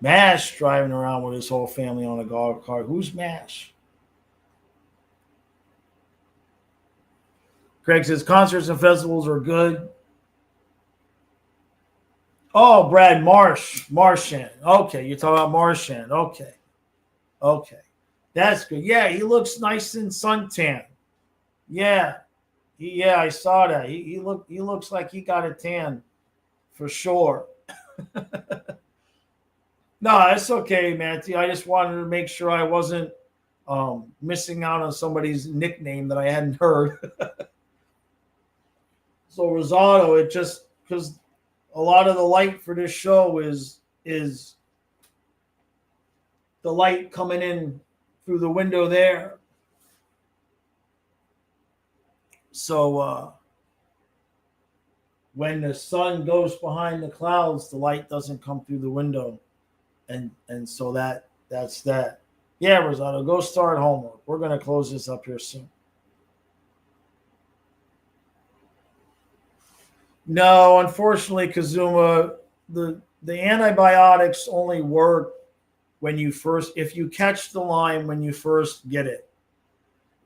Mash driving around with his whole family on a golf cart. Who's Mash? Craig says concerts and festivals are good. Oh, Brad Marchand. Okay, you're talking about Marchand. Okay. That's good. Yeah, he looks nice and suntan. Yeah. I saw that. He looks like he got a tan for sure. No, that's okay, Matthew. I just wanted to make sure I wasn't missing out on somebody's nickname that I hadn't heard. So Rosado, it just because a lot of the light for this show is the light coming in through the window there. So when the sun goes behind the clouds, the light doesn't come through the window. And so that's that. Yeah, Rosado, go start homework. We're going to close this up here soon. No, unfortunately, Kazuma, the antibiotics only work if you catch the Lyme when you first get it,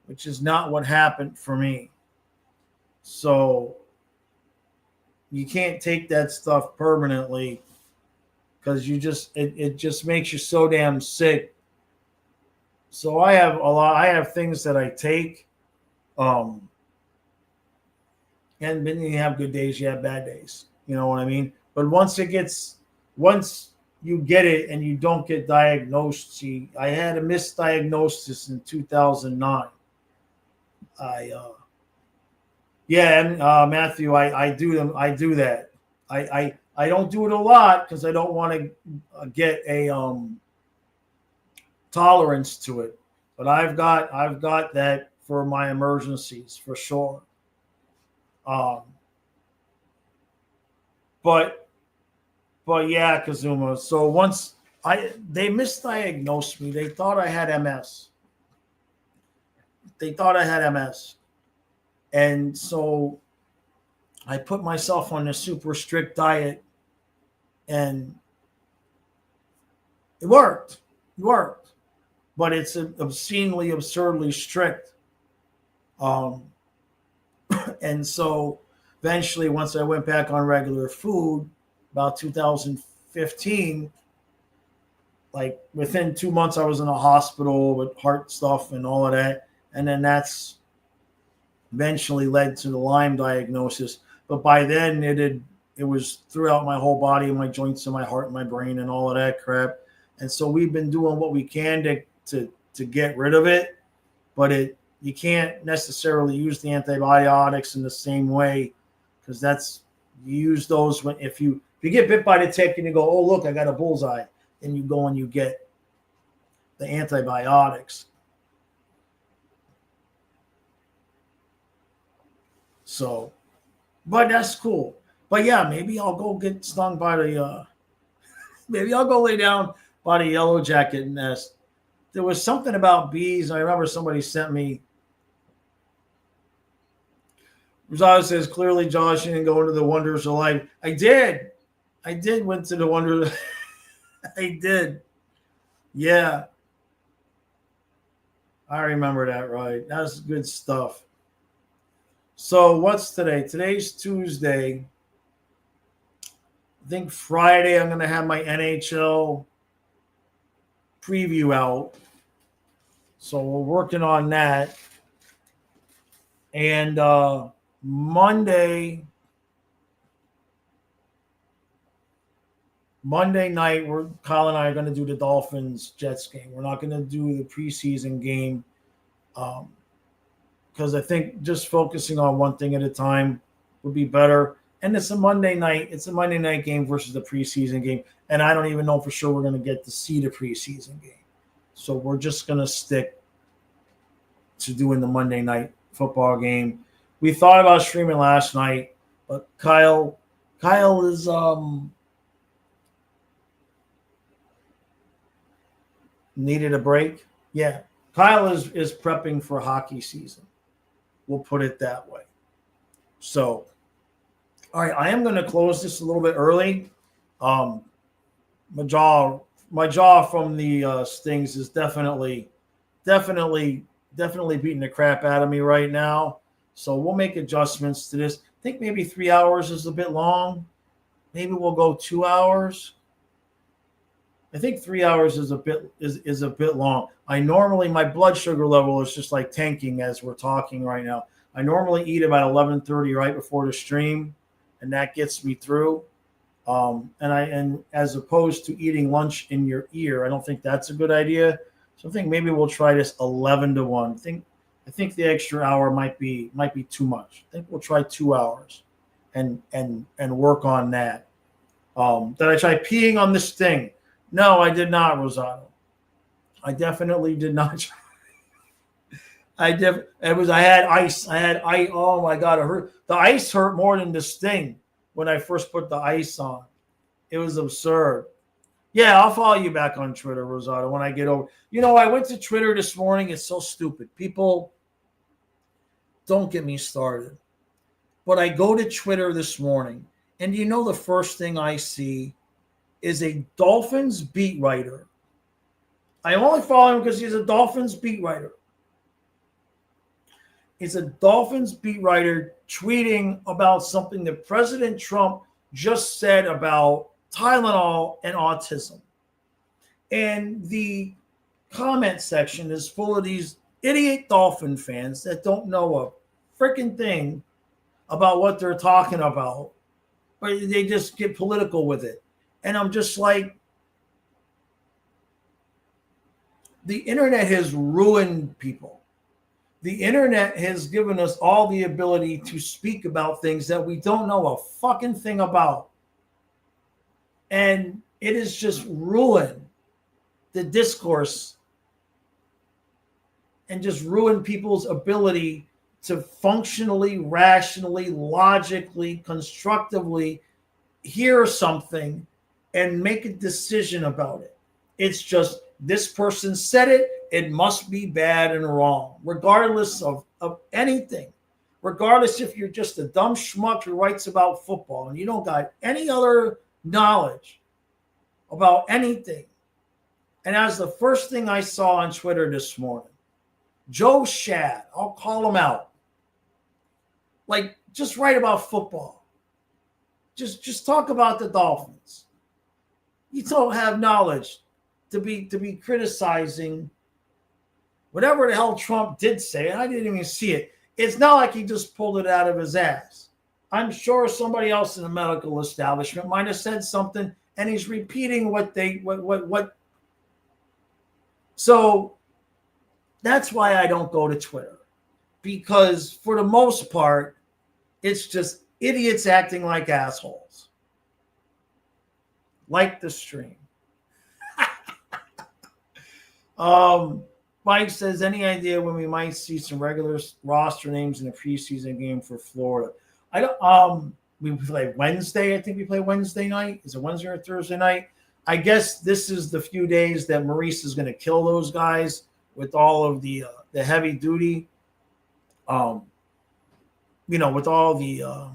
which is not what happened for me. So you can't take that stuff permanently because it just makes you so damn sick. So I have things that I take. And then you have good days, you have bad days. You know what I mean? But once you get it and you don't get diagnosed, I had a misdiagnosis in 2009. Matthew, I do that. I don't do it a lot because I don't want to get a tolerance to it. But I've got that for my emergencies for sure. But yeah, Kazuma. So once they misdiagnosed me, they thought I had MS. And so I put myself on a super strict diet, and it worked. But it's obscenely, absurdly strict. And so eventually, once I went back on regular food, about 2015, like within 2 months, I was in a hospital with heart stuff and all of that. And then that's eventually led to the Lyme diagnosis. But by then, it was throughout my whole body, my joints and my heart and my brain and all of that crap. And so we've been doing what we can to get rid of it. But you can't necessarily use the antibiotics in the same way because you use those when if you get bit by the tick and you go, oh look, I got a bullseye, then you go and you get the antibiotics. So, but that's cool. But yeah, maybe I'll go get stung by the maybe I'll go lay down by the yellow jacket nest. There was something about bees. I remember somebody sent me. Rosado says, clearly, Josh, you didn't go into the wonders of life. I did went to the wonders. I did. Yeah. I remember that, right. That's good stuff. So what's today? Today's Tuesday. I think Friday I'm going to have my NHL preview out. So we're working on that. And Monday night, Kyle and I are going to do the Dolphins-Jets game. We're not going to do the preseason game because I think just focusing on one thing at a time would be better. And it's a Monday night. It's a Monday night game versus the preseason game. And I don't even know for sure we're going to get to see the preseason game. So we're just going to stick to doing the Monday night football game. We thought about streaming last night, but Kyle is needed a break. Yeah. Kyle is prepping for hockey season. We'll put it that way. So, all right, I am going to close this a little bit early. My jaw from the stings is definitely beating the crap out of me right now. So we'll make adjustments to this. I think maybe 3 hours is a bit long. Maybe we'll go 2 hours. I think 3 hours is a bit long. I normally, my blood sugar level is just like tanking as we're talking right now. I normally eat about 11:30 right before the stream, and that gets me through. And as opposed to eating lunch in your ear, I don't think that's a good idea. So I think maybe we'll try this 11 to 1. I think the extra hour might be too much. I think we'll try 2 hours and work on that. Did I try peeing on this thing? No, I did not, Rosato. I definitely did not try. I had ice. Oh my God, it hurt. The ice hurt more than the sting when I first put the ice on. It was absurd. Yeah, I'll follow you back on Twitter, Rosato, when I get over. I went to Twitter this morning. It's so stupid. People, don't get me started. But I go to Twitter this morning, and the first thing I see is a Dolphins beat writer. I only follow him because he's a Dolphins beat writer. It's a Dolphins beat writer tweeting about something that President Trump just said about Tylenol and autism. And the comment section is full of these idiot Dolphin fans that don't know a freaking thing about what they're talking about, but they just get political with it. And I'm just like, the internet has ruined people. The internet has given us all the ability to speak about things that we don't know a fucking thing about. And it has just ruined the discourse and just ruined people's ability to functionally, rationally, logically, constructively hear something and make a decision about it. It's just, this person said it, it must be bad and wrong, regardless of anything. Regardless if you're just a dumb schmuck who writes about football and you don't got any other knowledge about anything. And as the first thing I saw on Twitter this morning, Joe Shad, I'll call him out. Like, just write about football. Just talk about the Dolphins. You don't have knowledge to be criticizing whatever the hell Trump did say. I didn't even see it. It's not like he just pulled it out of his ass. I'm sure somebody else in the medical establishment might have said something, and he's repeating what. So that's why I don't go to Twitter, because for the most part, it's just idiots acting like assholes. Like the stream. Mike says, any idea when we might see some regular roster names in the preseason game for Florida? I don't. We play Wednesday. I think we play Wednesday night. Is it Wednesday or Thursday night? I guess this is the few days that Maurice is going to kill those guys with all of the heavy duty. With all the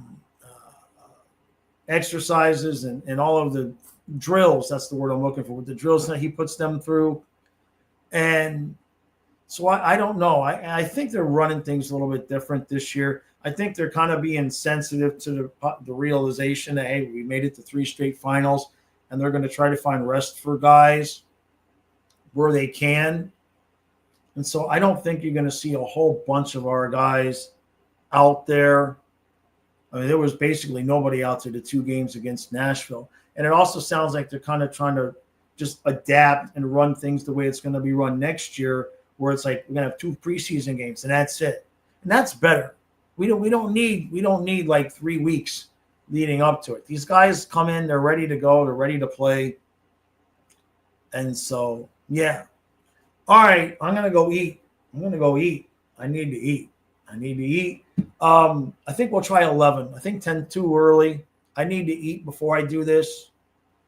exercises and all of the drills. That's the word I'm looking for. With the drills that he puts them through. And so I don't know. I think they're running things a little bit different this year. I think they're kind of being sensitive to the realization that, hey, we made it to 3 straight finals, and they're going to try to find rest for guys where they can. And so I don't think you're going to see a whole bunch of our guys out there. I mean, there was basically nobody out there the 2 games against Nashville. And it also sounds like they're kind of trying to just adapt and run things the way it's going to be run next year, where it's like we're going to have 2 preseason games and that's it. And that's better. We don't need like 3 weeks leading up to it. These guys come in, they're ready to go, they're ready to play. And so, yeah. All right, I'm going to go eat. I need to eat. I think we'll try 11. I think 10 too early. I need to eat before I do this.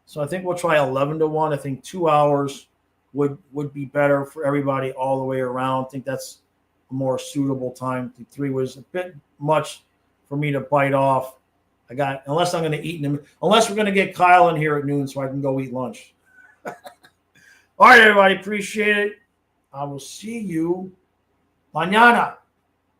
So I think we'll try 11 to 1. I think 2 hours would be better for everybody all the way around. I think that's a more suitable time. I think 3 was a bit much for me to bite off. Unless I'm going to eat them, unless we're going to get Kyle in here at noon so I can go eat lunch. All right, everybody, appreciate it. I will see you mañana.